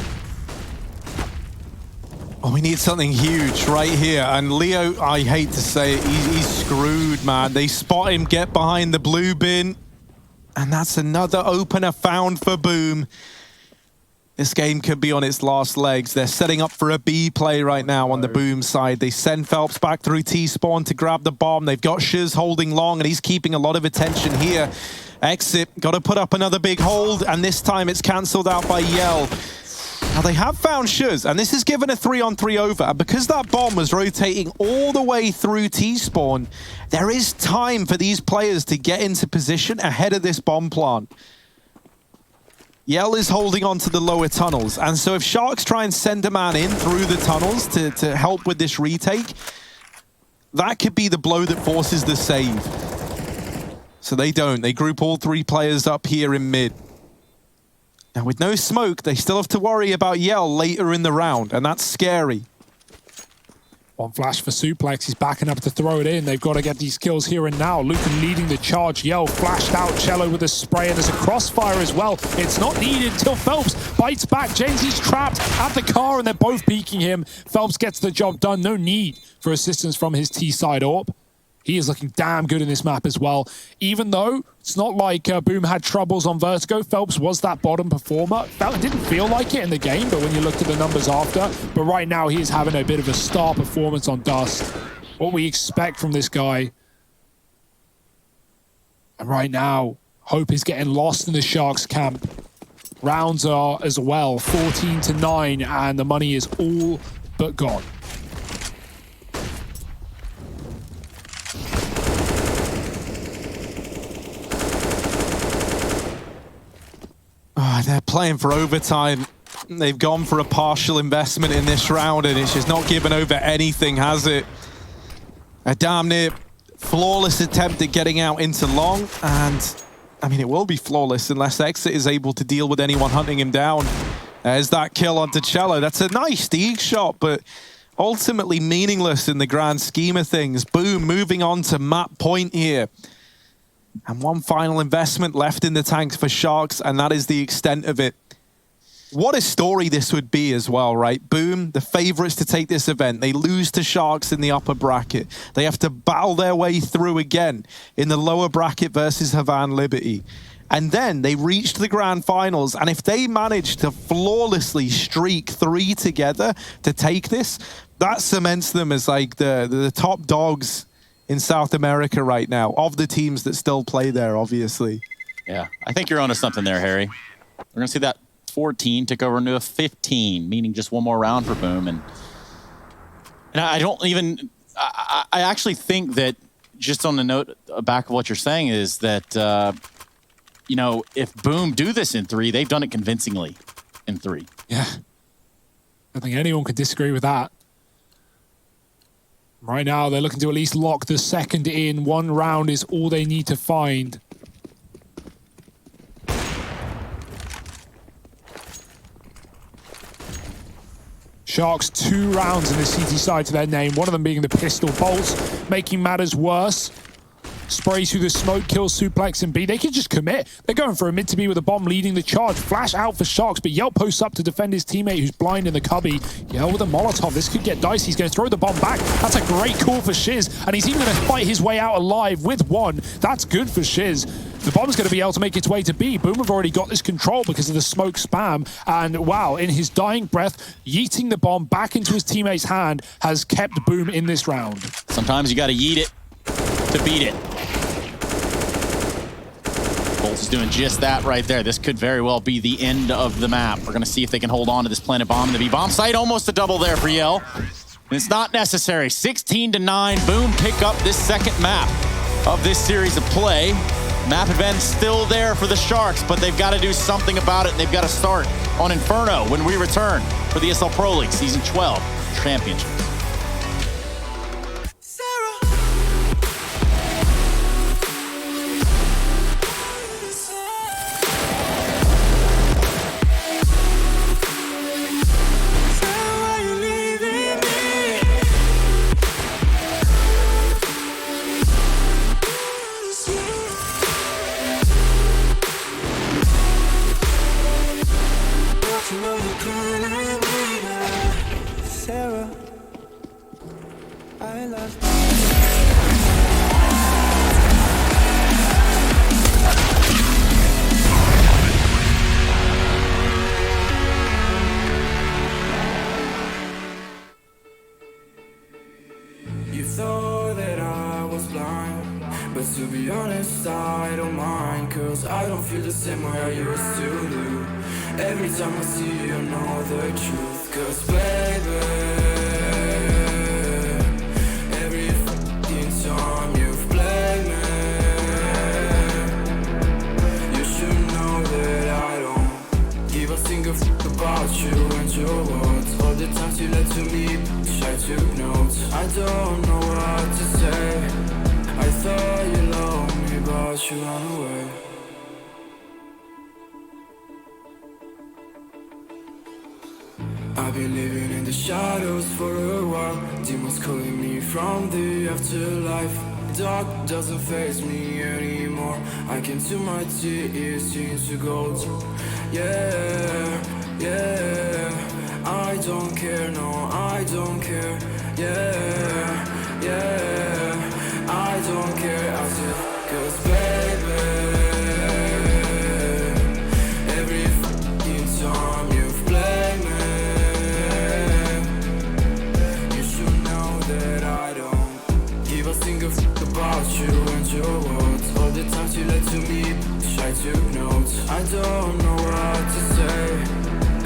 Oh, we need something huge right here. And Leo, I hate to say it, he's screwed, man. They spot him, get behind the blue bin. And that's another opener found for Boom. This game could be on its last legs. They're setting up for a B play right now on the Boom side. They send Phelps back through T-spawn to grab the bomb. They've got Shiz holding long, and he's keeping a lot of attention here. Exit, got to put up another big hold, and this time it's cancelled out by Yell. Now they have found Shiz, and this is given a 3-on-3 over. And because that bomb was rotating all the way through T-spawn, there is time for these players to get into position ahead of this bomb plant. Yell is holding on to the lower tunnels, and so if Sharks try and send a man in through the tunnels to help with this retake, that could be the blow that forces the save. So they don't. They group all 3 players up here in mid. Now with no smoke, they still have to worry about Yell later in the round, and that's scary. One flash for Suplex. He's backing up to throw it in. They've got to get these kills here and now. Lucan leading the charge. Yell flashed out. Cello with a spray, and there's a crossfire as well. It's not needed until Phelps bites back. James trapped at the car, and they're both peeking him. Phelps gets the job done. No need for assistance from his T-side AWP. He is looking damn good in this map as well. Even though it's not like Boom had troubles on Vertigo, Phelps was that bottom performer. It didn't feel like it in the game, but when you looked at the numbers after, but right now he is having a bit of a star performance on Dust. What we expect from this guy. And right now, hope is getting lost in the Sharks camp. Rounds are as well, 14-9, and the money is all but gone. They're playing for overtime. They've gone for a partial investment in this round, and it's just not given over anything, has it? A damn near flawless attempt at getting out into long, and I mean, it will be flawless unless Exit is able to deal with anyone hunting him down. There's that kill onto Cello. That's a nice Deeg shot, but ultimately meaningless in the grand scheme of things. Boom, moving on to map point here. And one final investment left in the tanks for Sharks, and that is the extent of it. What a story this would be as well, right? Boom, the favorites to take this event. They lose to Sharks in the upper bracket. They have to battle their way through again in the lower bracket versus Havan Liberty. And then they reached the grand finals, and if they manage to flawlessly streak 3 together to take this, that cements them as like the top dogs in South America right now, of the teams that still play there, obviously. Yeah, I think you're onto something there, Harry. We're going to see that 14 took over into a 15, meaning just one more round for Boom. And I don't even... I actually think that, just on the note back of what you're saying, is that, you know, if Boom do this in 3, they've done it convincingly in 3. Yeah. I don't think anyone could disagree with that. Right now, they're looking to at least lock the second in. One round is all they need to find. Sharks 2 rounds in the CT side to their name, one of them being the pistol bolts, making matters worse. Sprays through the smoke, kills Suplex and B. They could just commit. They're going for a mid to B with a bomb leading the charge. Flash out for Sharks, but Yelp posts up to defend his teammate who's blind in the cubby. Yell with a Molotov. This could get dicey. He's going to throw the bomb back. That's a great call for Shiz, and he's even going to fight his way out alive with one. That's good for Shiz. The bomb's going to be able to make its way to B. Boom have already got this control because of the smoke spam. And wow, in his dying breath, yeeting the bomb back into his teammate's hand has kept Boom in this round. Sometimes you got to yeet it to beat it. Bolts is doing just that right there. This could very well be the end of the map. We're going to see if they can hold on to this planet bomb in the B bomb site. Almost a double there for Yell. And it's not necessary. 16-9. Boom pick up this second map of this series of play. Map advantage still there for the Sharks, but they've got to do something about it, and they've got to start on Inferno when we return for the ESL Pro League Season 12 Championship. You thought that I was blind, but to be honest, I don't mind, cause I don't feel the same way I used to do. Every time I see you, know the truth, cause baby, every fucking time you've played me, you should know that I don't give a single fuck about you and your words. All the times you lied to me, I took notes. I don't know what to say. I thought you loved me, but you ran away. I've been living in the shadows for a while. Demons calling me from the afterlife. Dark doesn't faze me anymore. I can to my tears seems to go through. Yeah, yeah. I don't care, no, I don't care. Yeah, yeah. I don't care, I said, cause baby, every fucking time you've played me, you should know that I don't give a single fuck about you and your words. All the times you lied to me, I took notes. I don't know what to say.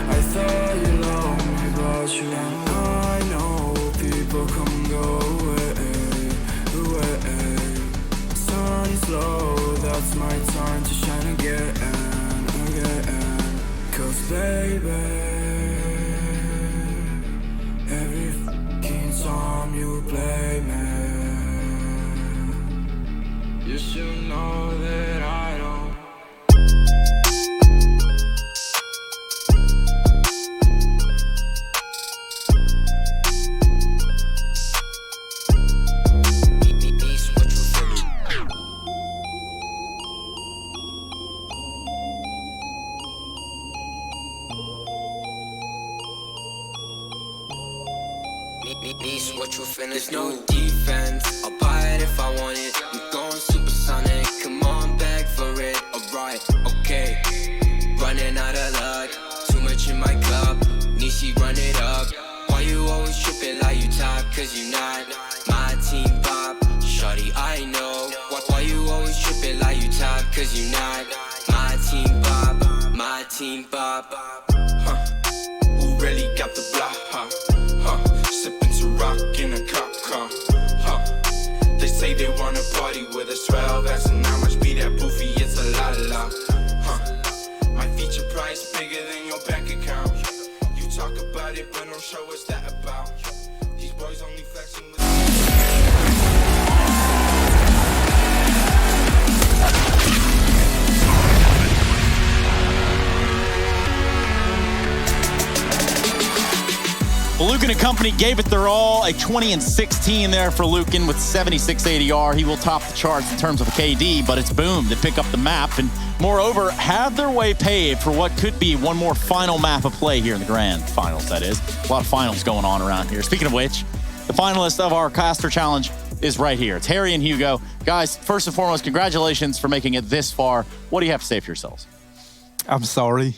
I thought you loved me, but you ran. I know people come and go away. Sun is low, that's my time to shine again. Cause baby, every fucking time you play me, you should know that I don't. There's no defense, I'll buy it if I want it. I'm going supersonic, come on, beg for it. Alright, okay, running out of luck. Too much in my club, Nishi run it up. Why you always tripping like you top? Cause you not my team pop. Shawty, I know. Why you always tripping like you top? Cause you not my team pop. My team pop. Who really got the block, sipping to rock in a cop car, They say they wanna party with us 12 as and how much be that boofy, it's a la, My feature price bigger than your bank account. You talk about it, but don't show what's that about. These boys only flexing with Lucan and company gave it their all. A 20-16 there for Lucan with 76 ADR. He will top the charts in terms of a KD, but it's Boom that pick up the map and moreover have their way paved for what could be one more final map of play here in the grand finals, that is. A lot of finals going on around here. Speaking of which, the finalist of our caster challenge is right here. It's Harry and Hugo. Guys, first and foremost, congratulations for making it this far. What do you have to say for yourselves? I'm sorry.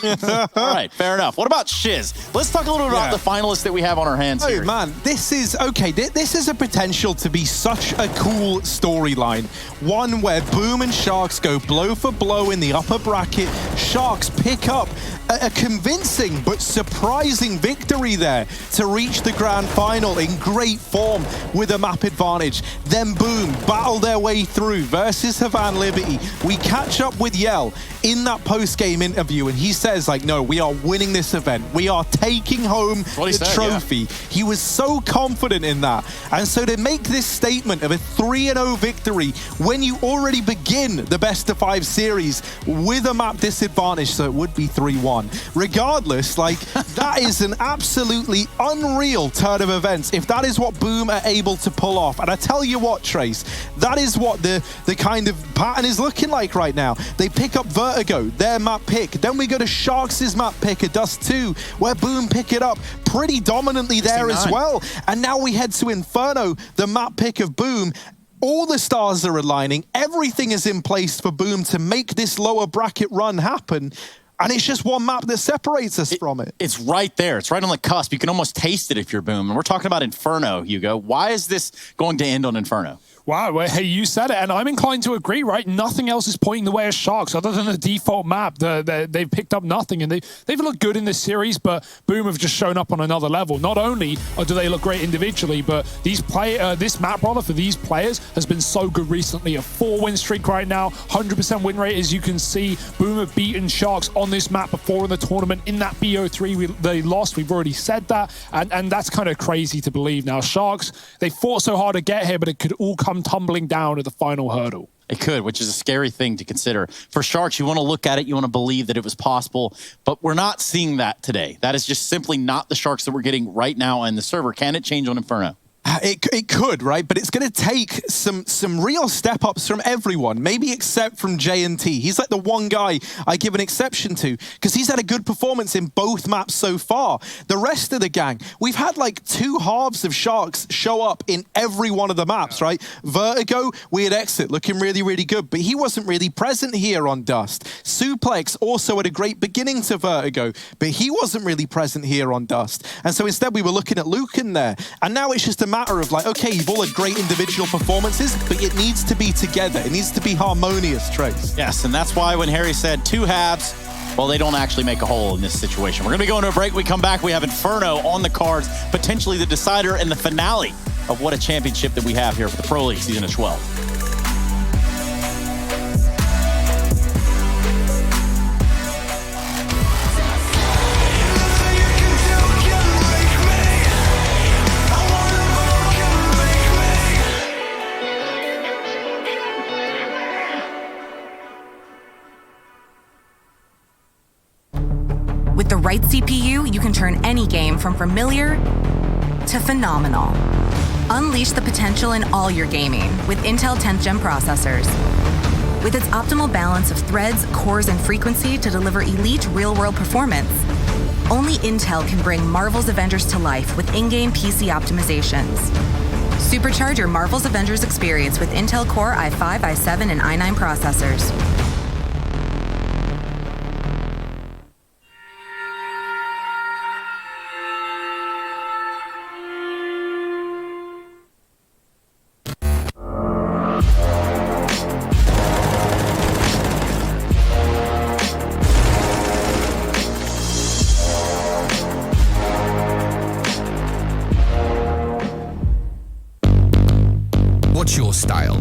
All right, fair enough. What about Shiz? Let's talk a little bit about the finalists that we have on our hands here. Oh, man, this is, okay, this is a potential to be such a cool storyline. One where Boom and Sharks go blow for blow in the upper bracket. Sharks pick up a convincing but surprising victory there to reach the grand final in great form with a map advantage. Then Boom battle their way through versus Havan Liberty. We catch up with Yell in that post-game interview, and he says, like, no, we are winning this event. We are taking home the trophy. Yeah. He was so confident in that. And so to make this statement of a 3-0 victory when you already begin the best-of-5 series with a map disadvantage, so it would be 3-1. Regardless, like, that is an absolutely unreal turn of events if that is what Boom are able to pull off. And I tell you what, Trace, that is what the kind of pattern is looking like right now. They pick up Vertigo, their map pick. Then we go to Sharks' map pick at Dust 2, where Boom pick it up pretty dominantly there as well. And now we head to Inferno, the map pick of Boom. All the stars are aligning. Everything is in place for Boom to make this lower bracket run happen. And it's just one map that separates us from it. It's right there. It's right on the cusp. You can almost taste it if you're Boom. And we're talking about Inferno, Hugo. Why is this going to end on Inferno? Wow, well, hey, you said it, and I'm inclined to agree, right? Nothing else is pointing the way of Sharks other than the default map. They've picked up nothing, and they've looked good in this series, but Boom have just shown up on another level. Not only do they look great individually, but this map, rather, for these players has been so good recently. A 4-win streak right now, 100% win rate, as you can see. Boom have beaten Sharks on this map before in the tournament. In that BO3, they lost. We've already said that, and that's kind of crazy to believe. Now, Sharks, they fought so hard to get here, but it could all come tumbling down at the final hurdle. It could, which is a scary thing to consider. For Sharks, you want to look at it, you want to believe that it was possible, but we're not seeing that today. That is just simply not the Sharks that we're getting right now on the server. Can it change on Inferno? It could, right? But it's going to take some real step-ups from everyone, maybe except from J&T. He's like the one guy I give an exception to because he's had a good performance in both maps so far. The rest of the gang, we've had like 2 halves of Sharks show up in every one of the maps, right? Vertigo, we had Exit looking really, really good, but he wasn't really present here on Dust. Suplex also had a great beginning to Vertigo, but he wasn't really present here on Dust. And so instead we were looking at Lucan there. And now it's just a matter of like, okay, you've all had great individual performances, but it needs to be together. It needs to be harmonious, Trace. Yes, and that's why when Harry said 2 halves, well, they don't actually make a whole in this situation. We're going to be going to a break. We come back, we have Inferno on the cards, potentially the decider and the finale of what a championship that we have here for the Pro League Season of 12. With the right CPU, you can turn any game from familiar to phenomenal. Unleash the potential in all your gaming with Intel 10th Gen processors. With its optimal balance of threads, cores, and frequency to deliver elite real-world performance, only Intel can bring Marvel's Avengers to life with in-game PC optimizations. Supercharge your Marvel's Avengers experience with Intel Core i5, i7, and i9 processors. What's your style?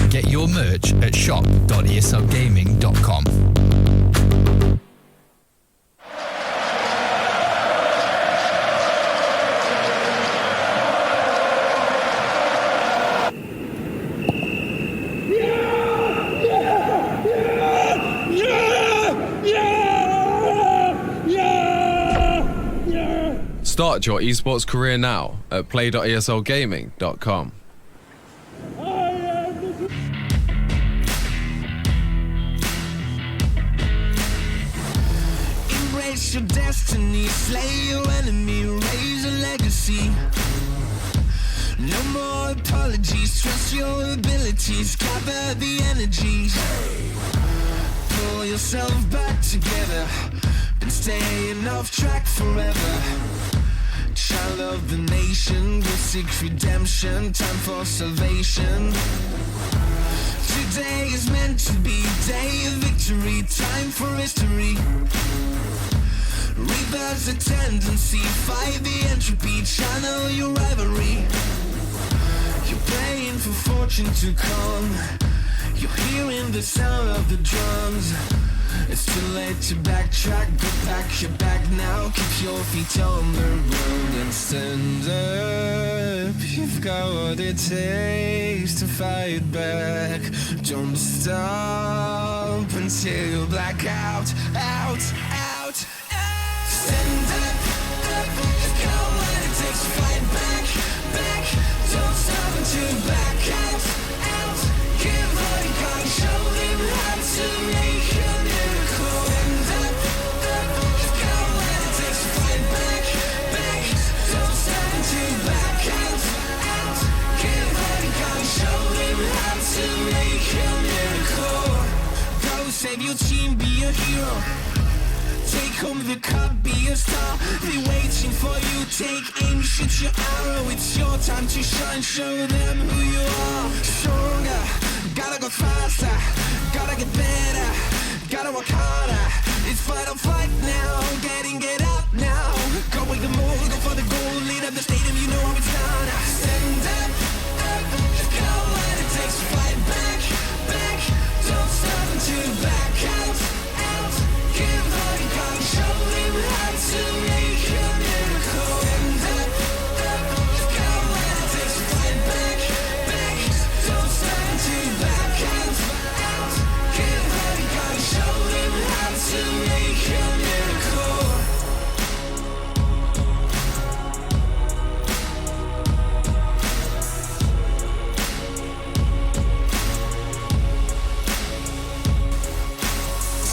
Get your merch at shop.eslgaming.com. start your esports career now at play.eslgaming.com. Embrace your destiny, slay your enemy, raise a legacy. No more apologies, trust your abilities, gather the energies. Pull yourself back together, been staying off track forever. Child of the nation, will seek redemption, time for salvation. Today is meant to be day of victory, time for history. Reverse the tendency, fight the entropy, channel your rivalry. You're praying for fortune to come, you're hearing the sound of the drums. It's too late to backtrack, go pack your bag now, keep your feet on the road and stand up. You've got what it takes to fight back. Don't stop until you black out, out, out. Stand up, up. You've got what it takes to fight back, back. Don't stop until you black out, out. Give what you got, show them how to make a miracle. Stand up, up. You've got what it takes to fight back, back. Don't stop until you black out, out. Give what you got, show them how to make a miracle. Go save your team, be a hero. Take home the cup, be a star. They waiting for you, take aim, shoot your arrow. It's your time to shine, show them who you are. Stronger, gotta go faster, gotta get better, gotta work harder. It's fight or flight now, get out now. Go with the move, go for the goal, lead up the stadium, you know how it's done. Stand up, up, go what it takes to fight back, back. Don't stop until you back out, out. Give all you got, show them how to make a miracle. Stand up, up, go what it takes to fight back, back. Don't stop until you back out, out. Give all you got, show them how to make a miracle.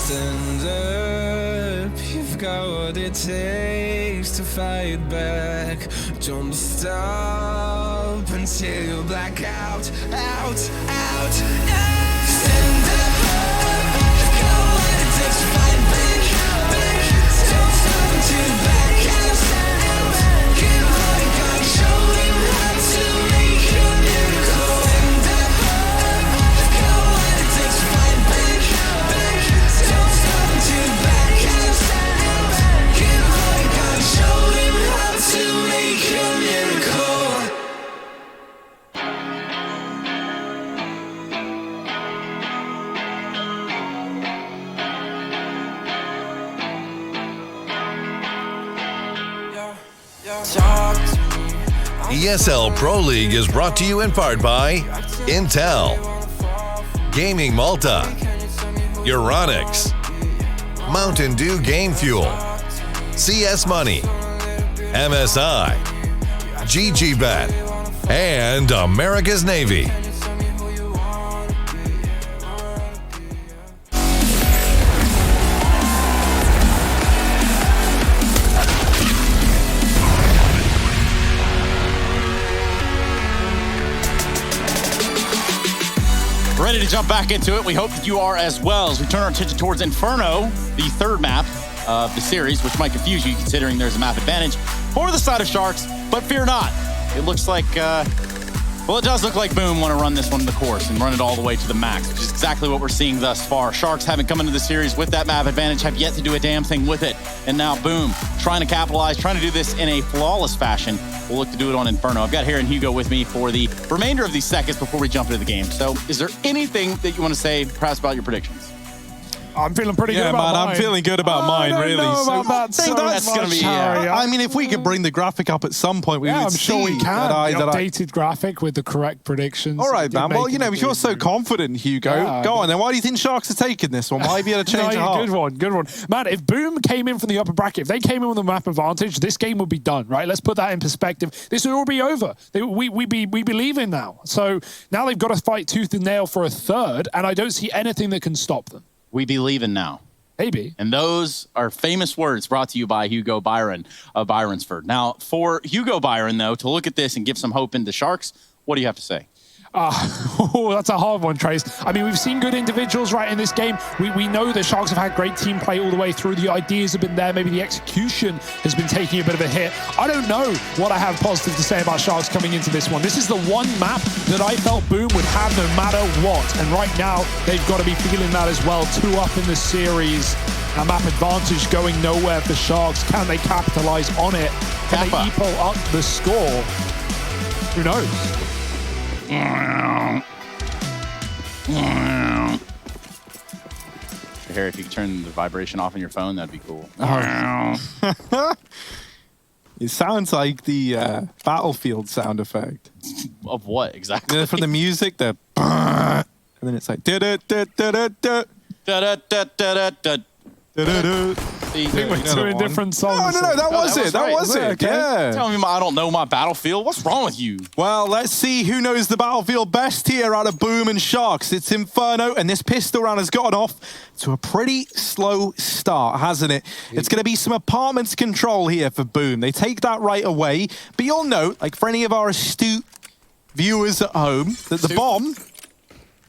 Stand up, you've got what it takes to fight back. Don't stop until you black out, out, out, out. Stand up, you've got what it takes to fight back, back. Don't stop until you black out, out. Give all you got, show them how to make a miracle. Stand up, you've got what it takes to fight back, back. Don't stop until you black out, out. Give all you got, show them how to make a miracle. ESL Pro League is brought to you in part by Intel, Gaming Malta, Euronics, Mountain Dew Game Fuel, CS Money, MSI, GGBet, and America's Navy. Ready to jump back into it. We hope that you are as well as we turn our attention towards Inferno, the third map of the series, which might confuse you considering there's a map advantage for the side of Sharks, but fear not. It looks like, well, it does look like Boom want to run this one to the course and run it all the way to the max, which is exactly what we're seeing thus far. Sharks haven't come into the series with that map advantage, have yet to do a damn thing with it. And now Boom, trying to capitalize, trying to do this in a flawless fashion. We'll look to do it on Inferno. I've got Harry and Hugo with me for the remainder of these seconds before we jump into the game. So is there anything that you want to say perhaps about your predictions? I'm feeling pretty good about mine. I'm feeling good about mine, really. That's going to be... I mean, if we could bring the graphic up at some point, we would I'm sure we can. The updated graphic with the correct predictions. All right, man. Well, if you're so confident, Hugo, go on then. Why do you think Sharks are taking this one? Why have you had a change of heart? Good one. Man, if Boom came in from the upper bracket, if they came in with a map advantage, this game would be done, right? Let's put that in perspective. This would all be over. We believe in now. So now they've got to fight tooth and nail for a third, and I don't see anything that can stop them. We believe in now. Maybe. And those are famous words brought to you by Hugo Byron of Byronsford. Now, for Hugo Byron, though, to look at this and give some hope in the Sharks, what do you have to say? That's a hard one, Trace. I mean, we've seen good individuals, right, in this game. We know the Sharks have had great team play all the way through. The ideas have been there. Maybe the execution has been taking a bit of a hit. I don't know what I have positive to say about Sharks coming into this one. This is the one map that I felt Boom would have no matter what. And right now, they've got to be feeling that as well. 2 up in the series. A map advantage going nowhere for Sharks. Can they capitalize on it? Can they equal up the score? Who knows? Harry, if you could turn the vibration off on your phone, that'd be cool. It sounds like the Battlefield sound effect. Of what exactly? From the music, and then it's like I think we're doing different songs. No, that was it. That was it. Okay. Yeah. Tell me I don't know my Battlefield. What's wrong with you? Well, let's see who knows the Battlefield best here out of Boom and Sharks. It's Inferno, and this pistol round has gotten off to a pretty slow start, hasn't it? It's going to be some apartments control here for Boom. They take that right away, but you'll note, like for any of our astute viewers at home, that the bomb,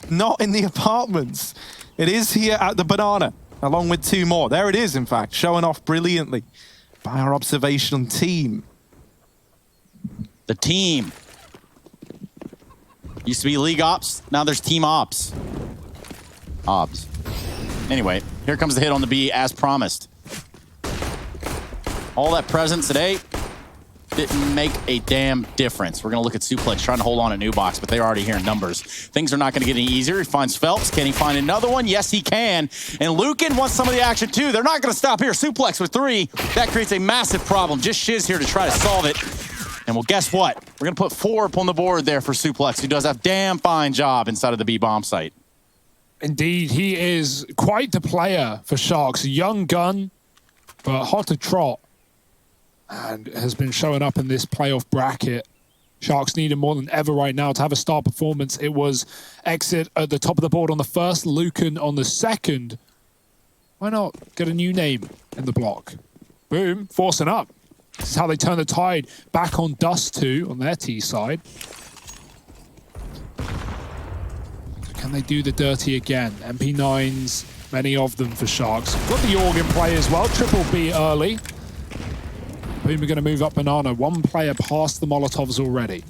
not in the apartments. It is here at the Banana, along with 2 more. There it is, in fact, showing off brilliantly by our observation team. The team. Used to be League Ops, now there's Team Ops. Ops. Anyway, here comes the hit on the B as promised. All that presence today didn't make a damn difference. We're going to look at Suplex trying to hold on at New Box, but they're already here in numbers. Things are not going to get any easier. He finds Phelps. Can he find another one? Yes, he can. And Lucan wants some of the action, too. They're not going to stop here. Suplex with 3. That creates a massive problem. Just Shiz here to try to solve it. And well, guess what? We're going to put 4 up on the board there for Suplex, who does a damn fine job inside of the B-bomb site. Indeed, he is quite the player for Sharks. A young gun, but hot to trot. And has been showing up in this playoff bracket. Sharks need him more than ever right now to have a star performance. It was Exit at the top of the board on the first, Lucan on the second. Why not get a new name in the block? Boom, forcing up. This is how they turn the tide back on Dust 2 on their T side. Can they do the dirty again? MP9s, many of them for Sharks. Got the Organ play as well, triple B early. Boom are going to move up Banana. 1 player past the Molotovs already.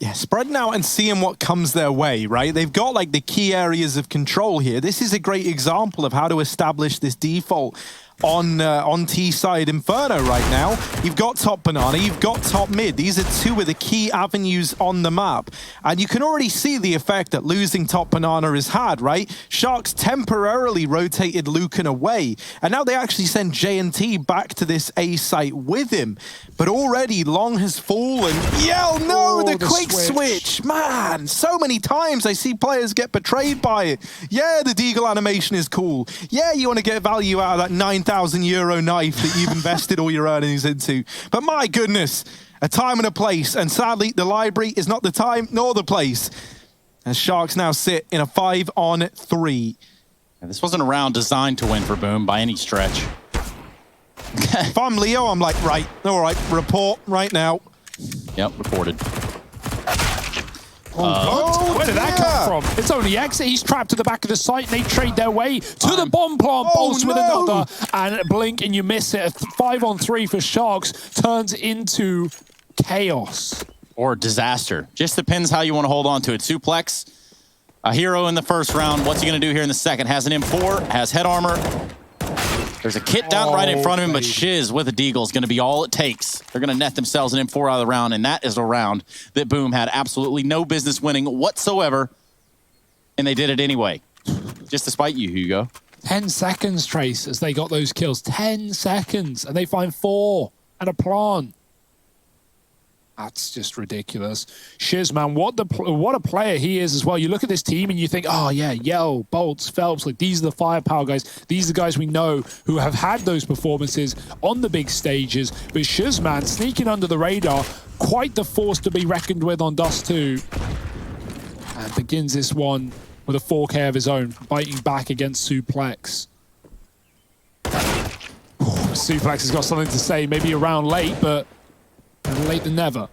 Yeah, spreading out and seeing what comes their way, right? They've got like the key areas of control here. This is a great example of how to establish this default on T-side Inferno right now. You've got top Banana, you've got top mid. These are 2 of the key avenues on the map. And you can already see the effect that losing top Banana has had, right? Sharks temporarily rotated Lucan away, and now they actually send J&T back to this A site with him. But already Long has fallen. Yeah, no, the quick switch. Man, so many times I see players get betrayed by it. Yeah, the Deagle animation is cool. Yeah, you want to get value out of that 9,000 euro knife that you've invested all your earnings into. But my goodness, a time and a place. And sadly, the library is not the time nor the place. As Sharks now sit in a 5-on-3. This wasn't a round designed to win for Boom by any stretch. If I'm Leo, I'm like, right, all right, report right now. Yep, reported. Where did that come from? It's only Exit. He's trapped to the back of the site, and they trade their way to the bomb plant. Bolts with another, and blink, and you miss it. A 5-on-3 for Sharks turns into chaos. Or disaster. Just depends how you want to hold on to it. Suplex, A hero in the first round. What's he going to do here in the second? Has an M4, has head armor. There's a kit down right in front of him, but Shiz with a deagle is going to be all it takes. They're going to net themselves an M4 out of the round, and that is a round that Boom had absolutely no business winning whatsoever, and they did it anyway. Just to spite you, Hugo. 10 seconds, Trace, as they got those kills. 10 seconds, and they find 4 and a plant. That's just ridiculous. Shiz, man, what a player he is as well. You look at this team and you think, oh yeah, Yell, Bolts, Phelps, like these are the firepower guys. These are the guys we know who have had those performances on the big stages. But Shiz, man, sneaking under the radar, quite the force to be reckoned with on Dust 2. And begins this one with a 4K of his own, biting back against Suplex. Suplex has got something to say, maybe a round late, but better late than never.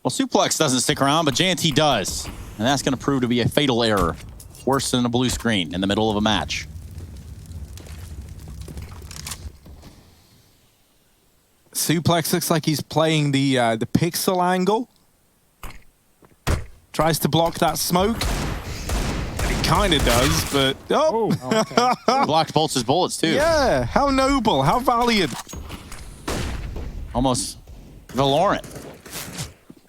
Well, Suplex doesn't stick around, but JNT does. And that's going to prove to be a fatal error. Worse than a blue screen in the middle of a match. Suplex looks like he's playing the pixel angle. Tries to block that smoke. He kind of does, but... Okay. Blocked Bolts' bullets, too. Yeah, how noble, how valiant. Almost Valorant.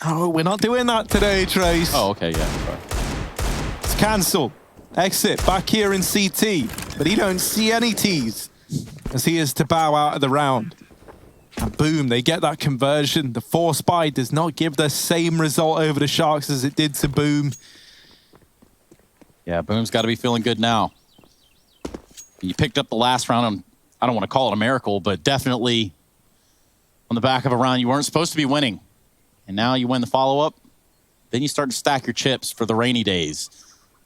Oh, we're not doing that today, Trace. Oh, okay, yeah. Sorry. It's cancelled. Exit, back here in CT. But he don't see any Ts, as he is to bow out of the round. And boom, they get that conversion. The force buy does not give the same result over the Sharks as it did to Boom. Yeah, Boom's got to be feeling good now. You picked up the last round on, I don't want to call it a miracle, but definitely on the back of a round you weren't supposed to be winning. And now you win the follow-up. Then you start to stack your chips for the rainy days.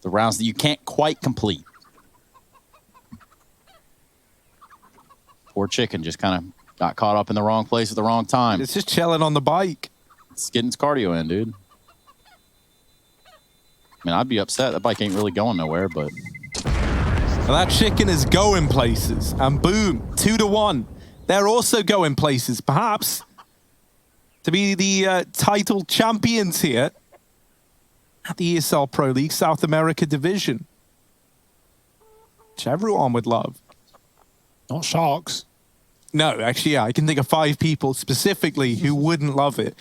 The rounds that you can't quite complete. Poor Chicken just kind of got caught up in the wrong place at the wrong time. It's just chilling on the bike. It's getting its cardio in, dude. I mean, I'd be upset. That bike ain't really going nowhere, but... Well, that Chicken is going places. And boom, 2-1. They're also going places. Perhaps to be the title champions here at the ESL Pro League South America Division. Which everyone would love. Not Sharks. No, actually, yeah, I can think of 5 people specifically who wouldn't love it.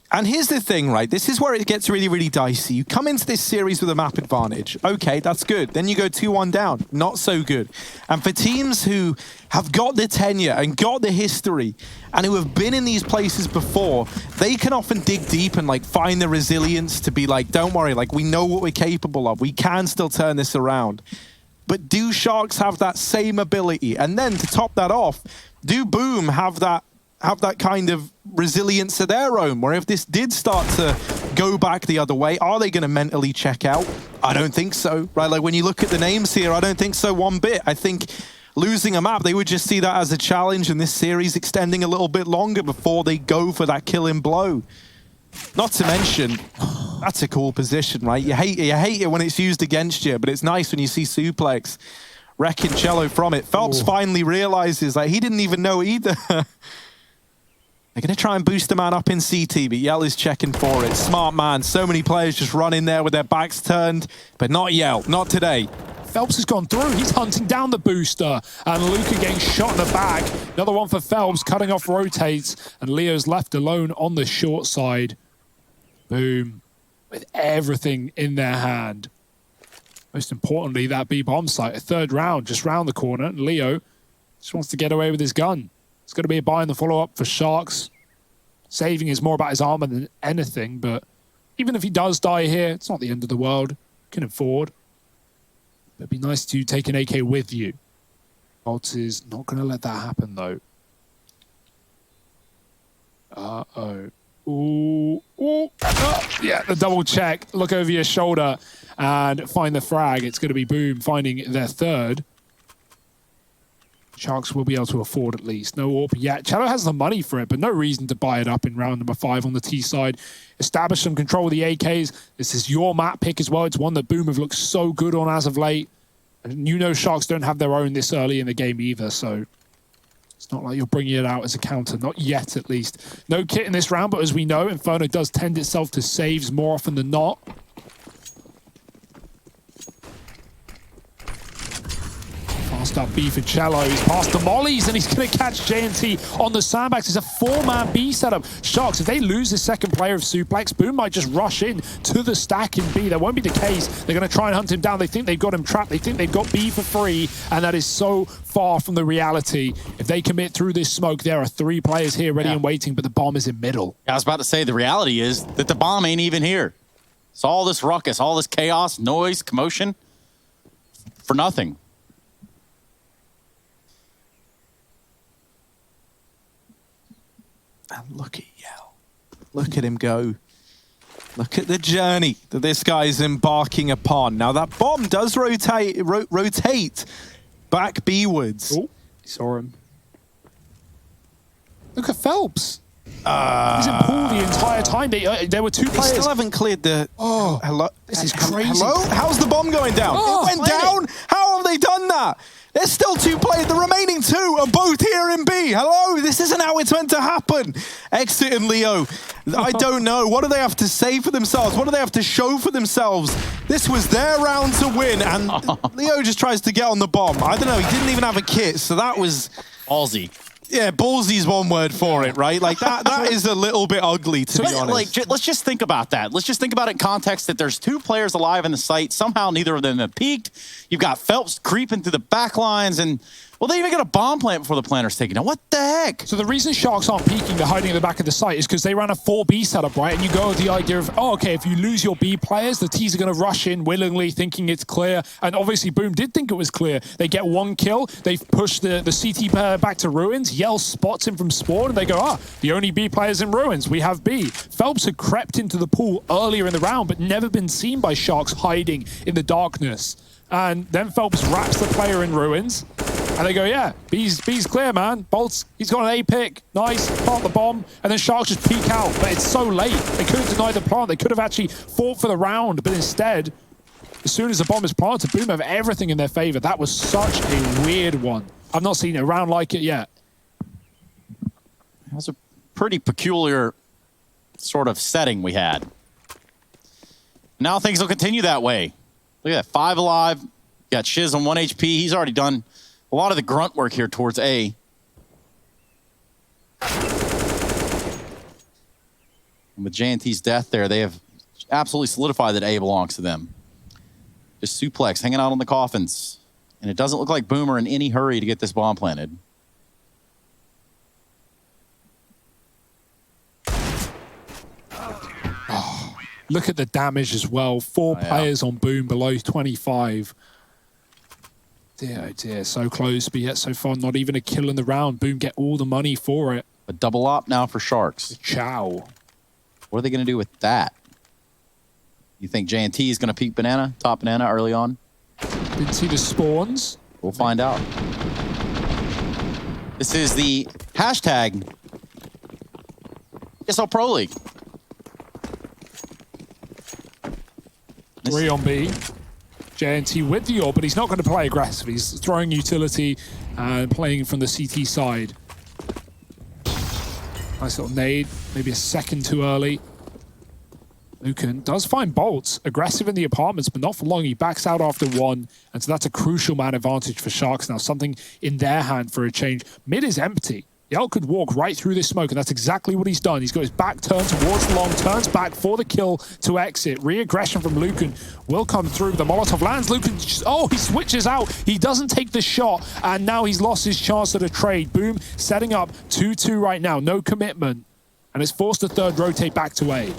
And here's the thing, right? This is where it gets really, really dicey. You come into this series with a map advantage. Okay, that's good. Then you go 2-1 down. Not so good. And for teams who have got the tenure and got the history and who have been in these places before, they can often dig deep and like find the resilience to be like, don't worry, like we know what we're capable of. We can still turn this around. But do Sharks have that same ability? And then to top that off, do Boom have that kind of resilience of their own, where if this did start to go back the other way, are they going to mentally check out? I don't think so, right? Like when you look at the names here, I don't think so one bit. I think losing a map, they would just see that as a challenge and this series extending a little bit longer before they go for that killing blow. Not to mention, that's a cool position, right? You hate it when it's used against you, but it's nice when you see Suplex wrecking Cello from it. Phelps finally realizes that he didn't even know either. They're going to try and boost the man up in CT, but Yell is checking for it. Smart man. So many players just run in there with their backs turned, but not Yell. Not today. Phelps has gone through. He's hunting down the booster. And Luca getting shot in the back. Another one for Phelps, cutting off rotates. And Leo's left alone on the short side. Boom. With everything in their hand. Most importantly, that B-bomb site. A third round just round the corner. And Leo just wants to get away with his gun. It's going to be a buy in the follow-up for Sharks. Saving is more about his armor than anything, but even if he does die here, it's not the end of the world. You can afford. It'd be nice to take an AK with you. Bolts is not going to let that happen, though. Uh-oh. Ooh. Ooh. Yeah, the double check. Look over your shoulder and find the frag. It's going to be Boom finding their third. Sharks will be able to afford at least. No AWP yet. Cello has the money for it, but no reason to buy it up in round number 5 on the T side. Establish some control with the AKs. This is your map pick as well. It's one that Boom have looked so good on as of late. And you know Sharks don't have their own this early in the game either, so It's not like you're bringing it out as a counter, not yet at least. No kit in this round, but as we know, Inferno does tend itself to saves more often than not. Fast up B for Cello. He's past the mollies and he's going to catch JNT on the sandbags. It's a 4-man B setup. Sharks, if they lose the second player of Suplex, Boom might just rush in to the stack in B. That won't be the case. They're going to try and hunt him down. They think they've got him trapped. They think they've got B for free, and that is so far from the reality. If they commit through this smoke, there are 3 players here ready and waiting, but the bomb is in middle. I was about to say, the reality is that the bomb ain't even here. It's all this ruckus, all this chaos, noise, commotion for nothing. And look at Yell. Look at him go. Look at the journey that this guy's embarking upon. Now that bomb does rotate back B-wards. Oh, he saw him. Look at Phelps. He's in pool the entire time. There were 2 players. They still haven't cleared the... Oh, hello? This is crazy. Hello? How's the bomb going down? Oh, it went down? How have they done that? There's still 2 players. The remaining 2 are both here in B. Hello? This isn't how it's meant to happen. Exit and Leo. I don't know. What do they have to say for themselves? What do they have to show for themselves? This was their round to win, and Leo just tries to get on the bomb. I don't know. He didn't even have a kit, so that was... Ballsy. Yeah, ballsy's one word for it, right? Like, that is a little bit ugly, to be honest. Like, let's just think about that. Let's just think about it in context that there's 2 players alive in the site. Somehow neither of them have peaked. You've got Phelps creeping through the back lines, and, well, they even got a bomb plant before the planter's taken down. What the heck? So the reason Sharks aren't peeking, they're hiding at the back of the site, is because they ran a 4B setup, right? And you go with the idea of, oh, okay, if you lose your B players, the T's are going to rush in willingly, thinking it's clear. And obviously, Boom did think it was clear. They get 1 kill. They've pushed the CT player back to Ruins. Yell spots him from spawn, and they go, the only B players in Ruins. We have B. Phelps had crept into the pool earlier in the round, but never been seen by Sharks hiding in the darkness. And then Phelps wraps the player in Ruins. And they go, yeah, B's clear, man. Bolts, he's got an A pick. Nice, plant the bomb. And then Sharks just peek out. But it's so late. They could have denied the plant. They could have actually fought for the round. But instead, as soon as the bomb is planted, Boom have everything in their favor. That was such a weird one. I've not seen a round like it yet. That was a pretty peculiar sort of setting we had. Now things will continue that way. Look at that, 5 alive. Got Shiz on 1 HP. He's already done a lot of the grunt work here towards A. And with JNT's death there, they have absolutely solidified that A belongs to them. Just Suplex hanging out on the coffins. And it doesn't look like Boomer in any hurry to get this bomb planted. Oh, look at the damage as well. 4 players on Boom below 25. Dear, oh dear, so close, but yet so far not even a kill in the round. Boom get all the money for it. A double op now for Sharks. Ciao. What are they going to do with that? You think JNT is going to peek banana, top banana early on? Didn't see the spawns. We'll find out. This is the hashtag ESL Pro League. 3 on B. JNT with the AWP, but he's not going to play aggressive. He's throwing utility and playing from the CT side. Nice little nade, maybe a second too early. Lucan does find bolts, aggressive in the apartments, but not for long. He backs out after 1, and so that's a crucial man advantage for Sharks now. Something in their hand for a change. Mid is empty. Yell could walk right through this smoke, and that's exactly what he's done. He's got his back turned towards the long, turns back for the kill to exit. Re-aggression from Lucan will come through. The Molotov lands. Lucan, he switches out. He doesn't take the shot, and now he's lost his chance at a trade. Boom setting up 2-2 right now. No commitment, and it's forced the third rotate back to A.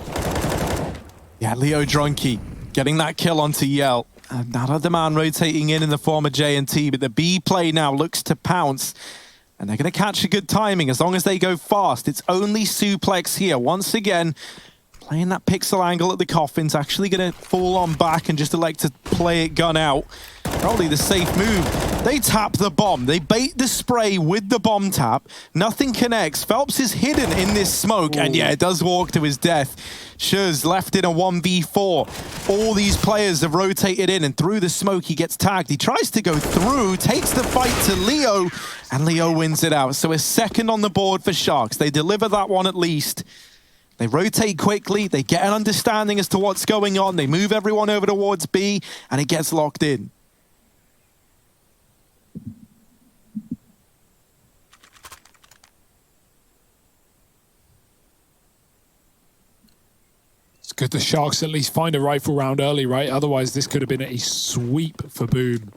Yeah, Leo Drunky getting that kill onto Yell. And that other man rotating in the form of JNT, but the B play now looks to pounce. And they're going to catch a good timing as long as they go fast. It's only Suplex here. Once again, Playing that pixel angle at the coffin's actually going to fall on back and just elect to play it gun out. Probably the safe move. They tap the bomb. They bait the spray with the bomb tap. Nothing connects. Phelps is hidden in this smoke. And yeah, it does walk to his death. Shuz left in a 1v4. All these players have rotated in, and through the smoke, he gets tagged. He tries to go through, takes the fight to Leo, and Leo wins it out. So a second on the board for Sharks. They deliver that one at least. They rotate quickly. They get an understanding as to what's going on. They move everyone over towards B, and it gets locked in. It's good the Sharks at least find a rifle round early, right? Otherwise, this could have been a sweep for Boom.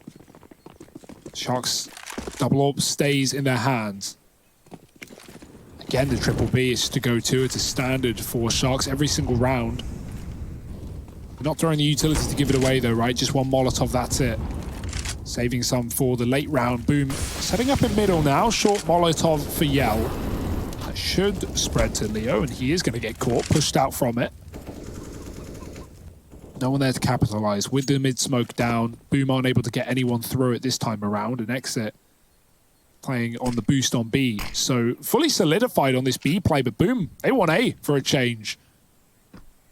Sharks double AWP stays in their hands. Again, the triple B is to go to. It's a standard for Sharks every single round. They're not throwing the utility to give it away, though, right? Just one Molotov, that's it. Saving some for the late round. Boom setting up in middle now. Short Molotov for Yell. That should spread to Leo, and he is going to get caught, pushed out from it. No one there to capitalize. With the mid-smoke down, Boom aren't able to get anyone through it this time around, and Exit playing on the boost on B. So fully solidified on this B play, but Boom, they want A for a change.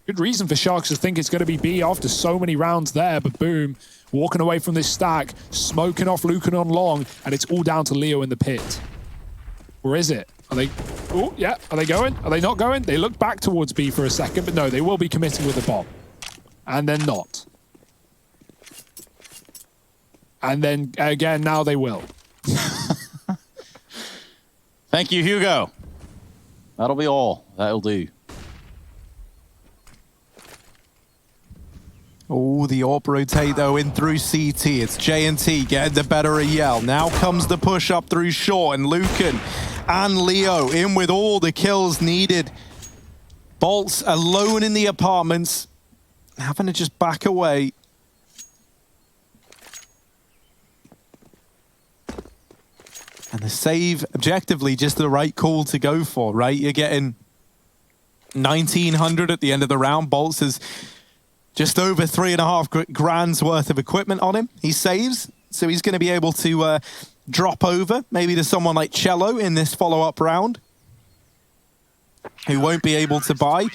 Good reason for Sharks to think it's going to be B after so many rounds there, but Boom walking away from this stack, smoking off Lucan on long, and it's all down to Leo in the pit. Or is it? Are they... Oh, yeah. Are they going? Are they not going? They look back towards B for a second, but no, they will be committing with a bomb. And then not. And then, again, now they will. Thank you, Hugo. That'll be all. That'll do. Oh, the AWP rotate, though, in through CT. It's J&T getting the better of Yell. Now comes the push up through short, and Lucan and Leo in with all the kills needed. Bolts alone in the apartments, having to just back away. And the save, objectively, just the right call to go for, right? You're getting 1,900 at the end of the round. Bolts is just over 3.5 grand's worth of equipment on him. He saves, so he's going to be able to drop over, maybe to someone like Cello in this follow-up round, who won't be able to buy.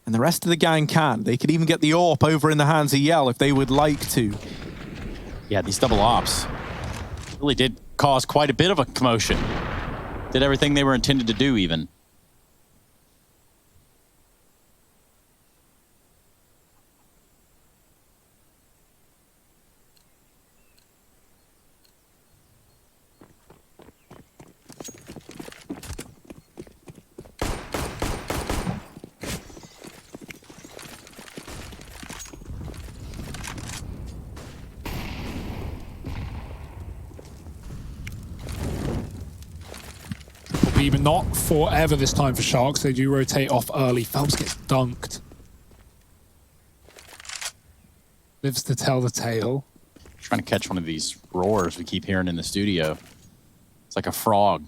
And the rest of the gang can. They could even get the AWP over in the hands of Yell if they would like to. Yeah, these double ops really did cause quite a bit of a commotion. Did everything they were intended to do, even. But not forever this time for Sharks. They do rotate off early. Phelps gets dunked. Lives to tell the tale. Trying to catch one of these roars we keep hearing in the studio. It's like a frog.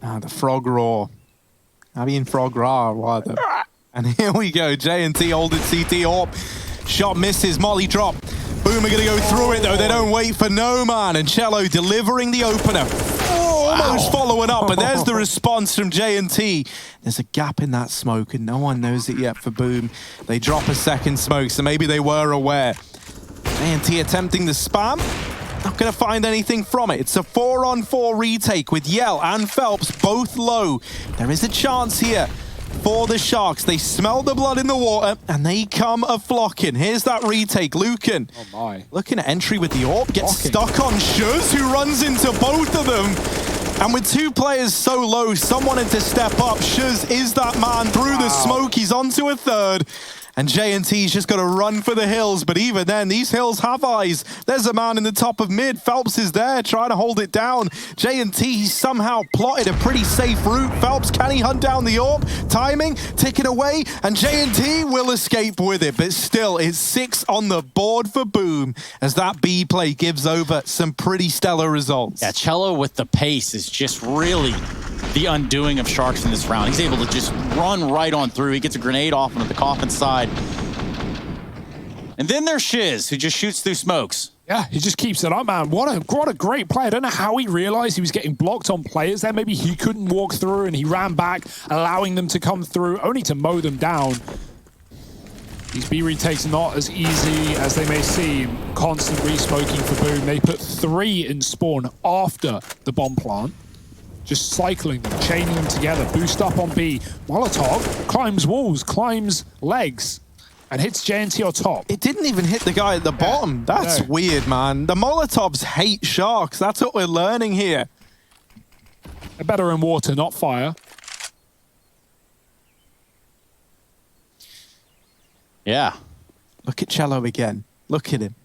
Ah, the frog roar. I mean frog roar, rather. And here we go. J&T holding CT AWP. Shot misses. Molly drop. Boom are going to go through it, though. They don't wait for no man. And Cello delivering the opener. Almost following up, but there's the response from J&T. There's a gap in that smoke, and no one knows it yet for Boom. They drop a second smoke, so maybe they were aware. J&T attempting the spam. Not going to find anything from it. It's a 4-on-4 retake with Yell and Phelps both low. There is a chance here for the Sharks. They smell the blood in the water, and they come a-flocking. Here's that retake. Lucan, oh my, looking at entry with the AWP, gets stuck on Shuz, who runs into both of them. And with two players so low, someone had to step up. Shuz is that man through the smoke. He's onto a third. And J&T's just got to run for the hills. But even then, these hills have eyes. There's a man in the top of mid. Phelps is there trying to hold it down. J&T somehow plotted a pretty safe route. Phelps, can he hunt down the AWP? Timing, ticking away. And J&T will escape with it. But still, it's 6 on the board for Boom as that B play gives over some pretty stellar results. Yeah, Cello with the pace is just really the undoing of Sharks in this round. He's able to just run right on through. He gets a grenade off onto the coffin side. And then there's Shiz, who just shoots through smokes. Yeah, he just keeps it up, man. What a great play. I don't know how he realized he was getting blocked on players there. Maybe he couldn't walk through and he ran back, allowing them to come through, only to mow them down. These B retakes not as easy as they may seem. Constant re-smoking for Boom. They put 3 in spawn after the bomb plant. Just cycling them, chaining them together. Boost up on B. Molotov climbs walls, climbs legs, and hits JNT on top. It didn't even hit the guy at the bottom. That's weird, man. The Molotovs hate Sharks. That's what we're learning here. They're better in water, not fire. Yeah. Look at Cello again. Look at him.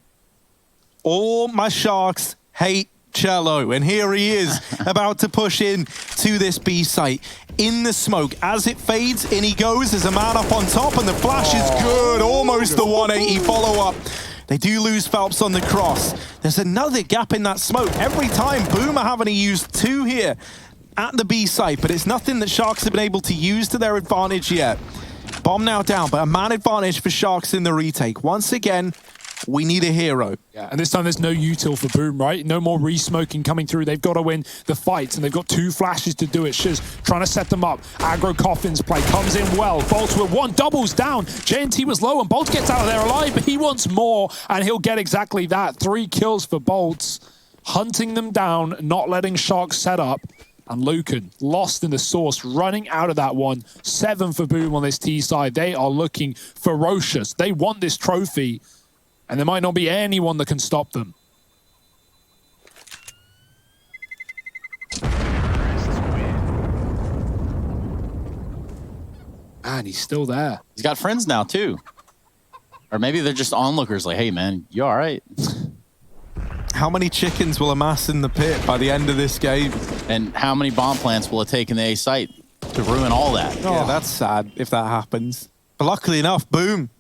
All my Sharks hate Cello, and here he is about to push in to this B site in the smoke. As it fades, in he goes. There's a man up on top, and the flash is good. Almost the 180 follow-up. They do lose Phelps on the cross. There's another gap in that smoke. Every time, Boom are having to use 2 here at the B site, but it's nothing that Sharks have been able to use to their advantage yet. Bomb now down, but a man advantage for Sharks in the retake. Once again, we need a hero. Yeah, and this time there's no util for Boom, right? No more re-smoking coming through. They've got to win the fights, and they've got 2 flashes to do it. Shiz trying to set them up. Aggro Coffin's play comes in well. Bolt with 1, doubles down. JNT was low, and Bolt gets out of there alive, but he wants more, and he'll get exactly that. 3 kills for Bolts, hunting them down, not letting Sharks set up. And Lucan, lost in the source, running out of that one. 7 for Boom on this T side. They are looking ferocious. They want this trophy. And there might not be anyone that can stop them. Man, he's still there. He's got friends now, too. Or maybe they're just onlookers like, hey, man, you all right? How many chickens will amass in the pit by the end of this game? And how many bomb plants will it take in the A site to ruin all that? Yeah, that's sad if that happens. But luckily enough, Boom.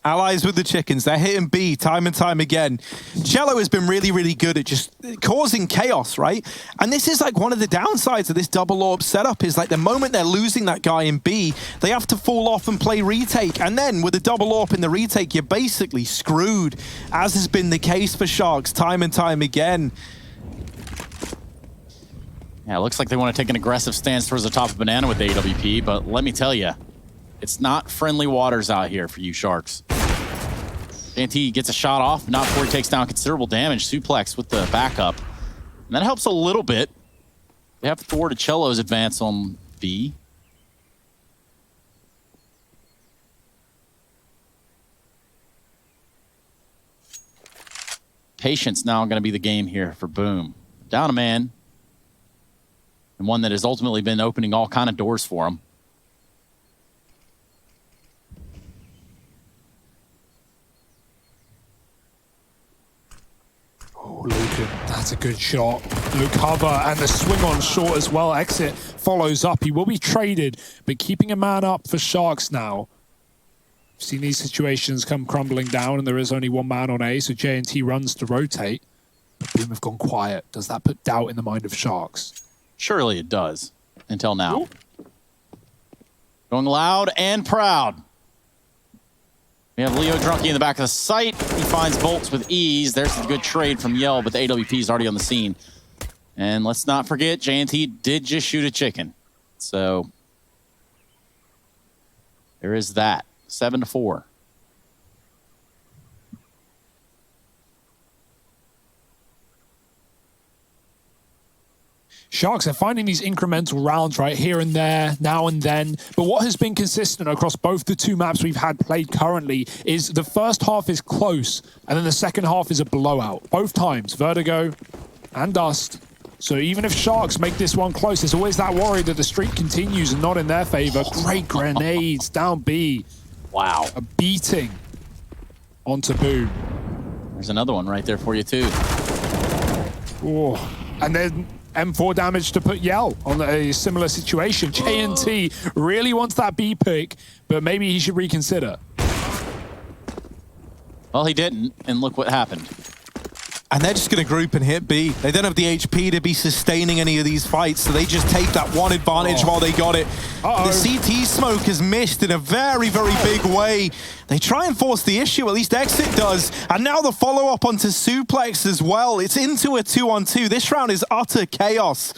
Allies with the chickens. They're hitting B time and time again. Cello has been really, really good at just causing chaos, right? And this is like one of the downsides of this double AWP setup is like the moment they're losing that guy in B, they have to fall off and play retake. And then with a double AWP in the retake, you're basically screwed, as has been the case for Sharks time and time again. Yeah, it looks like they want to take an aggressive stance towards the top of Banana with the AWP, but let me tell you, it's not friendly waters out here for you Sharks. JNT gets a shot off, not before he takes down considerable damage. Suplex with the backup. And that helps a little bit. They have thwarted Cello's advance on B. Patience now going to be the game here for Boom. Down a man. And one that has ultimately been opening all kind of doors for him. Oh, Lucan, that's a good shot. Blue cover and the swing on short as well. Exit follows up. He will be traded, but keeping a man up for Sharks now. We've seen these situations come crumbling down, and there is only 1 man on A, so JNT runs to rotate. But Boom have gone quiet. Does that put doubt in the mind of Sharks? Surely it does, until now. Ooh. Going loud and proud. We have Leo Drunky in the back of the site. He finds Bolts with ease. There's a good trade from Yell, but the AWP is already on the scene. And let's not forget, JNT did just shoot a chicken. So there is that. 7-4. Sharks are finding these incremental rounds right here and there, now and then. But what has been consistent across both the 2 maps we've had played currently is the first half is close, and then the second half is a blowout. Both times, Vertigo and Dust. So even if Sharks make this one close, there's always that worry that the streak continues and not in their favor. Great grenades down B. Wow. A beating onto Boom. There's another one right there for you, too. Oh, and then M4 damage to put Yell on a similar situation. JNT really wants that B pick, but maybe he should reconsider. Well, he didn't, and look what happened. And they're just going to group and hit B. They don't have the HP to be sustaining any of these fights, so they just take that one advantage while they got it. The CT smoke has missed in a very, very big way. They try and force the issue, at least Exit does. And now the follow-up onto Suplex as well. It's into a 2-on-2. This round is utter chaos.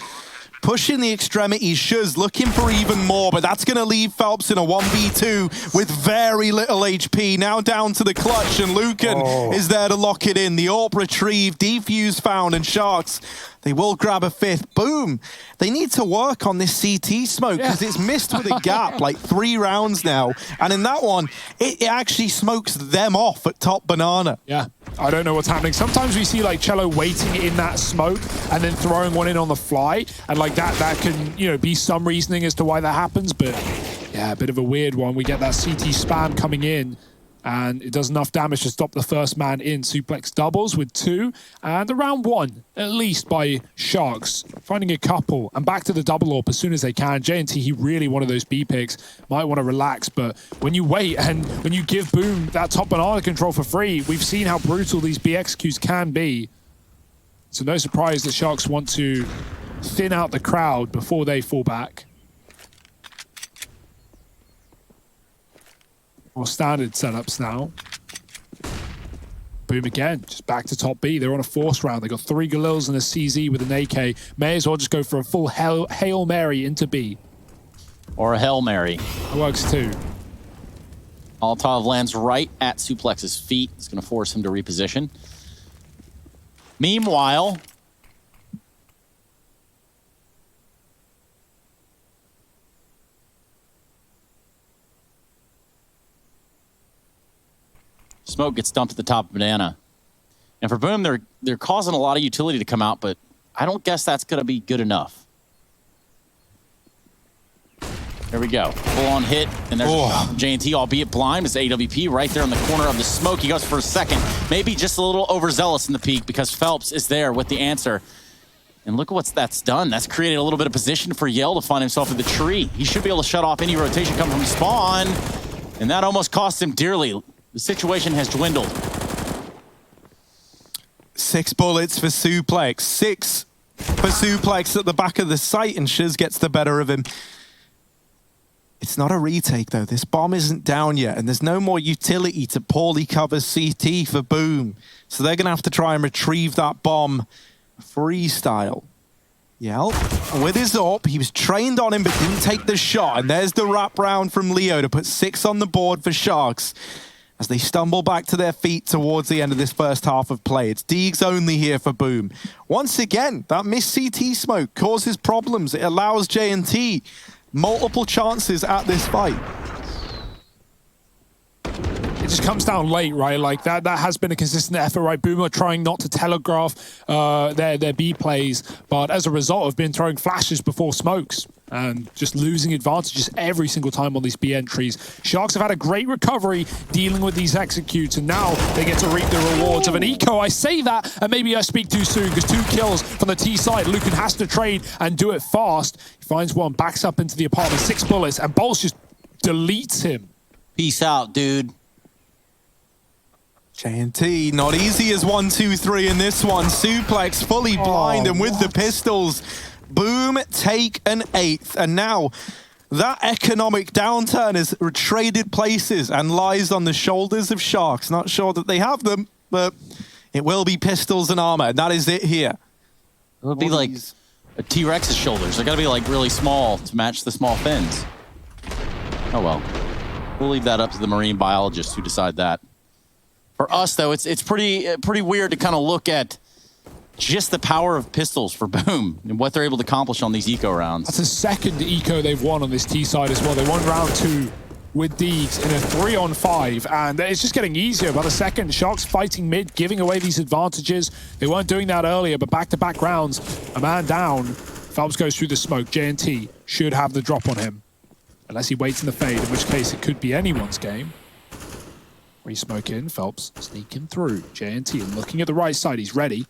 Pushing the extremities, Shuz looking for even more, but that's going to leave Phelps in a 1v2 with very little HP. Now down to the clutch, and Lucan is there to lock it in. The AWP retrieved, defuse found, and Sharks, they will grab a fifth. Boom! They need to work on this CT smoke because it's missed with a gap, like 3 rounds now. And in that one, it actually smokes them off at top banana. Yeah, I don't know what's happening. Sometimes we see like Cello waiting in that smoke and then throwing one in on the fly. And like that can, you know, be some reasoning as to why that happens. But yeah, a bit of a weird one. We get that CT spam coming in, and it does enough damage to stop the first man in. Suplex doubles with 2, and the round 1, at least, by Sharks, finding a couple, and back to the double AWP as soon as they can. JNT, he really one of those B picks, might want to relax, but when you wait and when you give Boom that top banana control for free, we've seen how brutal these B executes can be. So no surprise that Sharks want to thin out the crowd before they fall back. More standard setups now. Boom again, just back to top B. They're on a force round. They got 3 Galils and a CZ with an AK. May as well just go for a full Hail Mary into B. Or a Hail Mary. It works too. Molotov lands right at Suplex's feet. It's going to force him to reposition. Meanwhile, smoke gets dumped at the top of Banana. And for Boom, they're causing a lot of utility to come out, but I don't guess that's going to be good enough. There we go. Full-on hit, and there's JNT, albeit blind. It's AWP right there in the corner of the smoke. He goes for a second. Maybe just a little overzealous in the peak because Phelps is there with the answer. And look at what that's done. That's created a little bit of position for Yale to find himself in the tree. He should be able to shut off any rotation coming from spawn, and that almost cost him dearly. The situation has dwindled. 6 bullets for Suplex. 6 for Suplex at the back of the site, and Shiz gets the better of him. It's not a retake, though. This bomb isn't down yet, and there's no more utility to poorly cover CT for Boom. So they're going to have to try and retrieve that bomb freestyle. Yell, with his AWP, he was trained on him but didn't take the shot. And there's the wrap round from Leo to put 6 on the board for Sharks as they stumble back to their feet towards the end of this first half of play. It's Deegs only here for Boom. Once again, that missed CT smoke causes problems. It allows J&T multiple chances at this fight. It just comes down late, right? Like that has been a consistent effort, right? Boomer trying not to telegraph their B plays, but as a result have been throwing flashes before smokes and just losing advantages every single time on these B entries. Sharks have had a great recovery dealing with these executes, and now they get to reap the rewards of an eco. I say that, and maybe I speak too soon, because 2 kills from the T side. Lucan has to trade and do it fast. He finds one, backs up into the apartment, 6 bullets, and Bolts just deletes him. Peace out, dude. J&T, not easy as 1, 2, 3 in this one. Suplex fully blind, and with the pistols, Boom take an 8th. And now that economic downturn has traded places and lies on the shoulders of Sharks. Not sure that they have them, but it will be pistols and armor, and that is it here. It would be like a T-Rex's shoulders. They're gotta be like really small to match the small fins. Oh well. We'll leave that up to the marine biologists who decide that. For us, though, it's pretty weird to kind of look at just the power of pistols for Boom and what they're able to accomplish on these eco rounds. That's the second eco they've won on this T side as well. They won round 2 with Deegs in a 3-on-5, and it's just getting easier by the second. Sharks fighting mid, giving away these advantages. They weren't doing that earlier, but back-to-back rounds, a man down. Phelps goes through the smoke. J&T should have the drop on him, unless he waits in the fade, in which case it could be anyone's game. Re-smoke in, Phelps sneaking through. J&T looking at the right side, he's ready.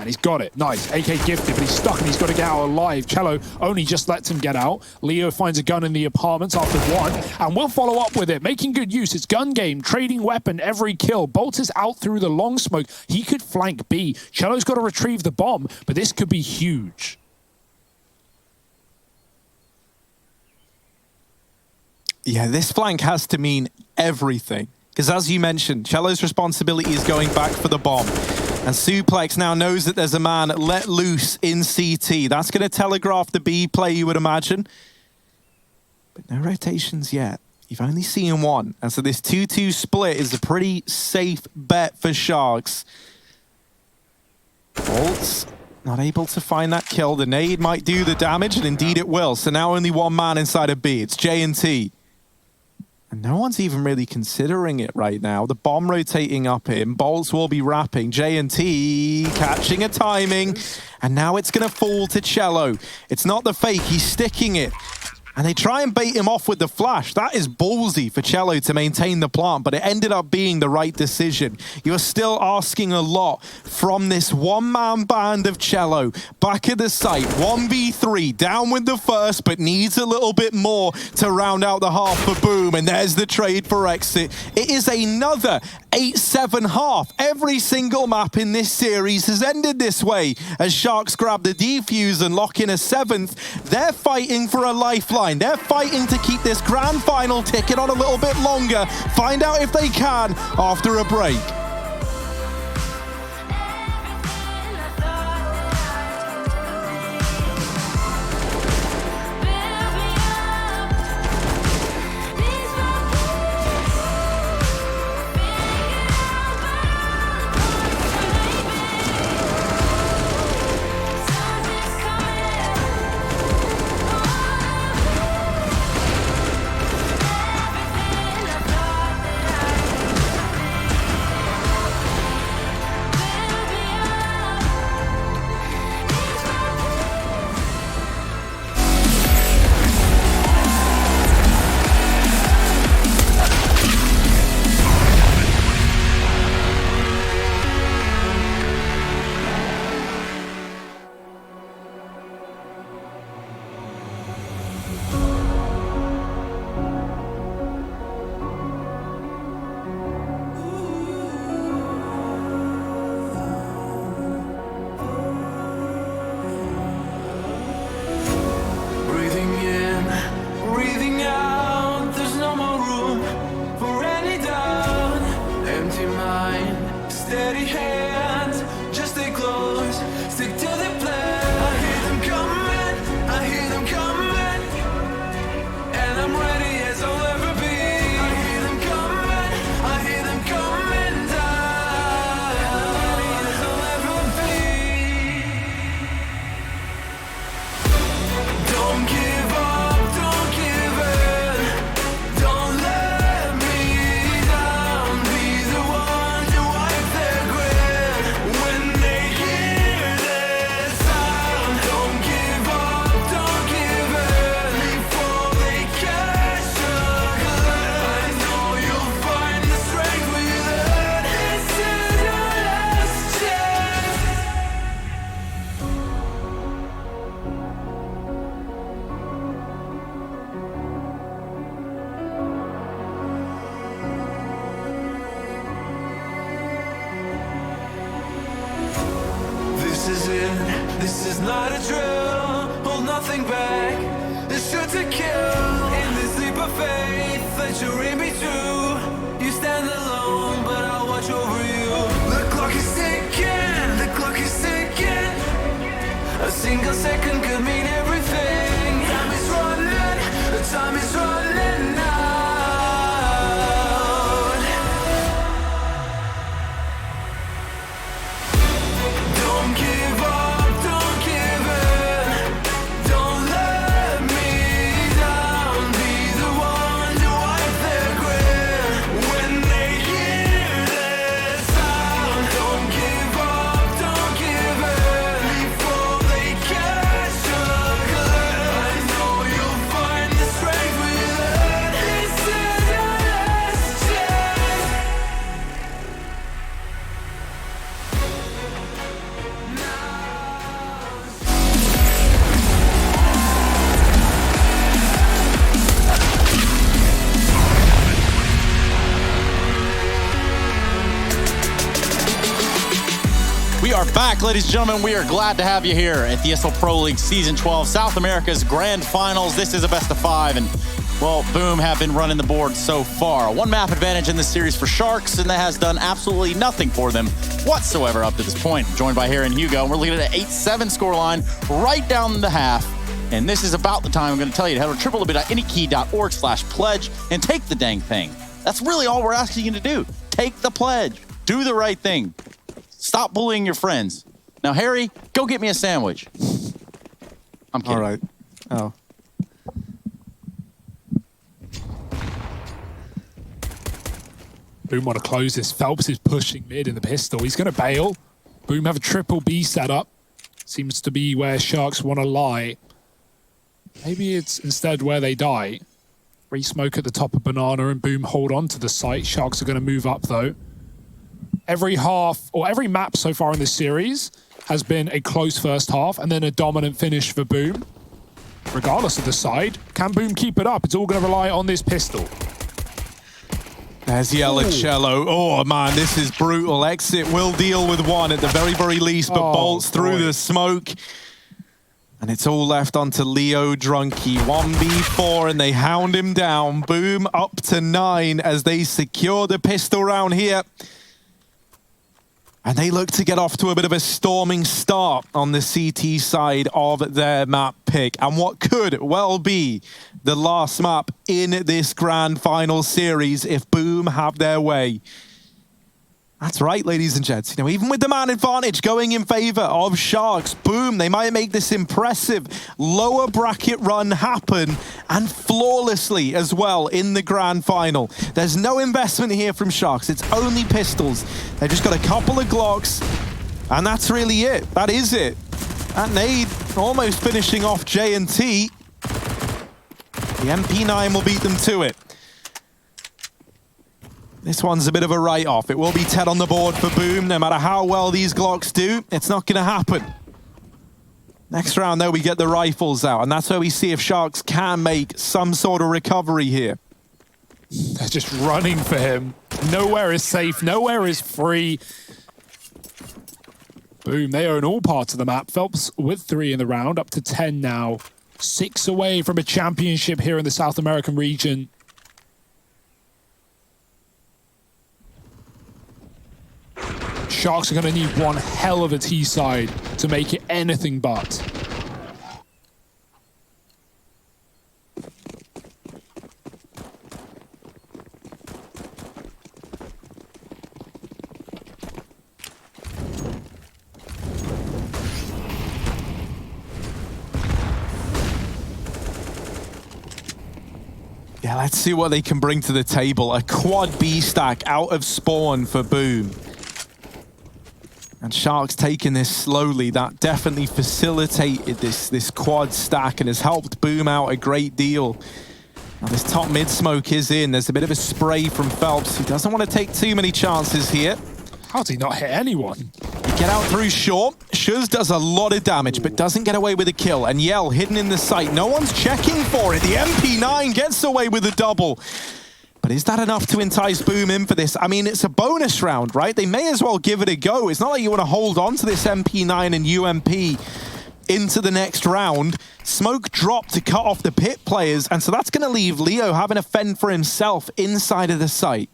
And he's got it. Nice. AK gifted, but he's stuck and he's got to get out alive. Cello only just lets him get out. Leo finds a gun in the apartments after one, and we'll follow up with it. Making good use. It's gun game, trading weapon, every kill. Bolt is out through the long smoke. He could flank B. Cello's got to retrieve the bomb, but this could be huge. Yeah, this flank has to mean everything. Because as you mentioned, Cello's responsibility is going back for the bomb. And Suplex now knows that there's a man let loose in CT. That's going to telegraph the B play, you would imagine. But no rotations yet. You've only seen one. And so this 2-2 split is a pretty safe bet for Sharks. Bolt's not able to find that kill. The nade might do the damage, and indeed it will. So now only one man inside of B. It's J&T. And no one's even really considering it right now. The bomb rotating up him. Bolts will be wrapping. J&T catching a timing. And now it's going to fall to Cello. It's not the fake. He's sticking it. And they try and bait him off with the flash. That is ballsy for Cello to maintain the plant, but it ended up being the right decision. You're still asking a lot from this one-man band of Cello. Back at the site, 1v3, down with the first, but needs a little bit more to round out the half for Boom. And there's the trade for exit. It is another 8-7 half. Every single map in this series has ended this way as Sharks grab the defuse and lock in a 7th. They're fighting for a lifeline. They're fighting to keep this grand final ticking on a little bit longer. Find out if they can after a break. This is not a drill, hold nothing back. It's sure to kill in this leap of faith that you're in me too. You stand alone, but I'll watch over you. The clock is ticking, the clock is ticking. A single second could mean everything. Time is running, the time is running out. Don't give up, don't give in. Don't let me down. Be the one to wipe their grin when they hear this sound. Don't give up, don't give in before they catch us. are back, ladies and gentlemen. We are glad to have you here at the ESL Pro League Season 12, South America's Grand Finals. This is a best of 5, and, well, Boom have been running the board so far. One map advantage in this series for Sharks, and that has done absolutely nothing for them whatsoever up to this point. Joined by Harry and Hugo, and we're looking at an 8-7 scoreline right down the half. And this is about the time I'm going to tell you to head to www.anykey.org/pledge and take the dang thing. That's really all we're asking you to do. Take the pledge. Do the right thing. Stop bullying your friends. Now, Harry, go get me a sandwich. I'm kidding. All right. Oh. Boom want to close this. Phelps is pushing mid in the pistol. He's going to bail. Boom have a triple B set up. Seems to be where Sharks want to lie. Maybe it's instead where they die. Free smoke at the top of Banana and Boom hold on to the site. Sharks are going to move up though. Every half, or every map so far in this series has been a close first half and then a dominant finish for Boom. Regardless of the side, can Boom keep it up? It's all going to rely on this pistol. There's Yellow. Oh, man, this is brutal. Exit will deal with one at the very, very least, but bolts through the smoke. And it's all left onto Leo Drunky. 1v4, and they hound him down. Boom up to 9 as they secure the pistol round here. And they look to get off to a bit of a storming start on the CT side of their map pick. And what could well be the last map in this grand final series if Boom have their way. That's right, ladies and gents. You know, even with the man advantage going in favor of Sharks, Boom, they might make this impressive lower bracket run happen, and flawlessly as well in the grand final. There's no investment here from Sharks. It's only pistols. They've just got a couple of Glocks, and that's really it. That is it. That nade almost finishing off J&T. The MP9 will beat them to it. This one's a bit of a write-off. It will be 10 on the board for Boom. No matter how well these Glocks do, it's not going to happen. Next round, though, we get the rifles out, and that's where we see if Sharks can make some sort of recovery here. They're just running for him. Nowhere is safe. Nowhere is free. Boom, they own all parts of the map. Phelps with 3 in the round, up to 10 now. 6 away from a championship here in the South American region. Sharks are going to need one hell of a T side to make it anything but. Yeah, let's see what they can bring to the table. A quad B stack out of spawn for Boom. And Sharks taking this slowly. That definitely facilitated this quad stack and has helped Boom out a great deal. Now this top mid smoke is in. There's a bit of a spray from Phelps. He doesn't want to take too many chances here. How did he not hit anyone? Get out through short. Shuz does a lot of damage, but doesn't get away with a kill. And Yell hidden in the site. No one's checking for it. The MP9 gets away with a double. But is that enough to entice Boom in for this? I mean, it's a bonus round, right? They may as well give it a go. It's not like you want to hold on to this MP9 and UMP into the next round. Smoke dropped to cut off the pit players, and so that's going to leave Leo having to fend for himself inside of the site.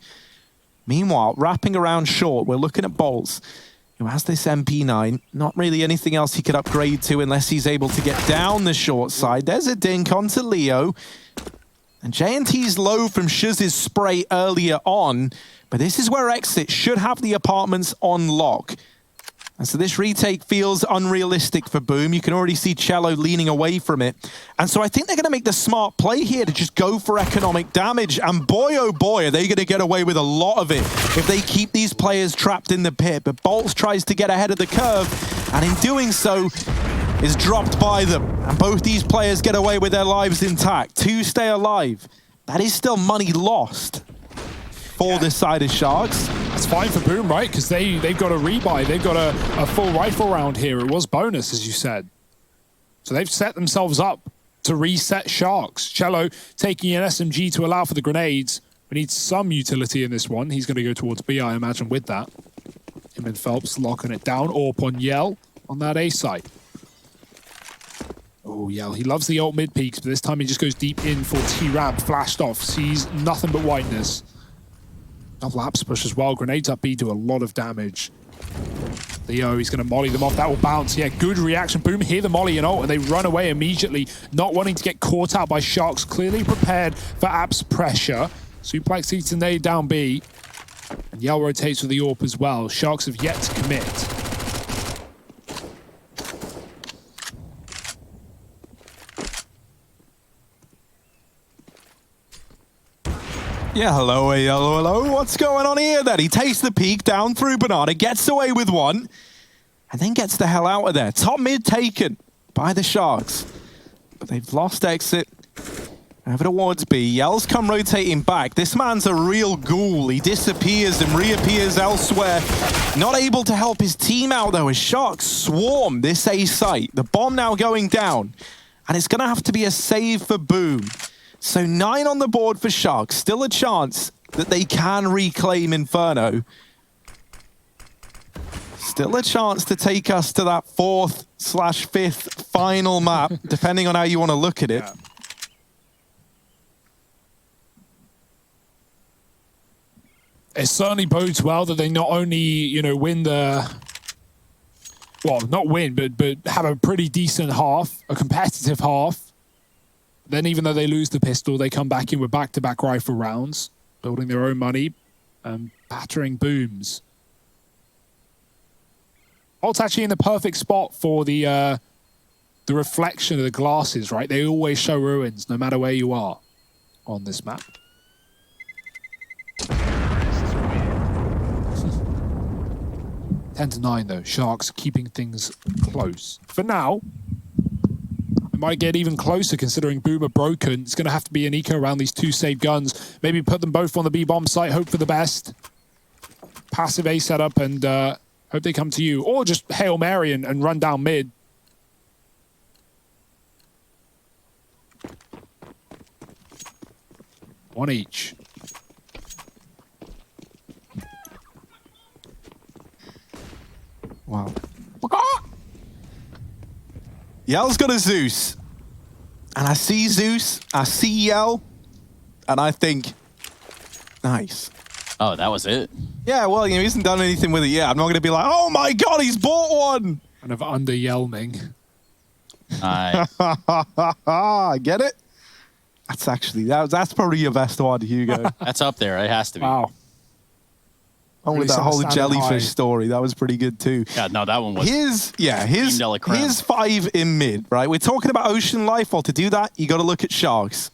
Meanwhile, wrapping around short, we're looking at Bolts, who has this MP9. Not really anything else he could upgrade to unless he's able to get down the short side. There's a dink onto Leo. And J&T's low from Shuz's spray earlier on, but this is where Exit should have the apartments on lock. And so this retake feels unrealistic for Boom. You can already see Cello leaning away from it. And so I think they're going to make the smart play here to just go for economic damage. And boy, oh boy, are they going to get away with a lot of it if they keep these players trapped in the pit. But Bolts tries to get ahead of the curve, and in doing so, is dropped by them. And both these players get away with their lives intact. 2 stay alive. That is still money lost for this side of Sharks. That's fine for Boom, right? Because they've got a rebuy. They've got a full rifle round here. It was bonus, as you said. So they've set themselves up to reset Sharks. Cello taking an SMG to allow for the grenades. We need some utility in this one. He's going to go towards B, I imagine, with that. Him and Phelps locking it down. Orp on Yell on that A site. Oh, Yell, he loves the ult mid peaks, but this time he just goes deep in for T-Ramp. Flashed off, sees nothing but whiteness. Double apps push as well. Grenades up B do a lot of damage. Leo, he's going to molly them off. That will bounce. Yeah, good reaction. Boom, hear the molly and ult, and they run away immediately, not wanting to get caught out by Sharks. Clearly prepared for App's pressure. Suplex eats a nade down B. And Yell rotates with the AWP as well. Sharks have yet to commit. Yeah, hello, hello. What's going on here then? He takes the peek down through Banana, gets away with one, and then gets the hell out of there. Top mid taken by the Sharks. But they've lost exit. Over towards B. Yell's come rotating back. This man's a real ghoul. He disappears and reappears elsewhere. Not able to help his team out though as Sharks swarm this A site. The bomb now going down. And it's going to have to be a save for Boom. So 9 on the board for Sharks. Still a chance that they can reclaim Inferno. Still a chance to take us to that 4th/5th final map, depending on how you want to look at it. Yeah. It certainly bodes well that they not only, you know, win the... Well, not win, but have a pretty decent half, a competitive half. Then even though they lose the pistol, they come back in with back-to-back rifle rounds, building their own money, and battering Booms. Ult's actually in the perfect spot for the reflection of the glasses, right? They always show ruins, no matter where you are on this map. 10-9 though. Sharks keeping things close. For now, it might get even closer considering Boom are broken. It's going to have to be an eco around these 2 saved guns. Maybe put them both on the B-bomb site, hope for the best. Passive A setup and hope they come to you. Or just Hail Mary and run down mid. One each. Wow. Yell's got a Zeus. And I see Zeus, I see Yell, and I think, nice. Oh, that was it? Yeah, well, you know, he hasn't done anything with it yet. I'm not going to be like, oh my god, he's bought one! Kind of under-yelming. I get it? That's actually, that's probably your best one, Hugo. That's up there, it has to be. Wow. Oh, with that whole jellyfish story, that was pretty good too. Yeah, no, that one was. Here's 5 in mid, right? We're talking about Ocean Life. Well, to do that, you got to look at Sharks.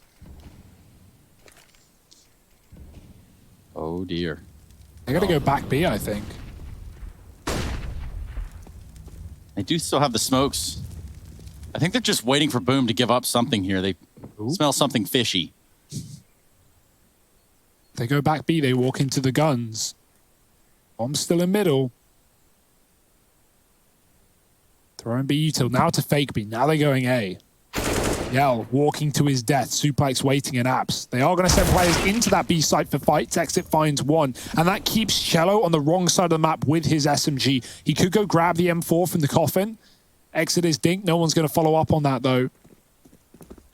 Oh dear. They got to go back B, I think. They do still have the smokes. I think they're just waiting for Boom to give up something here. They smell something fishy. They go back B, they walk into the guns. Bomb's still in middle. Throwing B util. Now to fake B. Now they're going A. Yell walking to his death. Suplex waiting in apps. They are going to send players into that B site for fights. Exit finds one. And that keeps Cello on the wrong side of the map with his SMG. He could go grab the M4 from the coffin. Exit is Dink. No one's going to follow up on that though.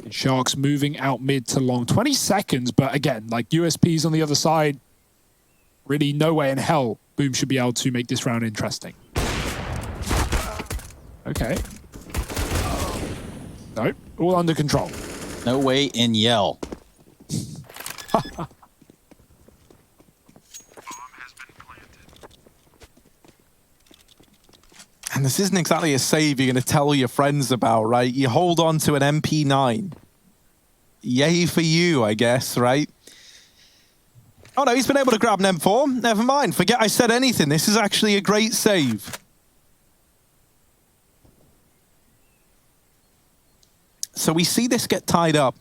And Sharks moving out mid to long. 20 seconds, but again, like USP's on the other side. Really no way in hell Boom should be able to make this round interesting. Okay. Nope, all under control. No way in Yell. And this isn't exactly a save you're going to tell your friends about, right? You hold on to an MP9. Yay for you, I guess, right? Oh no, he's been able to grab an M4. Never mind, forget I said anything. This is actually a great save. So we see this get tied up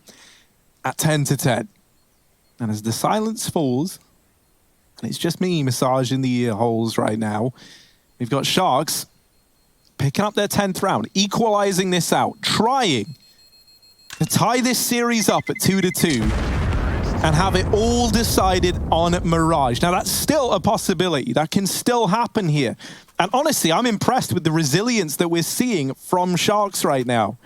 at 10-10. And as the silence falls, and it's just me massaging the ear holes right now, we've got Sharks picking up their 10th round, equalizing this out, trying to tie this series up at 2-2. and have it all decided on Mirage. Now, that's still a possibility. That can still happen here. And honestly, I'm impressed with the resilience that we're seeing from Sharks right now.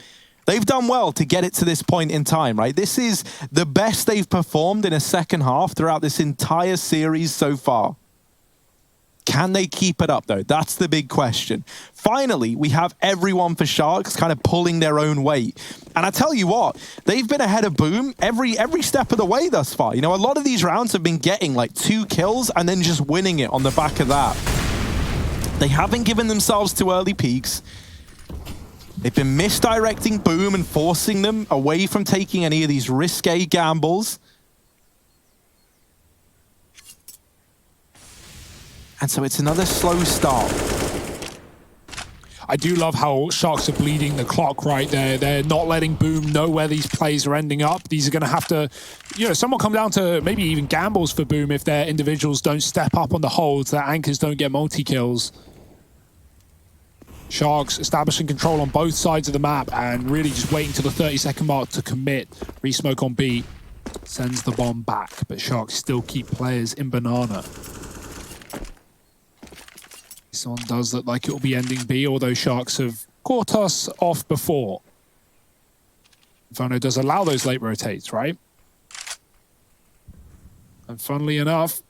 They've done well to get it to this point in time, right? This is the best they've performed in a second half throughout this entire series so far. Can they keep it up, though? That's the big question. Finally, we have everyone for Sharks kind of pulling their own weight. And I tell you what, they've been ahead of Boom every step of the way thus far. You know, a lot of these rounds have been getting like 2 kills and then just winning it on the back of that. They haven't given themselves too early peaks. They've been misdirecting Boom and forcing them away from taking any of these risque gambles. And so it's another slow start. I do love how Sharks are bleeding the clock right there. They're not letting Boom know where these plays are ending up. These are going to have to, you know, someone come down to maybe even gambles for Boom if their individuals don't step up on the holds, their anchors don't get multi-kills. Sharks establishing control on both sides of the map and really just waiting till the 30-second mark to commit. Resmoke on B sends the bomb back, but Sharks still keep players in banana. This one does look like it will be ending B, although Sharks have caught us off before. Inferno does allow those late rotates, right? And funnily enough,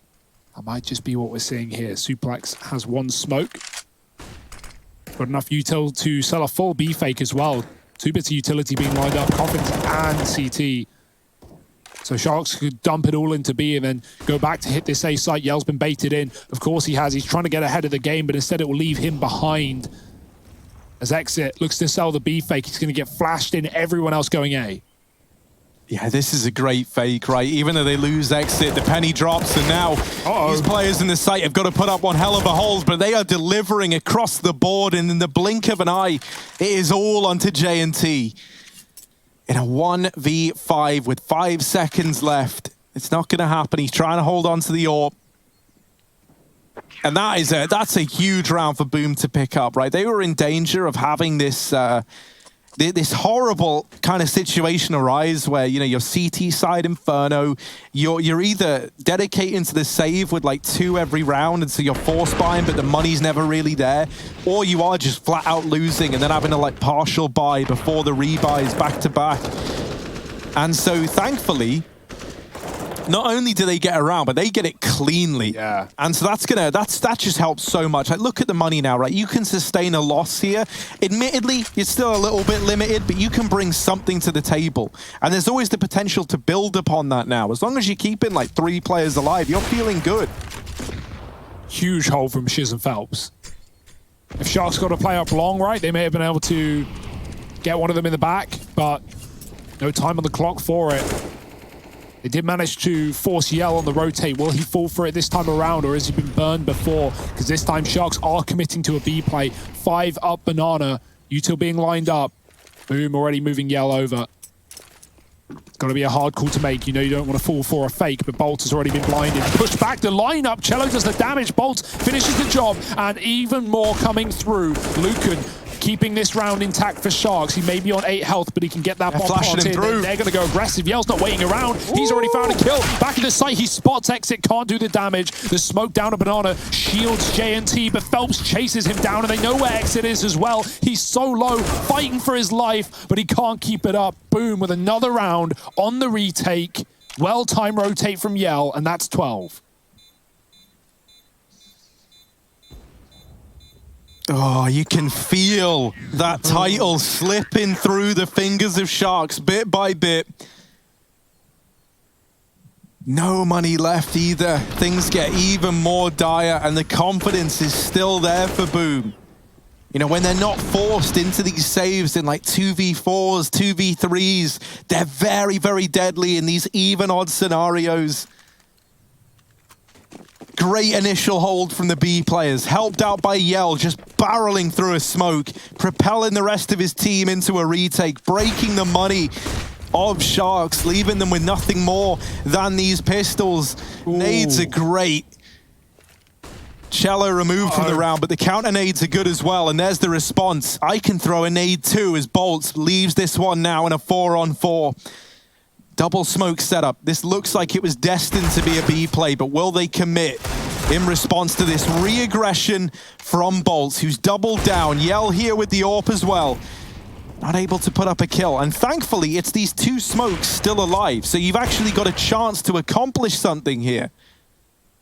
that might just be what we're seeing here. Suplex has 1 smoke. Got enough util to sell a full B fake as well. 2 bits of utility being lined up, Coffins and CT. So Sharks could dump it all into B and then go back to hit this A site. Yell's been baited in. Of course he has. He's trying to get ahead of the game, but instead it will leave him behind. As Exit looks to sell the B fake, he's going to get flashed in. Everyone else going A. Yeah, this is a great fake, right? Even though they lose Exit, the penny drops, and now these players in the site have got to put up one hell of a hold, but they are delivering across the board, and in the blink of an eye, it is all onto J&T. In a 1v5 with 5 seconds left. It's not going to happen. He's trying to hold on to the AWP. And that's a huge round for Boom to pick up, right? They were in danger of having this this horrible kind of situation arise where, you know, your CT side Inferno, you're either dedicating to the save with like 2 every round, and so you're force buying, but the money's never really there, or you are just flat out losing and then having to like partial buy before the rebuys back to back. And so thankfully, not only do they get around, but they get it cleanly. Yeah. And so that just helps so much. Like, look at the money now, right? You can sustain a loss here. Admittedly, you're still a little bit limited, but you can bring something to the table. And there's always the potential to build upon that now. As long as you're keeping like 3 players alive, you're feeling good. Huge hold from Shiz and Phelps. If Sharks got to play up long, right, they may have been able to get one of them in the back, but no time on the clock for it. They did manage to force Yell on the rotate. Will he fall for it this time around, or has he been burned before? Because this time Sharks are committing to a B play. 5 up banana. Util being lined up. Boom already moving Yell over. It's got to be a hard call to make. You know you don't want to fall for a fake, but Bolt has already been blinded. Pushed back the lineup. Cello does the damage. Bolt finishes the job, and even more coming through. Lucan keeping this round intact for Sharks. He may be on 8 health, but he can get that bomb planted. They're going to go aggressive. Yell's not waiting around. He's already found a kill. Back in the site, he spots Exit, can't do the damage. The smoke down a banana shields J&T, but Phelps chases him down, and they know where Exit is as well. He's so low, fighting for his life, but he can't keep it up. Boom, with another round on the retake. Well-timed rotate from Yell, and that's 12. Oh, you can feel that title slipping through the fingers of Sharks bit by bit. No money left either. Things get even more dire, and the confidence is still there for Boom. You know, when they're not forced into these saves in like 2v4s, 2v3s, they're very, very deadly in these even odd scenarios. Great initial hold from the B players, helped out by Yell, just barreling through a smoke, propelling the rest of his team into a retake, breaking the money of Sharks, leaving them with nothing more than these pistols. Ooh. Nades are great. Cello removed from the round, but the counter nades are good as well, and there's the response. I can throw a nade too as Bolt leaves this one now in a 4-on-4. Double smoke setup. This looks like it was destined to be a B play, but will they commit in response to this re-aggression from Bolts, who's doubled down? Yell here with the AWP as well. Not able to put up a kill. And thankfully, it's these two smokes still alive. So you've actually got a chance to accomplish something here.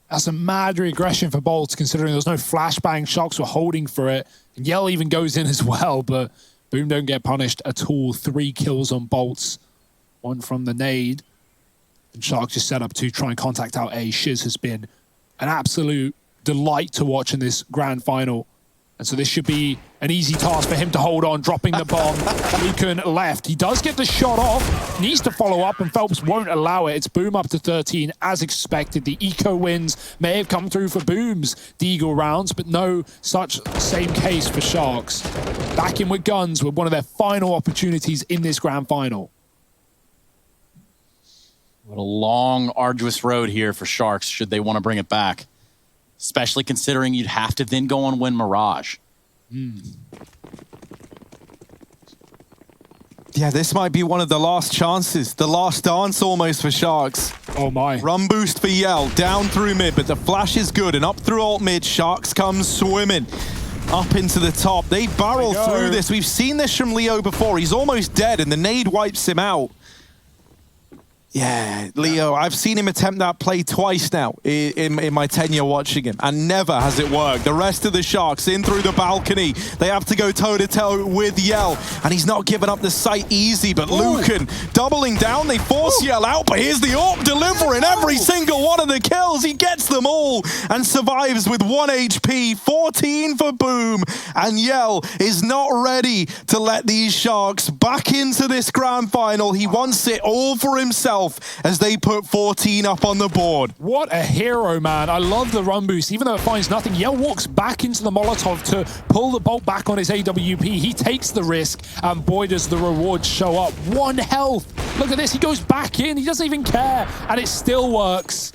That's a mad regression for Bolts, considering there's no flashbang. Sharks were holding for it. And Yell even goes in as well, but Boom don't get punished at all. 3 kills on Bolts. 1 from the nade. And Sharks just set up to try and contact out A. Shiz has been an absolute delight to watch in this grand final. And so this should be an easy task for him to hold on, dropping the bomb. Lucan left. He does get the shot off, needs to follow up, and Phelps won't allow it. It's Boom up to 13, as expected. The eco wins may have come through for Boom's Deagle rounds, but no such same case for Sharks. Back in with guns with one of their final opportunities in this grand final. What a long, arduous road here for Sharks should they want to bring it back. Especially considering you'd have to then go and win Mirage. Yeah, this might be one of the last chances. The last dance almost for Sharks. Oh my. Run boost for Yell. Down through mid, but the flash is good. And up through alt mid, Sharks comes swimming up into the top. They barrel through this. We've seen this from Leo before. He's almost dead, and the nade wipes him out. Yeah, Leo, I've seen him attempt that play twice now in my tenure watching him, and never has it worked. The rest of the Sharks in through the balcony. They have to go toe-to-toe with Yell, and he's not giving up the site easy, but Lucan doubling down. They force Yell out, but here's the AWP delivering every single one of the kills. He gets them all and survives with 1 HP, 14 for Boom, and Yell is not ready to let these Sharks back into this grand final. He wants it all for himself as they put 14 up on the board. What a hero, man. I love the run boost. Even though it finds nothing, Yell walks back into the Molotov to pull the bolt back on his AWP. He takes the risk, and boy, does the rewards show up. 1 health. Look at this. He goes back in. He doesn't even care, and it still works.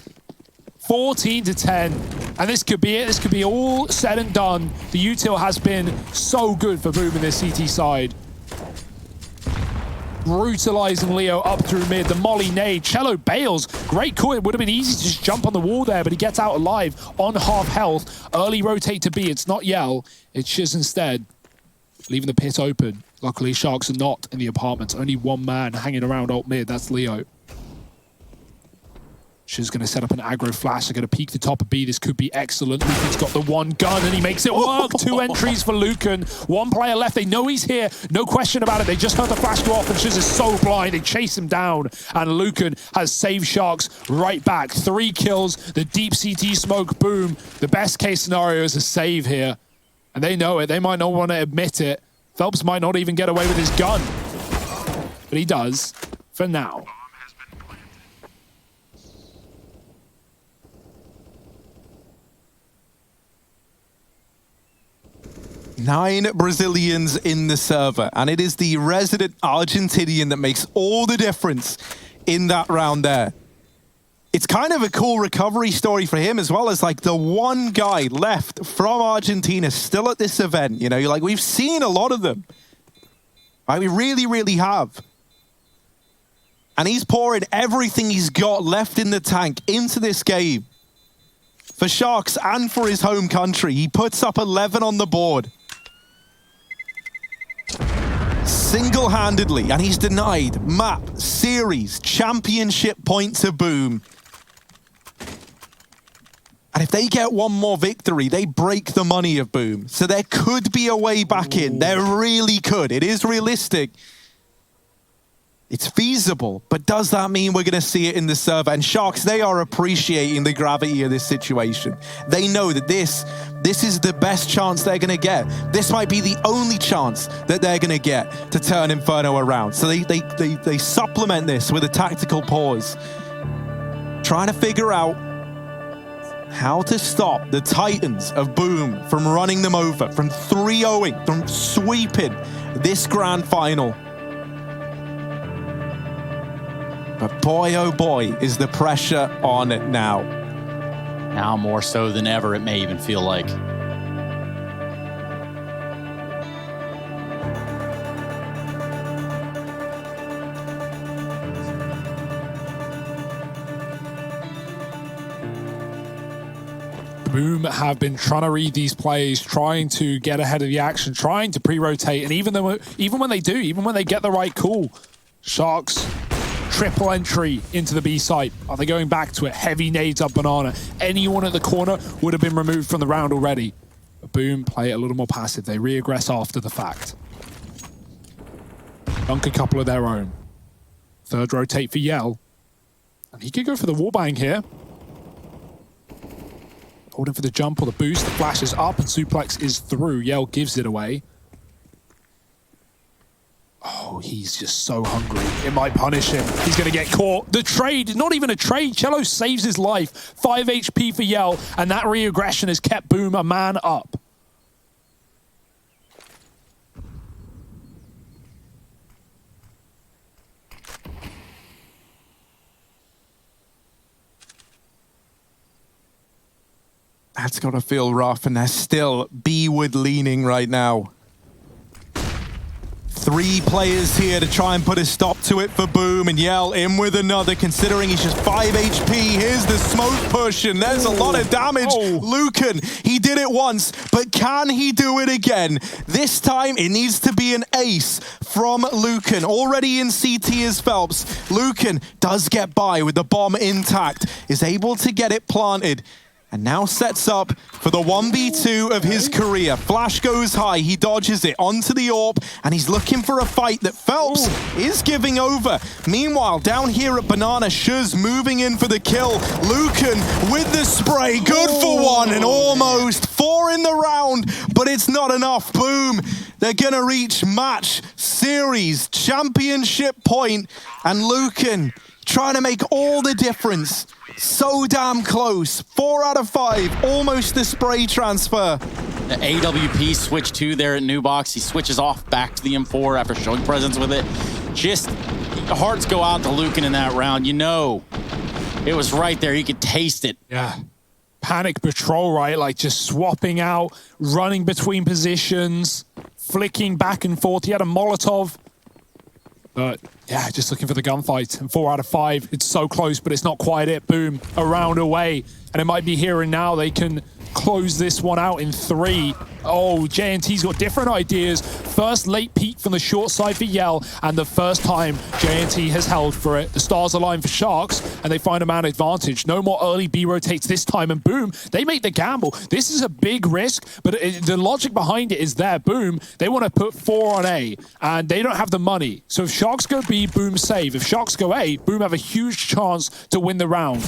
14 to 10. And this could be it. This could be all said and done. The util has been so good for Boom in this CT side. Brutalizing Leo up through mid. The molly nade. Cello bails. Great call. It would have been easy to just jump on the wall there, but he gets out alive on half health. Early rotate to B. It's not Yell. It's Shiz instead. Leaving the pit open. Luckily, Sharks are not in the apartments. Only 1 man hanging around alt mid. That's Leo. Shiz going to set up an aggro flash. They're going to peek the top of B. This could be excellent. Lucan's got the 1 gun, and he makes it work. 2 entries for Lucan. 1 player left. They know he's here. No question about it. They just heard the flash go off, and Shiz is so blind. They chase him down, and Lucan has saved Sharks right back. 3 kills. The deep CT smoke. Boom. The best case scenario is a save here, and they know it. They might not want to admit it. Phelps might not even get away with his gun, but he does for now. Nine Brazilians in the server, and it is the resident Argentinian that makes all the difference in that round there. It's kind of a cool recovery story for him, as well as like the 1 guy left from Argentina still at this event. You know, like we've seen a lot of them. Right? We really, really have. And he's pouring everything he's got left in the tank into this game. For Sharks and for his home country, he puts up 11 on the board. Single-handedly, and he's denied map, series, championship point to Boom. And if they get 1 more victory, they break the money of Boom. So there could be a way back in. There really could. It is realistic. It's feasible, but does that mean we're going to see it in the server? And Sharks, they are appreciating the gravity of this situation. They know that this is the best chance they're going to get. This might be the only chance that they're going to get to turn Inferno around. So they supplement this with a tactical pause, trying to figure out how to stop the Titans of Boom from running them over, from 3-0ing, from sweeping this grand final. But boy, oh boy, is the pressure on it now. Now more so than ever, it may even feel like. Boom have been trying to read these plays, trying to get ahead of the action, trying to pre-rotate, and even when they get the right call, Sharks triple entry into the B site. Are they going back to it? Heavy nades up Banana. Anyone at the corner would have been removed from the round already. But Boom play it a little more passive. They re-aggress after the fact. Dunk a couple of their own. Third rotate for Yell. And he could go for the wallbang here. Holding for the jump or the boost. The flash is up and Suplex is through. Yell gives it away. Oh, he's just so hungry. It might punish him. He's going to get caught. The trade, not even a trade. Cello saves his life. 5 HP for Yell, and that re-aggression has kept Boom a man up. That's got to feel rough, and they're still B-wood leaning right now. 3 players here to try and put a stop to it for Boom, and Yell in with another, considering he's just 5 HP. Here's the smoke push, and there's a lot of damage. Lucan, he did it once, but can he do it again? This time, it needs to be an ace from Lucan. Already in CT is Phelps. Lucan does get by with the bomb intact, is able to get it planted, and now sets up for the 1v2 of his career. Flash goes high, he dodges it onto the AWP, and he's looking for a fight that Phelps is giving over. Meanwhile, down here at Banana, Shuz moving in for the kill. Lucan with the spray, good for one, and almost 4 in the round, but it's not enough. Boom, they're gonna reach match, series, championship point, and Lucan trying to make all the difference. So damn close. 4 out of 5. Almost the spray transfer. The AWP switch 2 there at New Box. He switches off back to the M4 after showing presence with it. Just hearts go out to Lucan in that round. You know, it was right there. He could taste it. Yeah. Panic patrol, right? Like just swapping out, running between positions, flicking back and forth. He had a Molotov. But yeah, just looking for the gunfight. And 4 out of 5. It's so close, but it's not quite it. Boom, a round away. And it might be here and now. They can close this one out in 3. Oh, JNT's got different ideas. First late peek from the short side for Yell, and the first time JNT has held for it. The stars align for Sharks, and they find a man advantage. No more early B rotates this time, and Boom, they make the gamble. This is a big risk, but the logic behind it is there. Boom, they want to put 4 on A, and they don't have the money. So if Sharks go B, Boom save. If Sharks go A, Boom have a huge chance to win the round.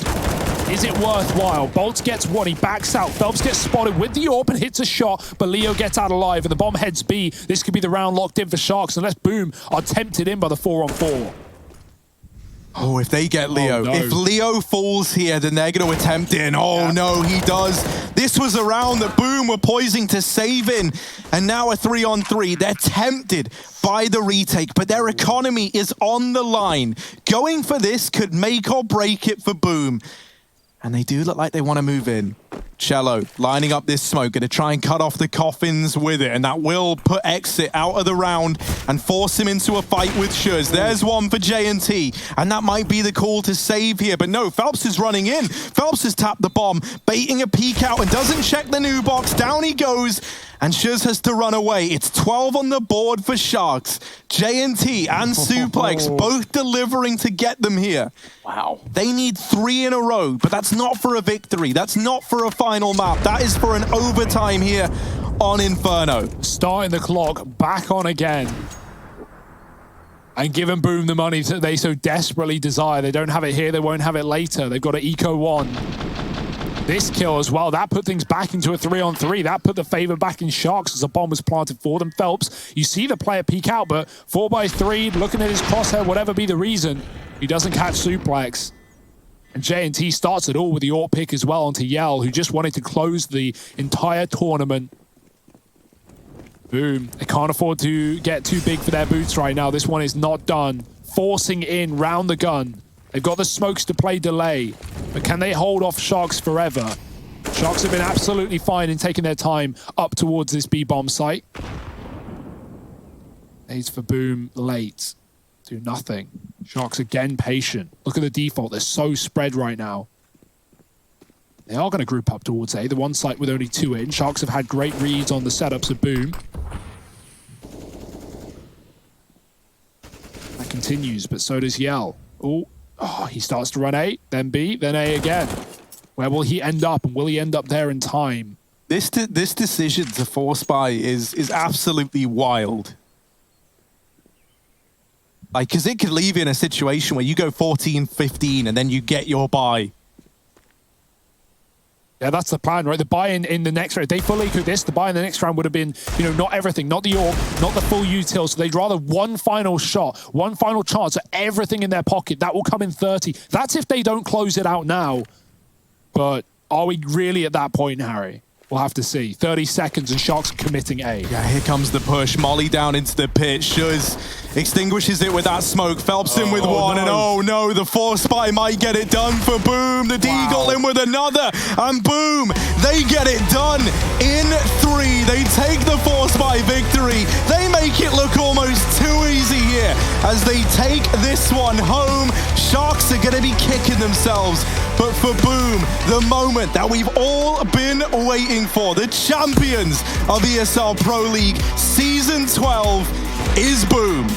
Is it worthwhile? Bolts gets one, he backs out. Phelps gets spotted with the AWP and hits a shot, but Leo gets out alive, and the bomb heads B. This could be the round locked in for Sharks, unless Boom are tempted in by the 4-on-4. Oh, if they get Leo. No. If Leo falls here, then they're going to attempt in. Oh, no, he does. This was a round that Boom were poising to save in, and now a 3-on-3. They're tempted by the retake, but their economy is on the line. Going for this could make or break it for Boom. And they do look like they want to move in. Cello lining up this smoke, going to try and cut off the coffins with it, and that will put Exit out of the round and force him into a fight with Shuz. There's one for JNT, and that might be the call to save here, but no, Phelps is running in. Phelps has tapped the bomb, baiting a peek out and doesn't check the new box. Down he goes, and Shuz has to run away. It's 12 on the board for Sharks. JNT and Suplex both delivering to get them here. Wow. They need 3 in a row, but that's not for a victory. That's not for a final map. That is for an overtime here on Inferno. Starting the clock back on again. And giving Boom the money that they so desperately desire. They don't have it here, they won't have it later. They've got to eco 1. This kill as well, that put things back into a 3-on-3. That put the favor back in Sharks as a bomb was planted for them. Phelps, you see the player peek out, but 4x3, looking at his crosshair, whatever be the reason, he doesn't catch Suplex. And JNT starts it all with the AWP pick as well onto Yell, who just wanted to close the entire tournament. Boom, they can't afford to get too big for their boots right now. This one is not done. Forcing in round the gun. They've got the smokes to play delay, but can they hold off Sharks forever? Sharks have been absolutely fine in taking their time up towards this B-bomb site. Aids for Boom late. Do nothing. Sharks again patient. Look at the default. They're so spread right now. They are going to group up towards A. The one site with only 2 in. Sharks have had great reads on the setups of Boom. That continues, but so does Yell. Oh, he starts to run A, then B, then A again. Where will he end up, and will he end up there in time? This decision to force buy is absolutely wild. Like, because it could leave you in a situation where you go 14-15 and then you get your buy. Yeah, that's the plan, right? The buy in the next round, if they fully could this, the buy in the next round would have been, you know, not everything, not the orb, not the full util. So they'd rather one final shot, one final chance at everything in their pocket. That will come in 30. That's if they don't close it out now. But are we really at that point, Harry? We'll have to see. 30 seconds and Sharks committing A. Yeah, here comes the push. Molly down into the pit. Shuz extinguishes it with that smoke. Phelps in with one. No. And oh no, the force spy might get it done for Boom. The Deagle in with another. And Boom, they get it done in 3. They take the force spy victory. They make it look almost too easy here as they take this one home. Sharks are going to be kicking themselves. But for Boom, the moment that we've all been waiting for, the champions of ESL Pro League Season 12 is Boom.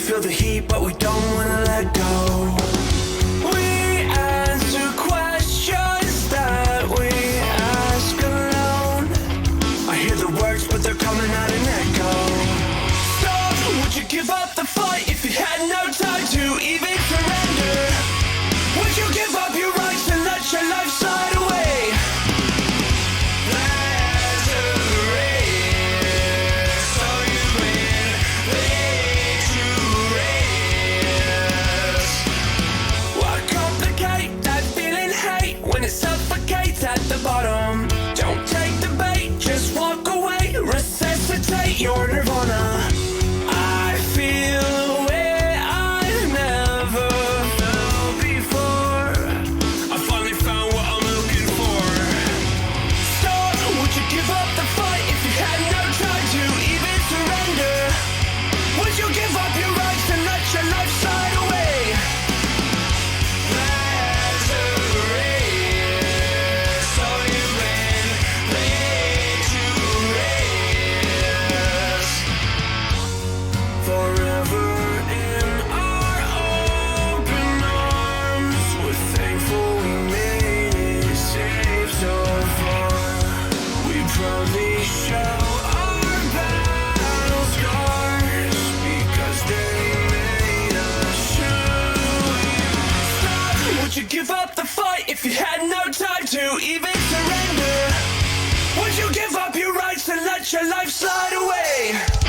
Feel the heat, but we don't wanna let go. We answer questions that we ask alone. I hear the words, but they're coming out in echo. So, would you give up the fight if you had no time to even surrender? Would you give up your rights and let your life slide away? Suffocates at the bottom. Don't take the bait, just walk away. Resuscitate your nirvana. I feel a way I've never felt before. I finally found what I'm looking for. So, would you give up the fight if you had no time to even surrender? Would you give up your rights and let your life slide away? Give up the fight if you had no time to even surrender? Would you give up your rights and let your life slide away?